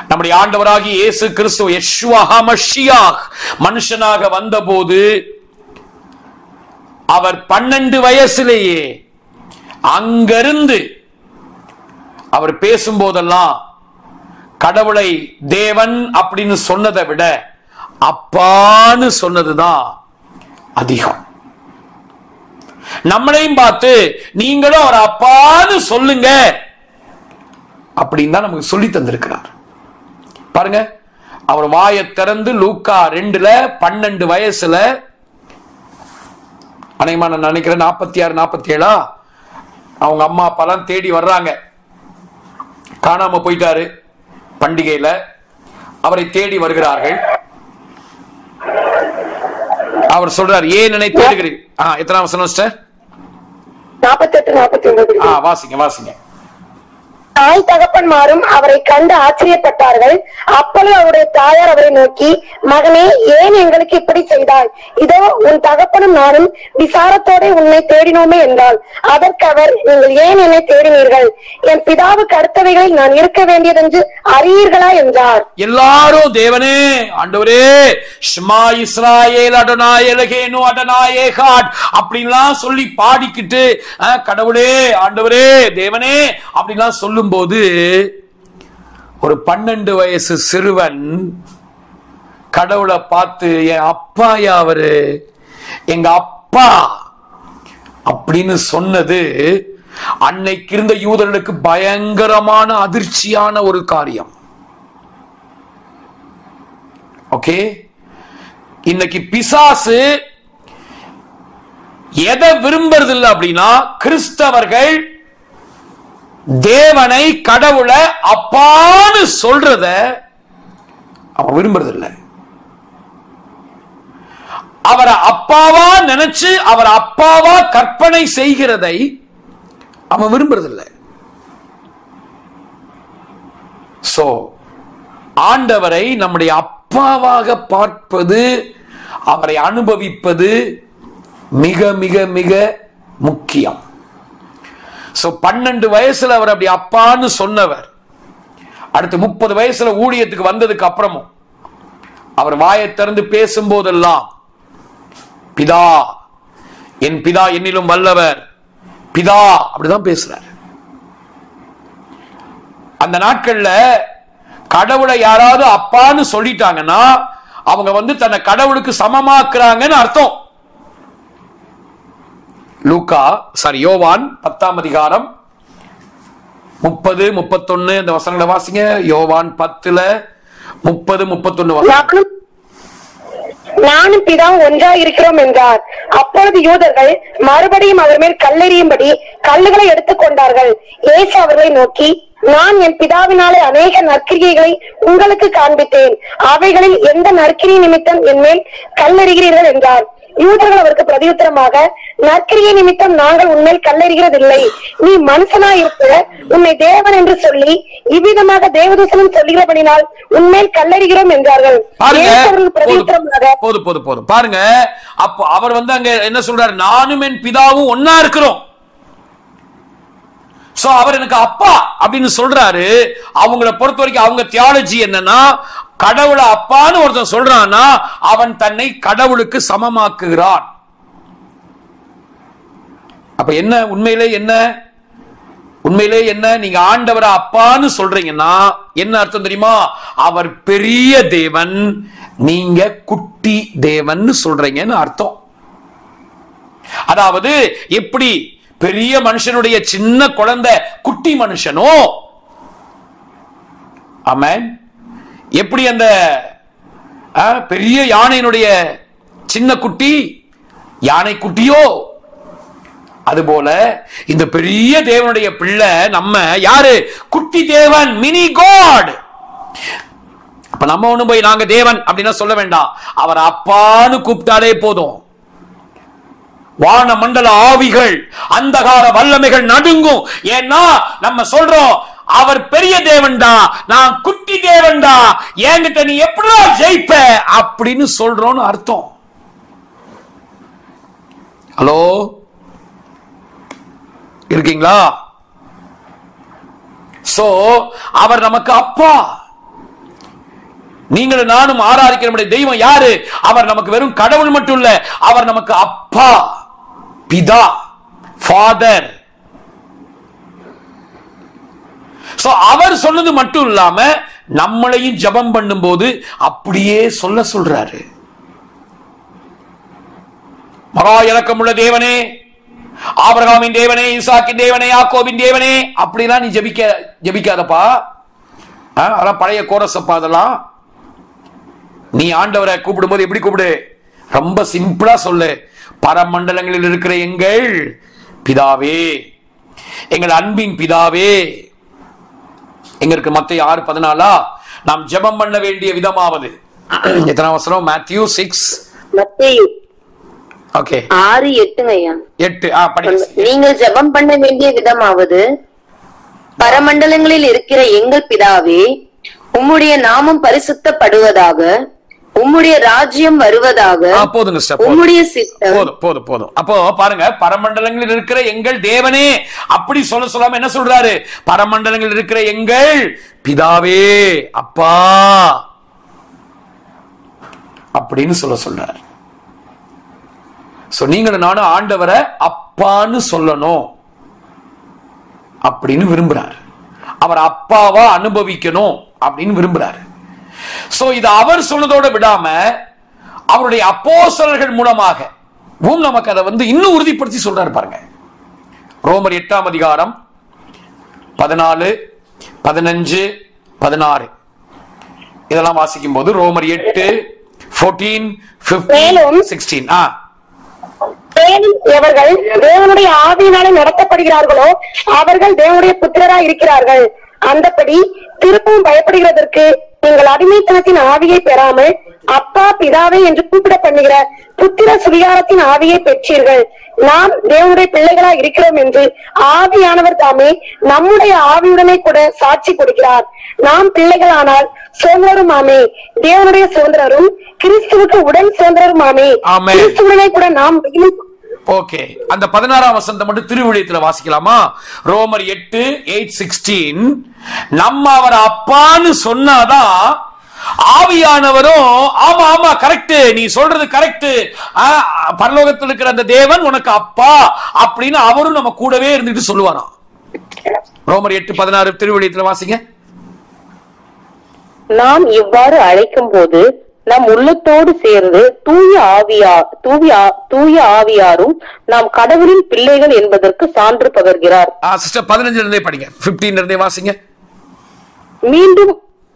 நம்முடைய ஆண்டவராகிய இயேசு கிறிஸ்து யெஷுவா ஹமஷியாஹ் மனுஷனாக வந்தபோது அவர் 12 வயசிலேயே அங்கிருந்து அவர் பேசும்போதெல்லாம் கடவுளை தேவன் அப்படின்னு சொன்னதை விட அப்பான்னு சொன்னதுதான் அதிகம். நம்மளையும் பார்த்து நீங்களும் அவர் அப்பான்னு சொல்லுங்க அப்படின்னு தான் நமக்கு சொல்லி தந்திருக்கிறார். பாருங்க, அவர் வாயை திறந்து லூக்கா 2ல 12 வயசுல, அநேகமா நான் நினைக்கிறேன் 46 47 அவங்க அம்மா அப்பாலாம் தேடி வர்றாங்க. காணாம போயிட்டாரு. பண்டிகையில அவரை தேடி வருகிறார்கள். அவர் சொல்றார், ஏன் என்னை தேடுகிறீர்? எத்தனை வசனம் சிஸ்டர்? 48 49. வாசிங்க. தாய் தகப்பன்மாரும் அவரை கண்டு ஆச்சரியப்பட்டார்கள். அப்பொழுது அவருடைய தாயார் அவரை நோக்கி, மகனே, ஏன் எங்களுக்கு இப்படி செய்தாய்? இதோ உன் தகப்பனும் நானும் விசாரத்தோட உன்னை தேடினோமே என்றாள். அதற்கு அவர், நீங்கள் ஏன் என்னை தேடினீர்கள்? என் பிதாவுக்கு அடுத்தவைகளில் நான் இருக்க வேண்டியதென்று அறியீர்களா என்றார். எல்லாரும் தேவனே, ஆண்டவரே, ஷ்மா இஸ்ராயேல் அடனாய் எலகேனு அடனாய் ஏகாட் அப்படின்லாம் சொல்லி பாடிக்கிட்டு, கடவுளே, ஆண்டவரே, தேவனே அப்படின்லாம் சொல்லும் போது ஒரு 12 வயசு சிறுவன் கடவுளை பார்த்து, என் அப்பா யாவரு, எங்க அப்பா அப்படின்னு சொன்னது அன்னைக்கு இருந்த யூதர்களுக்கு பயங்கரமான அதிர்ச்சியான ஒரு காரியம். ஓகே, இன்னைக்கு பிசாசு எதை விரும்புறது இல்லை அப்படின்னா, கிறிஸ்தவர்கள் தேவனை கடவுளை அப்பான்னு சொல்றத அவன் விரும்புறது இல்லை. அவரை அப்பாவா நினைச்சு அவர் அப்பாவா கற்பனை செய்கிறதை அவன் விரும்புறது இல்லை. சோ ஆண்டவரை நம்முடைய அப்பாவாக பார்ப்பது, அவரை அனுபவிப்பது மிக மிக மிக முக்கியம். 12 வயசுல அவர் அப்படி அப்பான்னு சொன்னவர், அடுத்து 30 வயசுல ஊழியத்துக்கு வந்ததுக்கு அப்புறமும் அவர் வாயை திறந்து பேசும்போதெல்லாம் பிதா, என் பிதா என்னிலும் வல்லவர், பிதா அப்படிதான் பேசுறார். அந்த நாட்கள்ல கடவுளை யாராவது அப்பான்னு சொல்லிட்டாங்கன்னா அவங்க தன்னை கடவுளுக்கு சமமாக்குறாங்கன்னு அர்த்தம். யோவான் 10ஆம் அதிகாரம் 30 31 இந்த வசனங்களை வாசிங்க. யோவான் 10ல 30 31 நானும் பிதாவும் ஒன்றா இருக்கிறோம் என்றார். அப்பொழுது யூதர்கள் மறுபடியும் அவர் மேல் கல்லெறியும்படி கல்லுகளை எடுத்துக் கொண்டார்கள். இயேசு அவர்களை நோக்கி, நான் என் பிதாவினாலே அநேக நற்கிரியைகளை உங்களுக்கு காண்பித்தேன், அவைகளில் எந்த நற்கிரியை நிமித்தம் என் மேல் கல்லெறிகிறீர்கள் என்றார். யூதர்கள் அவருக்கு பிரதியுத்தரமாக, நற்கிரியை நிமித்தம் நாங்கள் உன்மேல் கல்லெறிகிறதில்லை, நீ மனுஷனா இருக்க உன்னை தேவன் என்று சொல்லி இவ்விதமாக தேவதூசனம் சொல்லுகிறபடினால் உன்மேல் கல்லெறிகிறோம் என்றார்கள். போதும் பாருங்க. அப்போ அவர் அங்க என்ன சொல்றாரு? நானும் என் பிதாவும் ஒன்னா இருக்கிறோம். சோ அவர் எனக்கு அப்பா அப்படின்னு சொல்றாரு. அவங்களை பொறுத்த வரைக்கும் அவங்க தியாலஜி என்னன்னா, கடவுளை அப்பான்னு ஒருத்தன் சொல்றான்னா அவன் தன்னை கடவுளுக்கு சமமாக்குகிறான். அப்ப என்ன உண்மையிலே என்ன நீங்க ஆண்டவரை அப்பான்னு சொல்றீங்கன்னா என்ன அர்த்தம் தெரியுமா? அவர் பெரிய தேவன், நீங்க குட்டி தேவன் சொல்றீங்கன்னு அர்த்தம். அதாவது எப்படி பெரிய மனுஷனுடைய சின்ன குழந்தை குட்டி மனுஷனோ, ஆமென், எப்படி அந்த பெரிய யானையினுடைய சின்ன குட்டி யானை குட்டியோ, அதுபோல இந்த பெரிய தேவனுடைய பிள்ளை நம்ம யாரு? குட்டி தேவன், மினி காட். அப்ப நம்ம ஒண்ணு போய் நாங்க தேவன் அப்படின்னா சொல்ல வேண்டாம். அவர் அப்பான்னு கூப்பிட்டாலே போதும். வான மண்டல ஆவிகள், அந்தகார வல்லமைகள் நடுங்கும். ஏன்னா நம்ம சொல்றோம், அவர் பெரிய தேவன்டா, நான் குட்டி தேவன்டா, என்கிட்ட நீ எப்படி ஜெயிப்ப அப்படின்னு சொல்றோம்னு அர்த்தம். ஹலோ, இருக்கீங்களா? சோ அவர் நமக்கு அப்பா. நீங்களும் நானும் ஆராதிக்கிற தெய்வம் யாரு? அவர் நமக்கு வெறும் கடவுள் மட்டும் இல்ல, அவர் நமக்கு அப்பா, பிதா, ஃபாதர். சோ அவர் சொன்னது மட்டும் இல்லாம நம்மளையும் ஜெபம் பண்ணும்போது அப்படியே சொல்றாரு. மகா இரக்கமுள்ள தேவனே, ஆபிரகாமின் தேவனே, ஈசாக்கின் தேவனே, யாக்கோபின் தேவனே, அப்படிலாம் நீ ஜெபிக்காதப்பா. அதெல்லாம் பழைய கோரசப்பா. அதெல்லாம் நீ ஆண்டவரை கூப்பிடும்போது எப்படி கூப்பிடு? ரொம்ப சிம்பிளா சொல்லு. பரமண்டலங்களில் இருக்கிற எங்கள் பிதாவே, எங்கள் அன்பின் பிதாவே. எங்க இருக்கு? மத்தேயு 6:14. நாம் ஜெபம் பண்ண வேண்டிய விதமாவது எத்தனை வசனம்? மேத்யூ 6. மத்தேயு ஓகே 6:8 8. நீங்கள் ஜெபம் பண்ண வேண்டிய விதமாவது, பரமண்டலங்களில் இருக்கிற எங்கள் பிதாவே, உம்முடைய நாமம் பரிசுத்தப்படுவதாக, உம்முடைய ராஜ்யம் வருவதாக. போதுங்க ஸ்டெப். உம்முடைய சித்தம். போதும். அப்போ பாருங்க, பரமண்டலங்களில் இருக்கிற எங்கள் தேவனே அப்படி சொல்லாம என்ன சொல்றாரு? பரமண்டலங்களில் இருக்கிற எங்கள் பிதாவே, அப்பா அப்படின்னு சொல்றாரு. நீங்களும் நானும் ஆண்டவரை அப்பான்னு சொல்லணும் அப்படின்னு விரும்புறாரு. அவர் அப்பாவா அனுபவிக்கணும் அப்படின்னு விரும்புறாரு. சோ இது அவர் சொன்னதோட விடாம அவருடைய அப்போஸ்தலர்கள் மூலமாக நமக்கு அதை இன்னும் உறுதிப்படுத்தி சொல்றாரு. பாருங்க, ரோமர் 8 14, 15, 16 இதெல்லாம் வாசிக்கும் போது ரோமர் 8, 14, 15, 16. எவர்கள் தேவனுடைய ஆவியினாலே நடத்தப்படுகிறார்களோ அவர்கள் தேவனுடைய புத்திரராய் இருக்கிறார்கள். அந்தபடி திருப்பவும் பயப்படுகிறதற்கு நீங்கள் அடிமைத்தனத்தின் ஆவியை பெறாமல் அப்பா பிதாவே என்று கூப்பிட பண்ணுகிற புத்திர சுவிகாரத்தின் ஆவியை பெற்றீர்கள். நாம் தேவனுடைய பிள்ளைகளா இருக்கிறோம் என்று ஆவியானவர் தாமே நம்முடைய ஆவியுடனே கூட சாட்சி கொடுக்கிறார். நாம் பிள்ளைகளானால் சுதந்திரரும் ஆமே, தேவனுடைய சுதந்திரரும் கிறிஸ்துவுக்கு உடன் சுதந்திரரும் ஆமே. கிறிஸ்துவுடனே கூட நாம். ஓகே, அந்த 16ஆம் வசனத்தை மட்டும் திருவிழியத்துல வாசிக்கலாமா? ரோமர் 8:16. நம்ம அவர் அப்பான்னு சொன்னாதான் ஆவியானவரும் ஆமா கரெக்ட், நீ சொல்றது கரெக்ட், பரலோகத்தில் இருக்கிற அந்த தேவன் உனக்கு அப்பா அப்படின்னு அவரும் நம்ம கூடவே இருந்துட்டு சொல்லுவாராம். ரோமர் 8:16 திருவிழியத்துல வாசிங்க. நாம் இவ்வாறு அழைக்கும் போது நம் உள்ளத்தோடு சேர்ந்து தூய ஆவியாரும் நாம் கடவுளின் பிள்ளைகள் என்பதற்கு சான்று பகர்கிறார். சிஸ்டர் 15 இருந்தே படிங்க, 15 இருந்தே வாசிங்க. மீண்டும்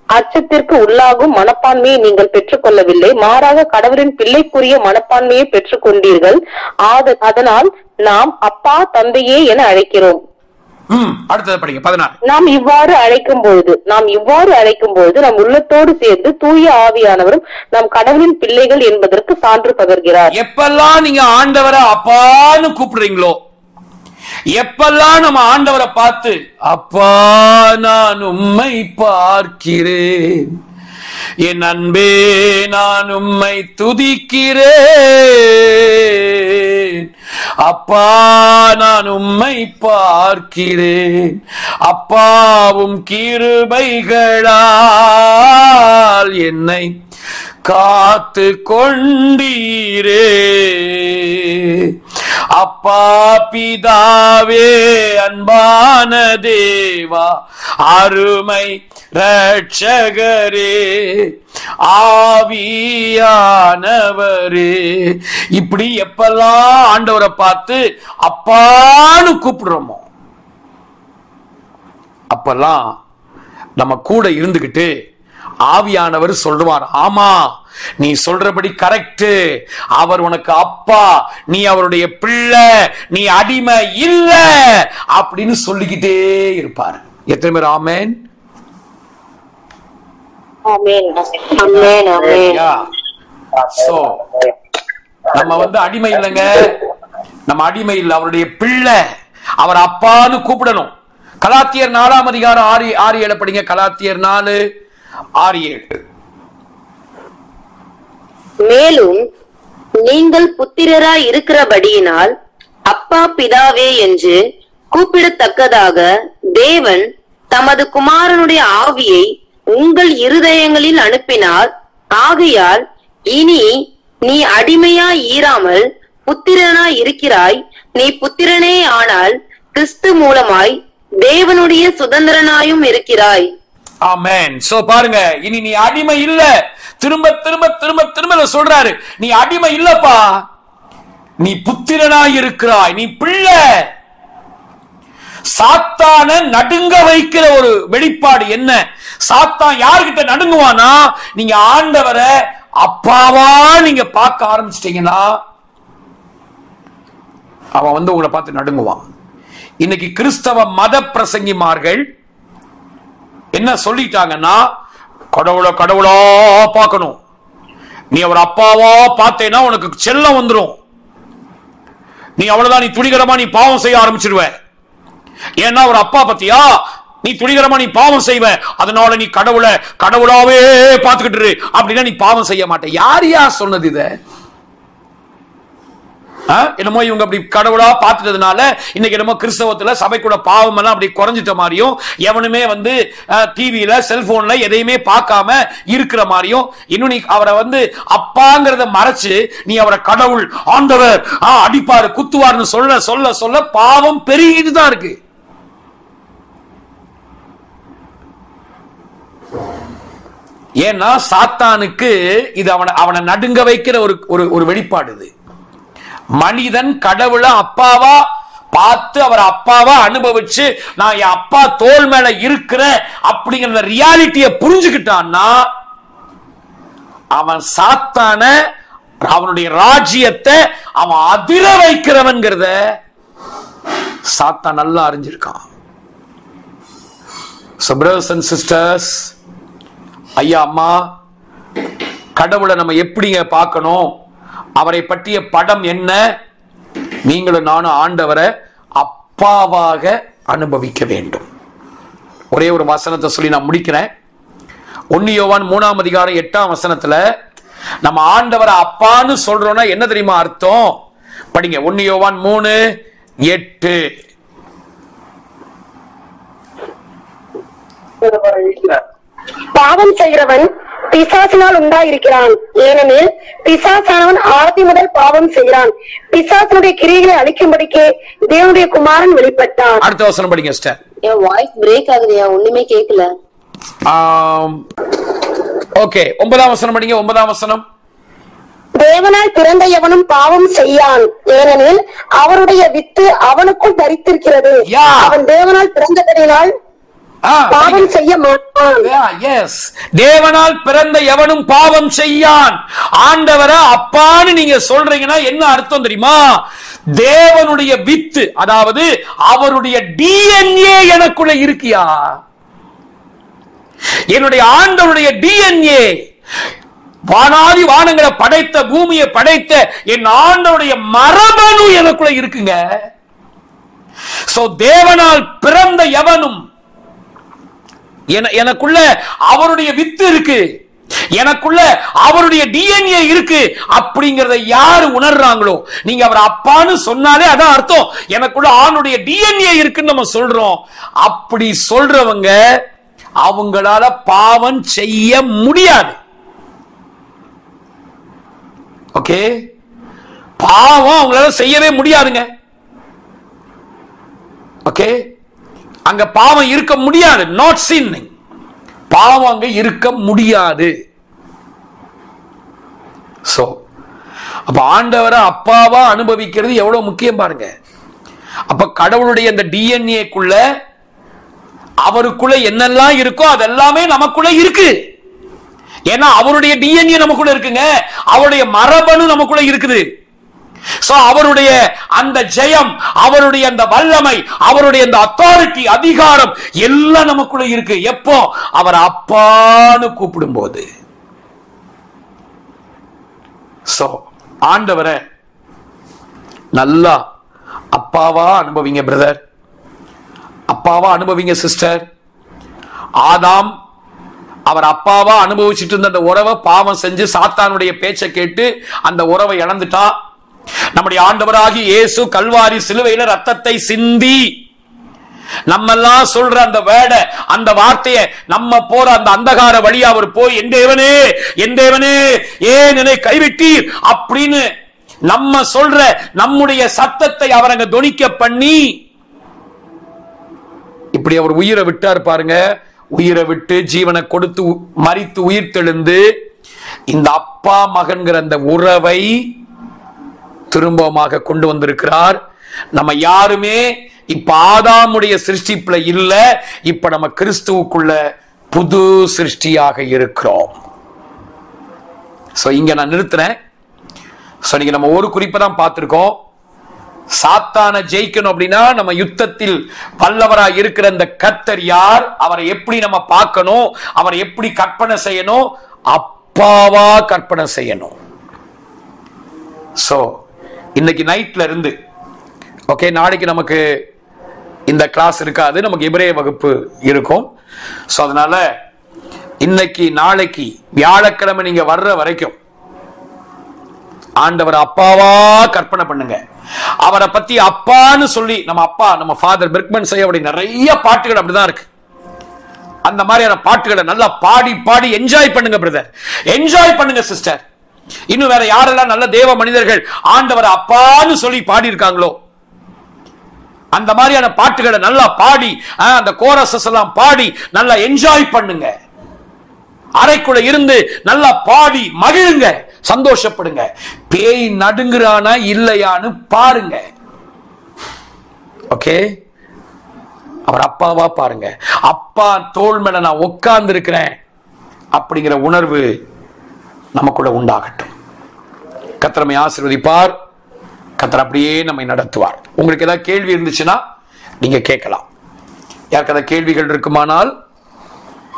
அச்சத்திற்கு உள்ளாகும் மனப்பான்மையை நீங்கள் பெற்றுக் கொள்ளவில்லை, மாறாக கடவுளின் பிள்ளைக்குரிய மனப்பான்மையை பெற்றுக் கொண்டீர்கள். அதனால் நாம் அப்பா தந்தையே என அழைக்கிறோம். அடுத்தது படிங்க 16. நாம் இவ்வாறு அழைக்கும் பொழுது நம் உள்ளத்தோடு சேர்ந்து தூய ஆவியானவரும் நம் கடவுளின் பிள்ளைகள் என்பதற்கு சான்று பகர்கிறார். எப்பெல்லாம் நீங்க ஆண்டவரை அப்பான்னு கூப்பிடுறீங்களோ, எப்பெல்லாம் நம்ம ஆண்டவரை பார்த்து அப்பா நான் உம்மை பார்க்கிறேன், என் அன்பே நான் உம்மை துதிக்கிறேன், அப்பா நான் உம்மை பார்க்கிறேன், அப்பாவும் கிருபைகளால் என்னை காத்து கொண்டீரே, அப்பா பிதாவே அன்பான தேவா அருமை ரட்சகரே ஆவியானவரே. இப்படி எப்பெல்லாம் ஆண்டவரை பார்த்து அப்பான்னு கூப்பிடுறோமோ அப்பெல்லாம் நம்ம கூட இருந்துகிட்டு ஆவியானவர் சொல்றார், ஆமா நீ சொல்றபடி கரெக்ட், அவர் உனக்கு அப்பா, நீ அவருடைய பிள்ளை, நீ அடிமை இல்ல அப்படின்னு சொல்லிக்கிட்டே இருப்பார். எத்தனை பேர் ஆமென்? நம்ம அடிமை இல்லைங்க, நம்ம அடிமை இல்லை, அவருடைய பிள்ளை, அவர் அப்பான்னு கூப்பிடணும். கலாத்தியர் 4ஆம் அதிகாரம் 6-7 படிங்க. கலாத்தியர் 4:6-7. மேலும் நீங்கள் புத்திரராய் இருக்கிறபடியினால் அப்பா பிதாவே என்று கூப்பிடத்தக்கதாக தேவன் தமது குமாரனுடைய ஆவியை உங்கள் இருதயங்களில் அனுப்பினார். ஆகையால் இனி நீ அடிமையாய் ஈராமல் புத்திரனாய் இருக்கிறாய். நீ புத்திரனே ஆனால் கிறிஸ்து மூலமாய் தேவனுடைய சுதந்திரனாயும் இருக்கிறாய். ஆமென். சோ பாருங்க, இனி நீ அடிமை இல்ல. திரும்ப திரும்ப திரும்ப திரும்ப சொல்றாரு, நீ அடிமை இல்லப்பா, நீ புத்திரனாய் இருக்கிறாய், நீ பிள்ளை. சாத்தான நடுங்க வைக்கிற ஒரு வெளிப்பாடு என்ன? சாத்தான் யார்கிட்ட நடுங்குவானா, நீங்க ஆண்டவரை அப்பாவா நீங்க பார்க்க ஆரம்பிச்சிட்டீங்கன்னா அவன் வந்து உங்களை பார்த்து நடுங்குவான். இன்னைக்கு கிறிஸ்தவ மத பிரசங்கிமார்கள் என்ன சொல்லிட்டாங்கன்னா, கடவுளை கடவுளா பார்க்கணும், நீ அவர் அப்பாவா பார்த்தேன்னா உனக்கு செல்லம் வந்துடும், நீ அவ்வளவுதான், நீ துணிகரமா நீ பாவம் செய்ய ஆரம்பிச்சிருவ. ஏன்னா ஒரு அப்பா பத்தியா, நீ துணிகரமா நீ பாவம் செய்வ, அதனால நீ கடவுளை கடவுளாவே பார்த்துக்கிட்டு அப்படின்னா நீ பாவம் செய்ய மாட்ட. யார் யார் சொன்னது இத? என்னமோ இவங்க அப்படி கடவுளா பார்த்துட்டதுனால இன்னைக்கு என்னமோ கிறிஸ்தவத்துல சபைக்குள்ள பாவம் எல்லாம் அப்படி குறைஞ்சிட்ட மாதிரியும், எவனுமே வந்து டிவியில செல்போன்ல எதையுமே பார்க்காம இருக்கிற மாதிரியும், இன்னும் நீ அவரை வந்து அப்பாங்கிறத மறைச்சு நீ அவரை கடவுள் ஆண்டவர் அடிப்பாரு குத்துவார்னு சொல்ல சொல்ல சொல்ல பாவம் பெருகிட்டு தான் இருக்கு. ஏன்னா சாத்தானுக்கு இது அவனை நடுங்க வைக்கிற ஒரு வெளிப்பாடு. இது மனிதன் கடவுளை அப்பாவா பார்த்து அவர் அப்பாவா அனுபவிச்சு நான் என் அப்பா தோள் மேல இருக்கிறேன் அப்படிங்கிற ரியாலிட்டியை புரிஞ்சுக்கிட்டான்னா அவன் சாத்தான அவனுடைய ராஜ்யத்தை அவன் அதிர வைக்கிறவன்கிறத சாத்தான் நல்லா அறிஞ்சிருக்கான். So brothers and sisters, ஐயா அம்மா, கடவுளை நம்ம எப்படிங்க பார்க்கணும், அவரை பற்றிய படம் என்ன? நீங்களும் நானும் ஆண்டவரை அப்பாவாக அனுபவிக்க வேண்டும். ஒரே ஒரு வசனத்தை சொல்லி நான் முடிக்கிறேன். 1 யோவான் 3ஆம் அதிகாரம் 8ஆம் வசனத்துல நம்ம ஆண்டவரை அப்பான்னு சொல்றோம்னா என்ன தெரியுமா அர்த்தம்? படிங்க, 1 யோவான் 3:8. பாவம் செய்கிறவன் பிசாசினால் உண்டாயிருக்கிறான். ஏனெனில் பிசாசானவன் ஆதி முதல் பாவம் செய்கிறான். பிசாசனுடைய கிரியைகளை அழிக்கும்படிக்கே தேவனுடைய குமாரன் வெளிப்பட்டான். அடுத்த வசனம் படிங்க சிஸ்டர். என் வாய்ஸ் பிரேக் ஆகுதுயா, ஒண்ணுமே கேட்கல. ஓகே, 9ஆம் வசனம் படிங்க. 9ஆம் வசனம். தேவனால் பிறந்த எவனும் பாவம் செய்யான், ஏனெனில் அவருடைய வித்து அவனுக்குள் தரித்திருக்கிறது. அவன் தேவனால் பிறந்ததினால் பாவம் செய்ய மாட்டான். தேவனால் பிறந்த எவனும் பாவம் செய்யான். ஆண்டவரை அப்பான்னு நீங்க சொல்றீங்கன்னா என்ன அர்த்தம் தெரியுமா? தேவனுடைய வித்து, அதாவது அவருடைய டிஎன்ஏ எனக்குள்ள இருக்கியா? என்னுடைய ஆண்டவருடைய டிஎன்ஏ, வானாதி வானங்களை படைத்த பூமியை படைத்த என் ஆண்டவருடைய மரபணு எனக்குள்ள இருக்குங்க. சோ தேவனால் பிறந்த எவனும், எனக்குள்ள அவருடைய வித்து இருக்கு, எனக்குள்ள அவருடைய டிஎன்ஏ இருக்கு அப்படிங்கறத யாரு உணர்றாங்களோ, நீங்க அவர் அப்பான்னு சொன்னாலே அதான் அர்த்தம், எனக்குள்ள ஆணுடைய டிஎன்ஏ இருக்குன்னு நம்ம சொல்றோம். அப்படி சொல்றவங்க அவங்களால பாவம் செய்ய முடியாது. ஓகே, பாவம் அவங்களால செய்யவே முடியாதுங்க. ஓகே, அங்க பாவம் இருக்க முடியாது. நாட் சின், பாவம் அங்க இருக்க முடியாது. சோ அப்ப ஆண்டவரை அப்பாவா அனுபவிக்கிறது எவ்வளவு முக்கியம் பாருங்க. அப்ப கடவுளுடைய அந்த டிஎன்ஏக்குள்ள அவருக்குள்ள என்னெல்லாம் இருக்கோ அதெல்லாமே நமக்குள்ள இருக்கு. ஏன்னா அவருடைய டிஎன்ஏ நமக்குள்ள இருக்குங்க, அவருடைய மரபணு நமக்குள்ள இருக்குது. சோ அவருடைய அந்த ஜெயம், அவருடைய அந்த வல்லமை, அவருடைய அந்த அத்தாரிட்டி, அதிகாரம் எல்லாம் நமக்குள்ள இருக்கு. எப்போ? அவர் அப்பான்னு கூப்பிடும் போது. சோ ஆண்டவரை நல்லா அப்பாவா அனுபவிங்க பிரதர், அப்பாவா அனுபவிங்க சிஸ்டர். ஆதாம் அவர் அப்பாவா அனுபவிச்சுட்டு இருந்த அந்த உறவை பாவம் செஞ்சு சாத்தானுடைய பேச்சை கேட்டு அந்த உறவை இழந்துட்டான். நம்முடைய ஆண்டவராகி இயேசு கல்வாரி சிலுவையில ரத்தத்தை சிந்தி நம்ம எல்லாம் சொல்ற அந்த வேர்ட, அந்த வார்த்தையை நம்ம போற அந்த அந்தகார வழியா அவர் போய் என் தேவனே என் தேவனே ஏன் என்னை கைவிட்டீர் அப்படின்னு நம்ம சொல்ற நம்முடைய சத்தத்தை அவர் அங்க தொனிக்க பண்ணி இப்படி அவர் உயிரை விட்டார் பாருங்க. உயிரை விட்டு ஜீவனை கொடுத்து மரித்து உயிர் தெழுந்து இந்த அப்பா மகன்கிற அந்த உறவை திரும்பமாக கொண்டு வந்திருக்கிறார். நம்ம யாருமே இப்ப ஆதாமுடைய சிருஷ்டிப்புல இல்ல, இப்ப நம்ம கிறிஸ்துவுக்குள்ள புது சிருஷ்டியாக இருக்கிறோம். சோ இங்க நான் நிறுத்துறேன். சோ நீங்க நம்ம ஒரு குறிப்பை தான் பார்த்திருக்கோம். சாத்தானை ஜெயிக்கணும் அப்படின்னா நம்ம யுத்தத்தில் வல்லவராய் இருக்கிற அந்த கர்த்தர் யார், அவரை எப்படி நம்ம பார்க்கணும், அவரை எப்படி கற்பனை செய்யணும், அப்பாவா கற்பனை செய்யணும். சோ இன்னைக்கு நைட்ல இருந்து ஓகே, நாளைக்கு நமக்கு இந்த கிளாஸ் இருக்காது, நமக்கு எபிரேய வகுப்பு இருக்கும். சோ அதனால இன்னைக்கு நாளைக்கு வியாழக்கிழமை நீங்க வர்ற வரைக்கும் ஆண்டவர் அப்பாவா கற்பனை பண்ணுங்க. அவரை பத்தி அப்பான்னு சொல்லி நம்ம அப்பா, நம்ம ஃபாதர் பெர்க்மன் செய்ய நிறைய பாட்டுகள் அப்படிதான் இருக்கு. அந்த மாதிரியான பாட்டுகளை நல்லா பாடி பாடி என்ஜாய் பண்ணுங்க பிரதர், என்ஜாய் பண்ணுங்க சிஸ்டர். இன்னும் வேற யாரெல்லாம் நல்ல தேவ மனிதர்கள் ஆண்டவர் அப்பான்னு சொல்லி பாடி இருக்காங்களோ அந்த மாதிரியான பாட்டுகளை நல்லா பாடி, அந்த கோரஸஸ் எல்லாம் பாடி நல்லா என்ஜாய் பண்ணுங்க. அறைக்குள்ள இருந்து நல்லா பாடி மகிழுங்க, சந்தோஷப்படுங்க. பேய் நடுங்குறானா இல்லையான்னு பாருங்க. ஓகே, அவர் அப்பாவா பாருங்க. அப்பா தோள் மேல நான் உட்கார்ந்து இருக்கிறேன் அப்படிங்கிற உணர்வு நமக்குள்ள உண்டாகட்டும். கர்த்தர் நம்மை ஆசீர்வதிப்பார். கர்த்தர் அப்படியே நம்மை நடத்துவார். உங்களுக்கு ஏதாவது கேள்வி இருந்துச்சுன்னா நீங்க கேட்கலாம். யாருக்கு ஏதாவது கேள்விகள் இருக்குமானால்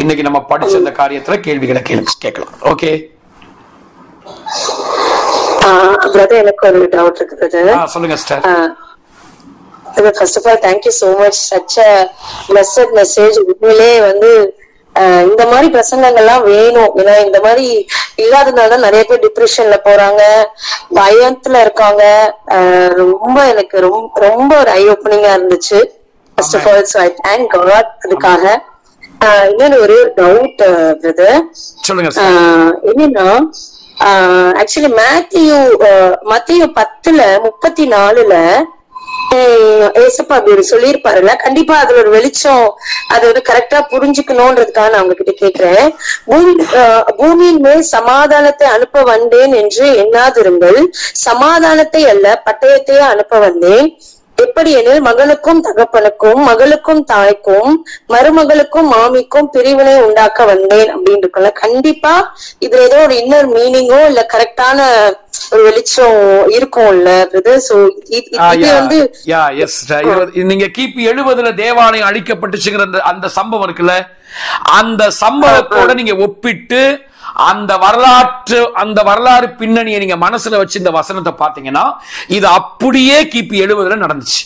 இன்னைக்கு நம்ம படிச்ச இந்த காரியத்துல கேள்விகளை கேட்கலாம். ஓகே பிரதர், எனக்கு ஒரு டவுட் இருக்கு பிரதர். சொல்லுங்க sister. First of all thank you so much. Such a blessed message. உண்மையிலே இந்த மாதிரி பிரசங்கங்கள்லாம் வேணும். ஏன்னா இந்த மாதிரி இல்லாததுனால நிறைய பேர் டிப்ரெஷன்ல போறாங்க, பயத்துல இருக்காங்க. ரொம்ப எனக்கு ரொம்ப ஒரு ஐ ஓப்பனிங்கா இருந்துச்சு. First of all I thank God அதுக்காக. இன்னொரு ஒரே ஒரு டவுட் பிரதர். என்னன்னா ஆக்சுவலி மத்தேயு 10:34 ஏசப்பா அப்படி சொல்லியிருப்பாருல்ல, கண்டிப்பா அதுல ஒரு வெளிச்சம், அது கரெக்டா புரிஞ்சுக்கணும்ன்றதுக்காக நான் உங்ககிட்ட கேட்கிறேன். பூமியின் மேல் சமாதானத்தை அனுப்ப வந்தேன் என்று எண்ணாதிருங்கள், சமாதானத்தை அல்ல பட்டயத்தையே அனுப்ப வந்தேன். எப்படி எனில் மகனுக்கும் தகப்பனுக்கும் மகளுக்கும் தாய்க்கும் மருமகளுக்கும் மாமிக்கும் பிரிவினை உண்டாக்க வந்தேன் அப்படின்னு இருக்குல்ல. கண்டிப்பா இதுல ஏதோ ஒரு இன்னர் மீனிங்கோ இல்ல கரெக்டான ஒரு வெளிச்சம் இருக்கும்ல பிரதர். சோ இது நீங்க கிபி 70 தேவாலயம் அழிக்கப்பட்டுச்சுங்கிற அந்த சம்பவம் இருக்குல்ல, அந்த சம்பவத்தோட நீங்க ஒப்பிட்டு அந்த வரலாறு பின்னணியை நீங்க மனசுல வச்சு இந்த வசனத்தை பாத்தீங்கன்னா இது அப்படியே கிபி 70 நடந்துச்சு.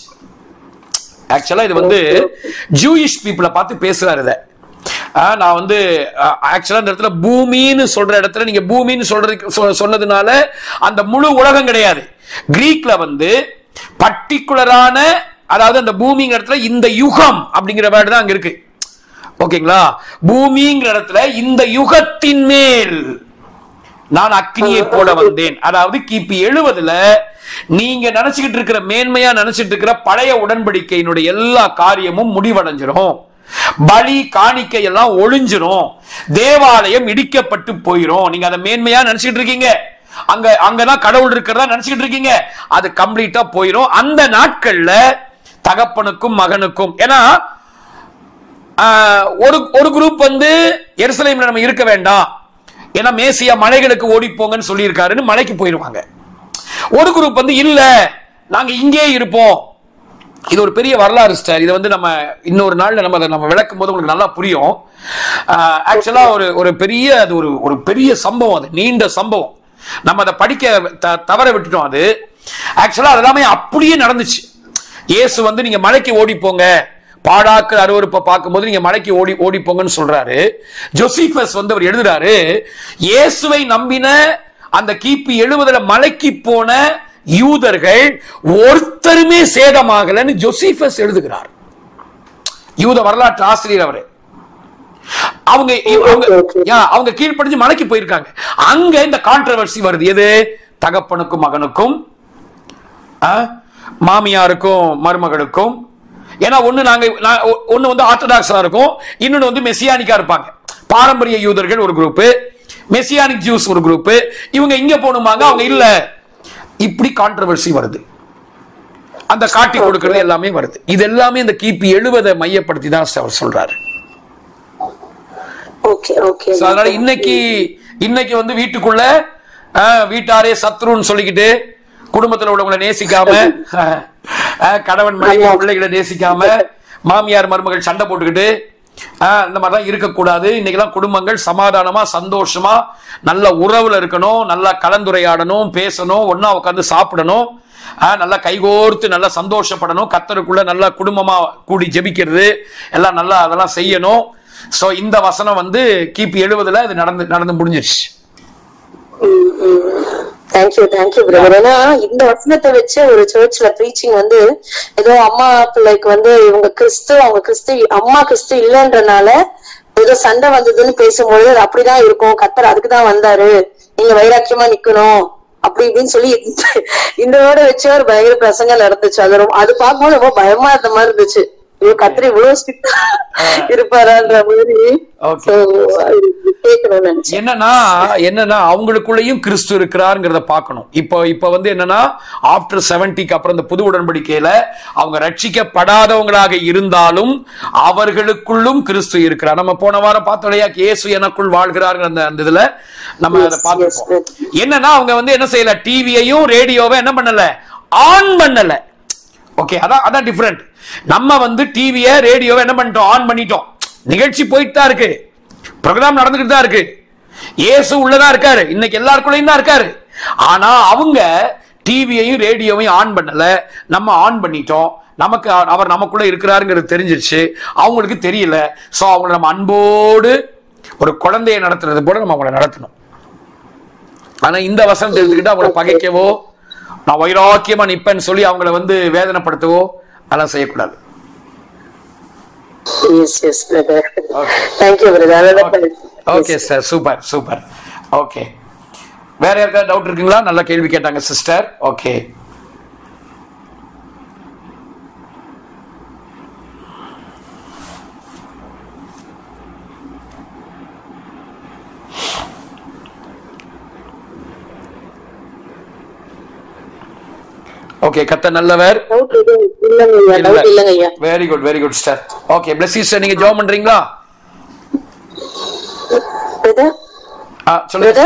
ஆக்சுவலா இது ஜூயிஷ் பீப்புளை பார்த்து பேசுறாரு. இத நான் ஆக்சுவலா இந்த இடத்துல பூமின்னு சொல்ற இடத்துல நீங்க பூமின்னு சொன்னதுனால அந்த முழு உலகம் கிடையாது. கிரீக்ல பர்டிகுலரான, அதாவது அந்த பூமிங்கிற இடத்துல இந்த யுகம் அப்படிங்கிற வேர்டு தான் அங்க இருக்கு. ஓகேங்களா? பூமிங்கிற இடத்துல இந்த யுகத்தின் மேல் நான் அக்னியை போல வந்தேன். அதாவது கிபி 70 நீங்க நினைச்சுக்கிட்டு இருக்கிற மேன்மையா நினைச்சிட்டு இருக்கிற பழைய உடன்படிக்கையினுடைய எல்லா காரியமும் முடிவடைஞ்சிரும், பலி காணிக்கை எல்லாம் ஒளிஞ்சிரும், தேவாலயம் இடிக்கப்பட்டு போயிரும். நீங்க அதை மேன்மையா நினைச்சிட்டு இருக்கீங்க, அங்கதான் கடவுள் இருக்கிறதா நினைச்சுக்கிட்டு இருக்கீங்க, அது கம்ப்ளீட்டா போயிரும். அந்த நாட்கள்ல தகப்பனுக்கும் மகனுக்கும், ஏன்னா ஒரு குரூப் எருசலேம்ல நம்ம இருக்க வேண்டாம், ஏன்னா மேசியா மலைகளுக்கு ஓடி போங்கன்னு சொல்லி இருக்காருன்னு மலைக்கு போயிருவாங்க. ஒரு குரூப் இல்ல நாங்க இங்கே இருப்போம். இது ஒரு பெரிய வரலாறு ஸ்டார். இது நம்ம இன்னொரு நாள்ல நம்ம விளக்கும் போது உங்களுக்கு நல்லா புரியும். ஆக்சுவலா ஒரு பெரிய அது ஒரு பெரிய சம்பவம், அது நீண்ட சம்பவம். நம்ம அதை படிக்க தவற விட்டுட்டோம். அது ஆக்சுவலா அதெல்லாமே அப்படியே நடந்துச்சு. இயேசு நீங்க மலைக்கு ஓடி போங்க, பாடாக்கள் அருவருப்பை பார்க்கும்போது நீங்க மலைக்கு ஓடி போங்கன்னு சொல்றாரு. ஜோசிபஸ் அவர் எழுதுறாரு, இயேசுவை நம்பின அந்த கிபி 70 மலைக்கு போன யூதர்கள் ஒருத்தருமே சேதமாகலன்னு ஜோசிபஸ் எழுதுகிறார். யூத வரலாற்று ஆசிரியர் அவரு. அவங்க அவங்க கீழ்ப்படிஞ்சு மலைக்கு போயிருக்காங்க. அங்க இந்த கான்ட்ரவர்சி வருது. எது? தகப்பனுக்கும் மகனுக்கும், மாமியாருக்கும் மருமகளுக்கும். ஏன்னா ஒண்ணு வந்து ஆர்த்தடாக்ஸா இருக்கும், இன்னொன்னு வந்து மெசியானிக்கா இருப்பாங்க. பாரம்பரிய யூதர்கள் ஒரு குரூப், மெசியானிக் ஜூஸ் ஒரு குரூப். இவங்க இங்க போகணுமாங்க, அவங்க இல்ல. இப்படி கான்ட்ரவர்சி வருது. அந்த காட்டி கொடுக்கிறது எல்லாமே வருது. இது எல்லாமே இந்த கிபி 70 மையப்படுத்தி தான் அவர் சொல்றாரு. அதனால இன்னைக்கு வந்து வீட்டுக்குள்ள வீட்டாரே சத்ருன்னு சொல்லிக்கிட்டு, குடும்பத்துல உள்ளவங்களை நேசிக்காம, கணவன் மனைவி பிள்ளைகளை நேசிக்காம, மாமியார் மருமகள் சண்டை போட்டுக்கிட்டு இந்த மாதிரிலாம் இருக்கக்கூடாது. இன்னைக்கெல்லாம் குடும்பங்கள் சமாதானமா சந்தோஷமா நல்ல உறவுல இருக்கணும், நல்லா கலந்துரையாடணும், பேசணும், ஒன்னா உட்காந்து சாப்பிடணும், நல்லா கைகோர்த்து நல்லா சந்தோஷப்படணும், கர்த்தருக்குள்ள நல்லா குடும்பமா கூடி ஜெபிக்கிறது எல்லாம் நல்லா அதெல்லாம் செய்யணும். சோ இந்த வசனம் வந்து கிபி 70 இது நடந்து முடிஞ்சிருச்சு. Thank you brother. ஏன்னா இந்த வசனத்தை வச்சு ஒரு சர்ச்ல பிரீச்சிங் வந்து ஏதோ அம்மா பிள்ளைக்கு வந்து இவங்க கிறிஸ்து, அவங்க கிறிஸ்து, அம்மா கிறிஸ்து இல்லன்றனால ஏதோ சண்டை வந்ததுன்னு பேசும்பொழுது அது அப்படிதான் இருக்கும், கர்த்தர் அதுக்குதான் வந்தாரு, நீங்க வைராக்கியமா நிக்கணும் அப்படி இப்படின்னு சொல்லி இந்த வேர்டை வச்சு ஒரு பயங்கர பிரசங்கம் நடந்துச்சு. அது பார்க்கும்போது ரொம்ப பயமா இருந்த மாதிரி இருந்துச்சு. கத்திரி இவ்வளவு ஸ்ட்ரிக்ட்டா இருப்பாரான்ற மாதிரி. என்னன்னா அவங்களுக்குள்ளயும் கிறிஸ்து இருக்கிறாருங்கிறத பார்க்கணும். இப்ப வந்து என்னன்னா ஆஃப்டர் 70க்கு அப்புறம் இந்த புது உடன்படிக்கையில அவங்க ரட்சிக்கப்படாதவங்களாக இருந்தாலும் அவர்களுக்குள்ளும் கிறிஸ்து இருக்கிறார். நம்ம போன வாரம் பார்த்தோம் இல்லையா, இயேசு எனக்குள் வாழ்கிறார். அந்த இதுல நம்ம அதை பார்த்துப்போம். என்னன்னா அவங்க வந்து என்ன செய்யல, டிவியையும் ரேடியோவை என்ன பண்ணல, ஆன் பண்ணல. ஓகே, அதான் டிஃபரெண்ட். நம்ம வந்து டிவியை ரேடியோவை என்ன பண்ணிட்டோம், ஆன் பண்ணிட்டோம். நிகழ்ச்சி போயிட்டு தான் இருக்கு, ப்ரோக்ராம் நடந்துகிட்டு தான் இருக்கு, இயேசு உள்ளதான் இருக்காரு, இன்னைக்கு எல்லாருக்குள்ளயும் தான் இருக்காரு. ஆனா அவங்க டிவியையும் ரேடியோவையும் ஆன் பண்ணல, நம்ம ஆன் பண்ணிட்டோம். நமக்கு அவர் நமக்குள்ள இருக்கிறாருங்கிறது தெரிஞ்சிருச்சு, அவங்களுக்கு தெரியல. சோ அவங்களை நம்ம அன்போடு ஒரு குழந்தையை நடத்துறது போல நம்ம அவங்களை நடத்தணும். ஆனா இந்த வசனம் தெரிஞ்சுக்கிட்டு அவங்களை பகைக்கவோ, நான் வைராக்கியமா நிப்பேன்னு சொல்லி அவங்களை வந்து வேதனைப்படுத்தவோ அதெல்லாம் செய்யக்கூடாது. Okay sir, super super. Okay, வேற யாருக்காவது டவுட் இருக்குங்களா? நல்ல கேள்வி கேட்டாங்க சிஸ்டர். ஓகே, ஓகே, கர்த்தர் நல்லவர். Very good, very good sister. Okay, bless you sister. நீங்க ஜெபம் பண்றீங்களா? சொல்லுங்க.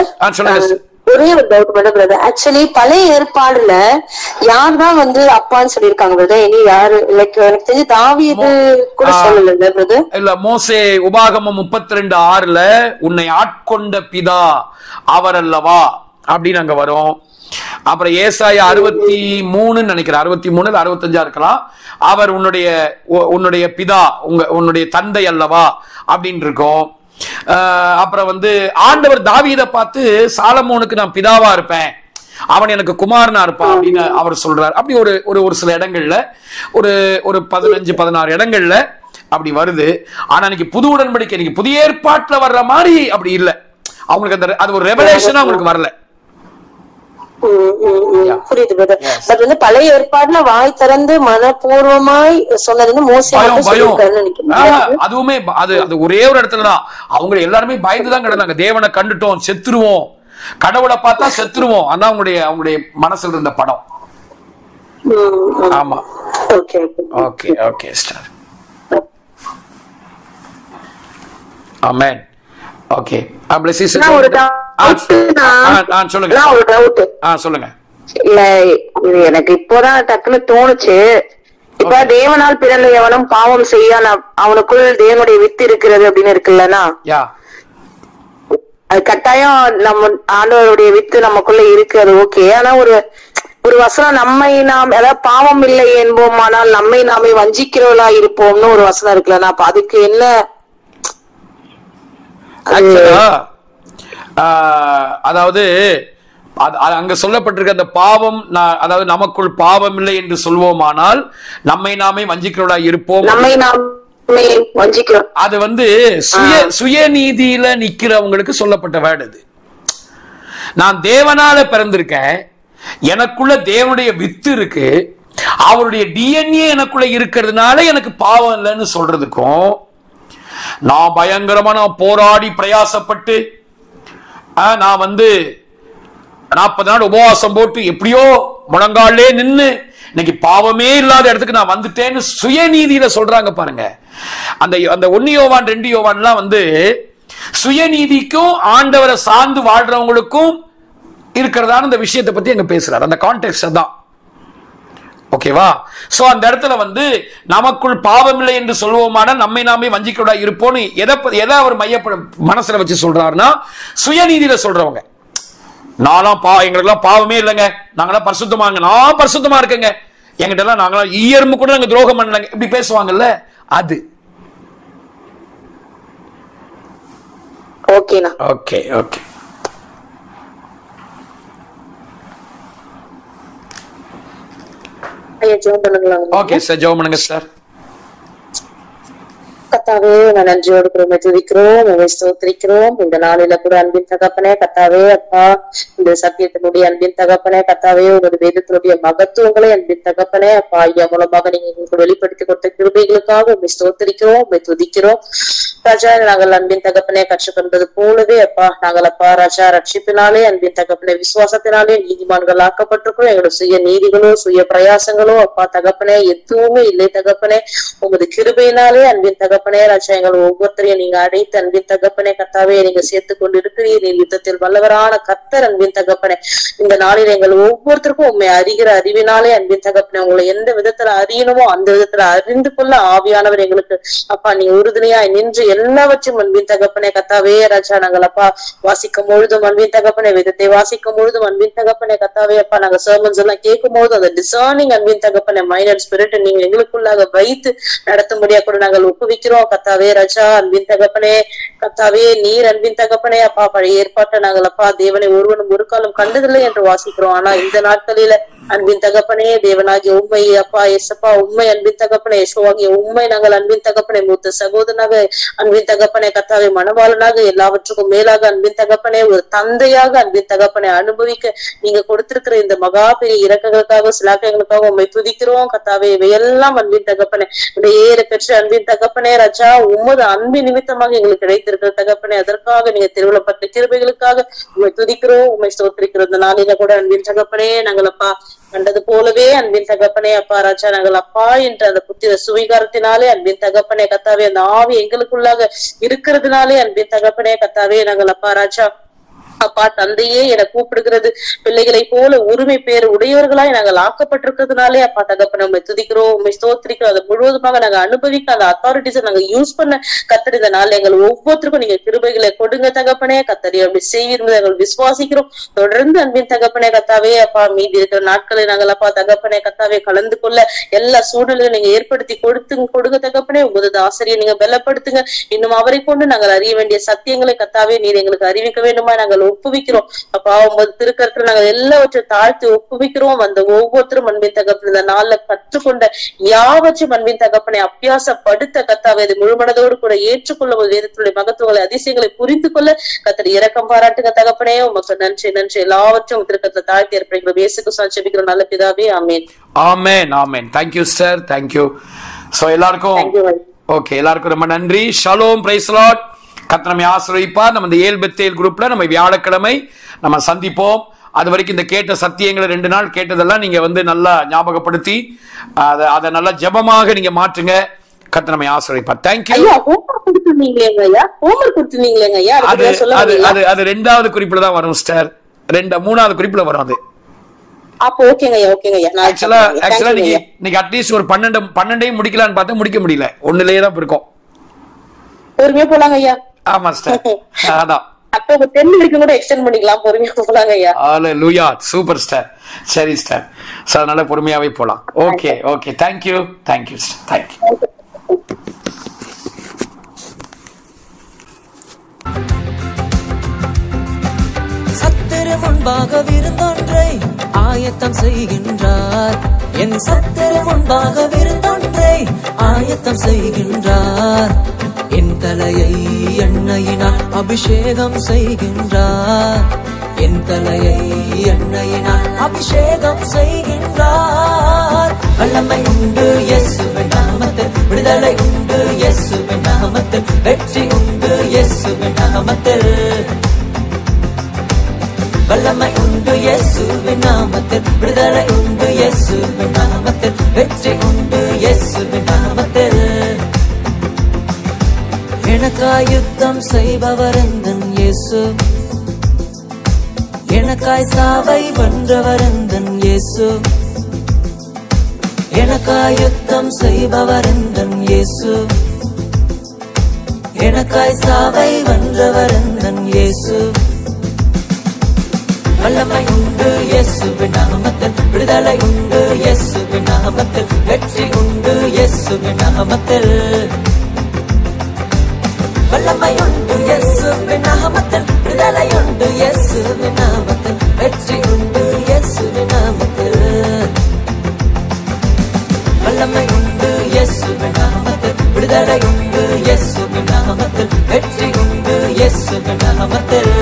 ஒரே ஒரு டவுட் மட்டும் பிரதர். ஆக்சுவலி பழைய ஏற்பாடுல யார் தான் வந்து அப்பான்னு சொல்லிருக்காங்க பிரதர்? இனி யாரு? லைக் எனக்கு தெரிஞ்சு தாவீது கூட சொல்லல பிரதர். இல்ல, மோசே உபாகமம் 32:6 உன்னை ஆட்கொண்ட பிதா அவர் அல்லவா அப்படின்னு அங்க வரும். அப்புறம் ஏசாயா 63 நினைக்கிறேன், 63 65 இருக்கலாம், அவர் உன்னுடைய பிதா, உன்னுடைய தந்தை அல்லவா அப்படின்னு இருக்கும். அப்புறம் வந்து ஆண்டவர் தாவீதை பார்த்து சாலமோனுக்கு நான் பிதாவா இருப்பேன், அவன் எனக்கு குமாரனா இருப்பான் அப்படின்னு அவர் சொல்றார். அப்படி ஒரு சில இடங்கள்ல ஒரு 15-16 இடங்கள்ல அப்படி வருது. ஆனா இன்னைக்கு புது உடன்படிக்கை, இன்னைக்கு புதிய ஏற்பாட்டுல வர்ற மாதிரி அப்படி இல்லை. அவங்களுக்கு அது ஒரு ரெவலேஷனா அவங்களுக்கு வரல. புரியுது பிரதர். பட் வந்து பழைய ஏற்பாடுல வாய் திறந்து மனப்பூர்வமாய் சொன்னது வந்து மோசே. அதுவுமே அது ஒரே ஒரு இடத்துலதான் அவங்க எல்லாருமே பயந்துதான் கிடந்தாங்க. தேவனை கண்டுட்டோம் செத்துருவோம், கடவுளை பார்த்தா செத்துருவோம். அதான் அவங்களுடைய மனசுல இருந்த படம். ஆமா. Okay okay okay star. Amen. Okay, சொல்லுங்க. இல்ல, இது எனக்கு இப்போதான் டக்குன்னு தோணுச்சு. இப்ப தேவனால் பிறந்த எவனும் பாவம் செய்ய அவனுக்குள் தேவனுடைய வித்து இருக்கிறது அப்படின்னு இருக்குல்லனா, அது கட்டாயம் நம்ம ஆண்டவருடைய வித்து நமக்குள்ள இருக்கு, அது ஓகே. ஆனா ஒரு வசனம், நாம் அதாவது பாவம் இல்லை என்போம் ஆனால் நம்மை நாமே வஞ்சிக்கிறவளா இருப்போம்னு ஒரு வசனம் இருக்குல்லனா, அப்ப அதுக்கு என்ன அதாவது அங்க சொல்லப்பட்டிருக்க அந்த பாவம், அதாவது நமக்குள் பாவம் இல்லை என்று சொல்வோமானால் நம்மை நாமே வஞ்சிக்கிறவளா இருப்போம். அது வந்து சுயநீதியில நிக்கிறவங்களுக்கு சொல்லப்பட்ட வேர்டு. அது நான் தேவனால பிறந்திருக்கேன், எனக்குள்ள தேவனுடைய வித்து இருக்கு, அவருடைய டிஎன்ஏ எனக்குள்ள இருக்கிறதுனால எனக்கு பாவம் இல்லைன்னு சொல்றதுக்கும், நான் பயங்கரமா நான் போராடி பிரயாசப்பட்டு நான் வந்து 40 நாள் உபவாசம் போட்டு எப்படியோ முழங்காலே நின்னு இன்னைக்கு பாவமே இல்லாத இடத்துக்கு நான் வந்துட்டேன்னு சுயநீதியில சொல்றாங்க பாருங்க. அந்த 1 யோவான் 2 யோவான்லாம் வந்து சுயநீதிக்கும் ஆண்டவரை சார்ந்து வாழ்றவங்களுக்கும் இருக்கிறதான இந்த விஷயத்தை பத்தி அங்க பேசுறாரு. அந்த கான்டெக்ஸ்ட் தான். ஓகேவா? சோ அந்த இடத்துல வந்து நமக்குள் பாவம் இல்லை என்று சொல்வோமான நம்மை நாமே வஞ்சிக்கூடா இருப்போம்னு எதை அவர் மனசுல வச்சு சொல்றாருன்னா, சுயநீதியில சொல்றவங்க, நான்லாம் எங்களுக்கெல்லாம் பாவமே இல்லைங்க, நாங்களாம் பரிசுத்தமாங்க, நான் பரிசுத்தமா இருக்கேங்க, எங்கிட்ட எல்லாம் நாங்களாம் ஈயர்மு கூட நாங்க துரோகம் பண்ணலங்க, இப்படி பேசுவாங்கல்ல. அது ஓகேண்ணா. ஓகே ஓகே ஐயா ஜெபம் பண்ணுங்களா? ஓகே சார், ஜெபம் பண்ணுங்க சார். கத்தாவே, நான் நன்றியோடு உம்மை துதிக்கிறோம், உம்மை ஸ்தோத்திரிக்கிறோம். இந்த நாளில கூட அன்பின் தகப்பனே கத்தாவே, அப்பா இந்த சத்தியத்தினுடைய அன்பின் தகப்பனே கத்தாவே, உங்களது வேதத்தினுடைய மகத்துவங்களை அன்பின் தகப்பனே அப்பா ஐயா மூலமாக நீங்க எங்களுக்கு வெளிப்படுத்தி கொடுத்த கிருபைகளுக்காக உம்மை ஸ்தோத்திரிக்கிறோம், உம்மை துதிக்கிறோம். ராஜா, நாங்கள் அன்பின் தகப்பனே கற்றுக்கொண்டது போலவே அப்பா நாங்கள் அப்பா ராஜா ரட்சிப்பினாலே அன்பின் தகப்பனே விசுவாசத்தினாலே நீதிமான்கள் ஆக்கப்பட்டிருக்கிறோம். எங்களோட சுய நீதிகளோ சுய பிரயாசங்களோ அப்பா தகப்பனே எதுவுமே இல்லை தகப்பனே. உங்களது கிருபையினாலே அன்பின் தகப்பனே ராஜா எங்கள் ஒவ்வொருத்தரையும் நீங்க அடைத்து அன்பின் தகப்பனே கத்தாவே நீங்க சேர்த்து கொண்டு இருக்கிறீர். யுத்தத்தில் வல்லவரான கர்த்தர் அன்பின் தகப்பனே. இந்த நாளில் எங்கள் ஒவ்வொருத்தருக்கும் உண்மை அறிகிற அறிவினாலே அன்பின் தகப்பனே உங்களை எந்த விதத்துல அறியணுமோ அந்த விதத்துல அறிந்து கொள்ள ஆவியானவர் எங்களுக்கு அப்பா நீங்க உறுதுணையாய் நின்று எல்லாவற்றையும் அன்பின் தகப்பனே கத்தாவே ராஜா நாங்கள் அப்பா வாசிக்கும் பொழுதும் அன்பின் தகப்பனே விதத்தை வாசிக்கும் பொழுதும் அன்பின் தகப்பனே கத்தாவே அப்பா நாங்க சர்மன்ஸ் எல்லாம் கேட்கும் போது அந்த டிசர்னிங் அன்பின் தகப்பனே மைண்ட் அண்ட் ஸ்பிரிட் நீங்க எங்களுக்குள்ளாக வைத்து நடத்தும்படியா கூட நாங்கள் ஒப்புவிக்கிறோம் கத்தாவே ராஜா. அன்பின் தகப்பனே கத்தாவே நீர் அன்பின் தகப்பனே அப்பா பழைய ஏற்பாட்டை நாங்கள் அப்பா தேவனை ஒருவனும் ஒரு காலம் கண்டதில்லை என்று வாசிக்கிறோம். ஆனா இந்த நாட்களில அன்பின் தகப்பனே தேவனாகிய உண்மை அப்பா எஸ்அப்பா உண்மை அன்பின் தகப்பனே யெகோவாகிய உண்மை நாங்கள் அன்பின் தகப்பனே மூத்த சகோதரனாக அன்பின் தகப்பனே கத்தாவே மனவாளனாக எல்லாவற்றுக்கும் மேலாக அன்பின் தகப்பனே ஒரு தந்தையாக அன்பின் தகப்பனே அனுபவிக்க நீங்க கொடுத்திருக்கிற இந்த மகா பெரிய இரக்கங்களுக்காக சிலாக்கங்களுக்காக உண்மை துதிக்கிறோம் கத்தாவே. இவையெல்லாம் அன்பின் தகப்பனே ஏற பெற்ற அன்பின் தகப்பனே ராஜா உமது அன்பின் நிமித்தமாக எங்களுக்கு கிடைத்திருக்கிற தகப்பனே அதற்காக நீங்க திருவிழப்பட்ட கிருபைகளுக்காக உண்மை துதிக்கிறோம் உண்மை ஸ்தோத்திரிக்கிறோம். இந்த நாளில கூட அன்பின் தகப்பனே நாங்கள் அப்பா கண்டது போலவே அன்பின் தகப்பனே அப்பா ராஜா நாங்கள் அப்பா என்ற அந்த புத்திர சுவீகாரத்தினாலே அன்பின் தகப்பனே கத்தாவே அந்த ஆவி எங்களுக்குள்ளாக இருக்கிறதுனாலே அன்பின் தகப்பனே கத்தாவே நாங்கள் அப்பா ராஜா அப்பா தந்தையே என கூப்பிடுகிறது பிள்ளைகளை போல உரிமை பேர் உடையவர்களாய் நாங்கள் ஆக்கப்பட்டிருக்கிறதுனாலே அப்பா தகப்பனை உண்மை துதிக்கிறோம் உண்மை ஸ்தோத்திரிக்கிறோம். அதை முழுவதுமாக நாங்க அனுபவிக்க அந்த அத்தாரிட்டிஸை நாங்க யூஸ் பண்ண கத்தர் இந்த நாள் எங்கள் ஒவ்வொருத்தருக்கும் நீங்க கிருபைகளை கொடுங்க தகப்பனே கத்தரி அப்படி செய்வீர்கள் நாங்கள் விசுவாசிக்கிறோம். தொடர்ந்து அன்பின் தகப்பனே கத்தாவே அப்பா மீதி இருக்கிற நாட்களை நாங்கள் அப்பா தகப்பனே கத்தாவே கலந்து கொள்ள எல்லா சூழ்நிலையும் நீங்க ஏற்படுத்தி கொடுங்க தகப்பனே. உங்களது ஆசிரியர் நீங்க பலப்படுத்துங்க. இன்னும் அவரை கொண்டு நாங்கள் அறிய வேண்டிய சத்தியங்களை கத்தாவே நீர் எங்களுக்கு அறிவிக்க வேண்டுமா நாங்கள் ஒப்புவிக்கிறோம் அப்பா. உங்க திருக்கரத்துல நாங்கள் எல்லாவற்றையும் தாழ்த்தி ஒப்புவிக்கிறோம். அந்த ஒவ்வொருத்தரும் அன்பின் தகப்பன் இந்த நாள்ல கற்றுக்கொண்ட யாவற்றையும் அன்பின் தகப்பனை அபியாசப்படுத்த கத்தாவே அது முழுமனதோடு கூட ஏற்றுக்கொள்ள வேதத்துடைய மகத்துவங்களை அதிசயங்களை புரிந்து கொள்ள கத்தர் இரக்கம் பாராட்டுங்க தகப்பனே. உமக்கு நன்றி நன்றி. எல்லாவற்றையும் திருக்கரத்துல தாழ்த்தி ஏற்படுகிற இயேசுக்கு சாட்சிக்கிறோம் நல்ல பிதாவே ஆமென். ஆமென் ஆமென். Thank you sir, thank you. So எல்லாருக்கும் ஓகே, எல்லாருக்கும் ரொம்ப நன்றி. Shalom, praise the Lord. கர்த்தர் நம்மை ஆசீர்வதிப்பார். நம்ம இந்த ஏல் பெத்தேல் குரூப்ல நம்ம வியாழக்கிழமை நம்ம சந்திப்போம். அது வரைக்கும் இந்த கேட்ட சத்தியங்களை 2 நாள் கேட்டதெல்லாம் நீங்க வந்து நல்லா ஞாபகப்படுத்தி அதை நல்லா ஜெபமாக நீங்க மாற்றுங்க. கர்த்தர் நம்மை ஆசீர்வதிப்பார். Thank you. அது 2வது குறிப்புல தான் வரும் சிஸ்டர். 3வது குறிப்புல வரும் அது. ஆக்சுவலா நீங்க அட்லீஸ்ட் ஒரு 12 முடிக்கலாம்னு பார்த்தா முடிக்க முடியல. 1லயே தான் இருக்கும். பொறுமையா போலாங்க ஐயா. ஆமா சிஸ்டர். அதான் அப்ப 10 வரைக்கும் கூட எக்ஸ்டெண்ட் பண்ணிக்கலாம். பொறுமையா போலாங்க ஐயா. ஹalleluya. Super star. சரி ஸ்டார். சார் நல்ல பொறுமையாவே போலாம். Okay okay. Thank you. Thank you. Thank you. சத்திர முன்பாக விருந்தொன்றை ஆயத்தம் செய்கின்றார். என் சத்திர முன்பாக விருந்தொன்றை ஒன்றை ஆயத்தம் செய்கின்றார். என் தலையை எண்ணெயினால் அபிஷேகம் செய்கின்றார். என் தலையை எண்ணெயினால் அபிஷேகம் செய்கின்றார். வல்லமை உண்டு இயேசுவின் நாமத்தில், விடுதலை உண்டு இயேசுவின் நாமத்தில், வெற்றி உண்டு இயேசுவின் நாமத்தில். வல்லமை உண்டு இயேசுவின் நாமத்தில், விடுதலை உண்டு இயேசுவின் நாமத்தில், வெற்றி உண்டு இயேசுவின் நாமத்தில். எனக்காய் யுத்தம் செய்பவர் எந்தன் இயேசு, எனக்காய் சாவை வென்றவர் எந்தன் இயேசு. எனக்காய் யுத்தம் செய்பவர் எந்தன் இயேசு, எனக்காய் சாவை வென்றவர் எந்தன் இயேசு. வல்லமை உண்டு இயேசுவின் நாமத்தில், விடுதலை உண்டு இயேசுவின் நாமத்தில், வெற்றி உண்டு இயேசுவின் நாமத்தில். வல்லமை உண்டு இயேசுவின் நாமத்தில், விடுதலை உண்டு இயேசுவின் நாமத்தில், வெற்றி உண்டு இயேசுவின் நாமத்தில். வல்லமை உண்டு இயேசுவின் நாமத்தில், விடுதலை உண்டு இயேசுவின் நாமத்தில், வெற்றி உண்டு இயேசுவின் நாமத்தில்.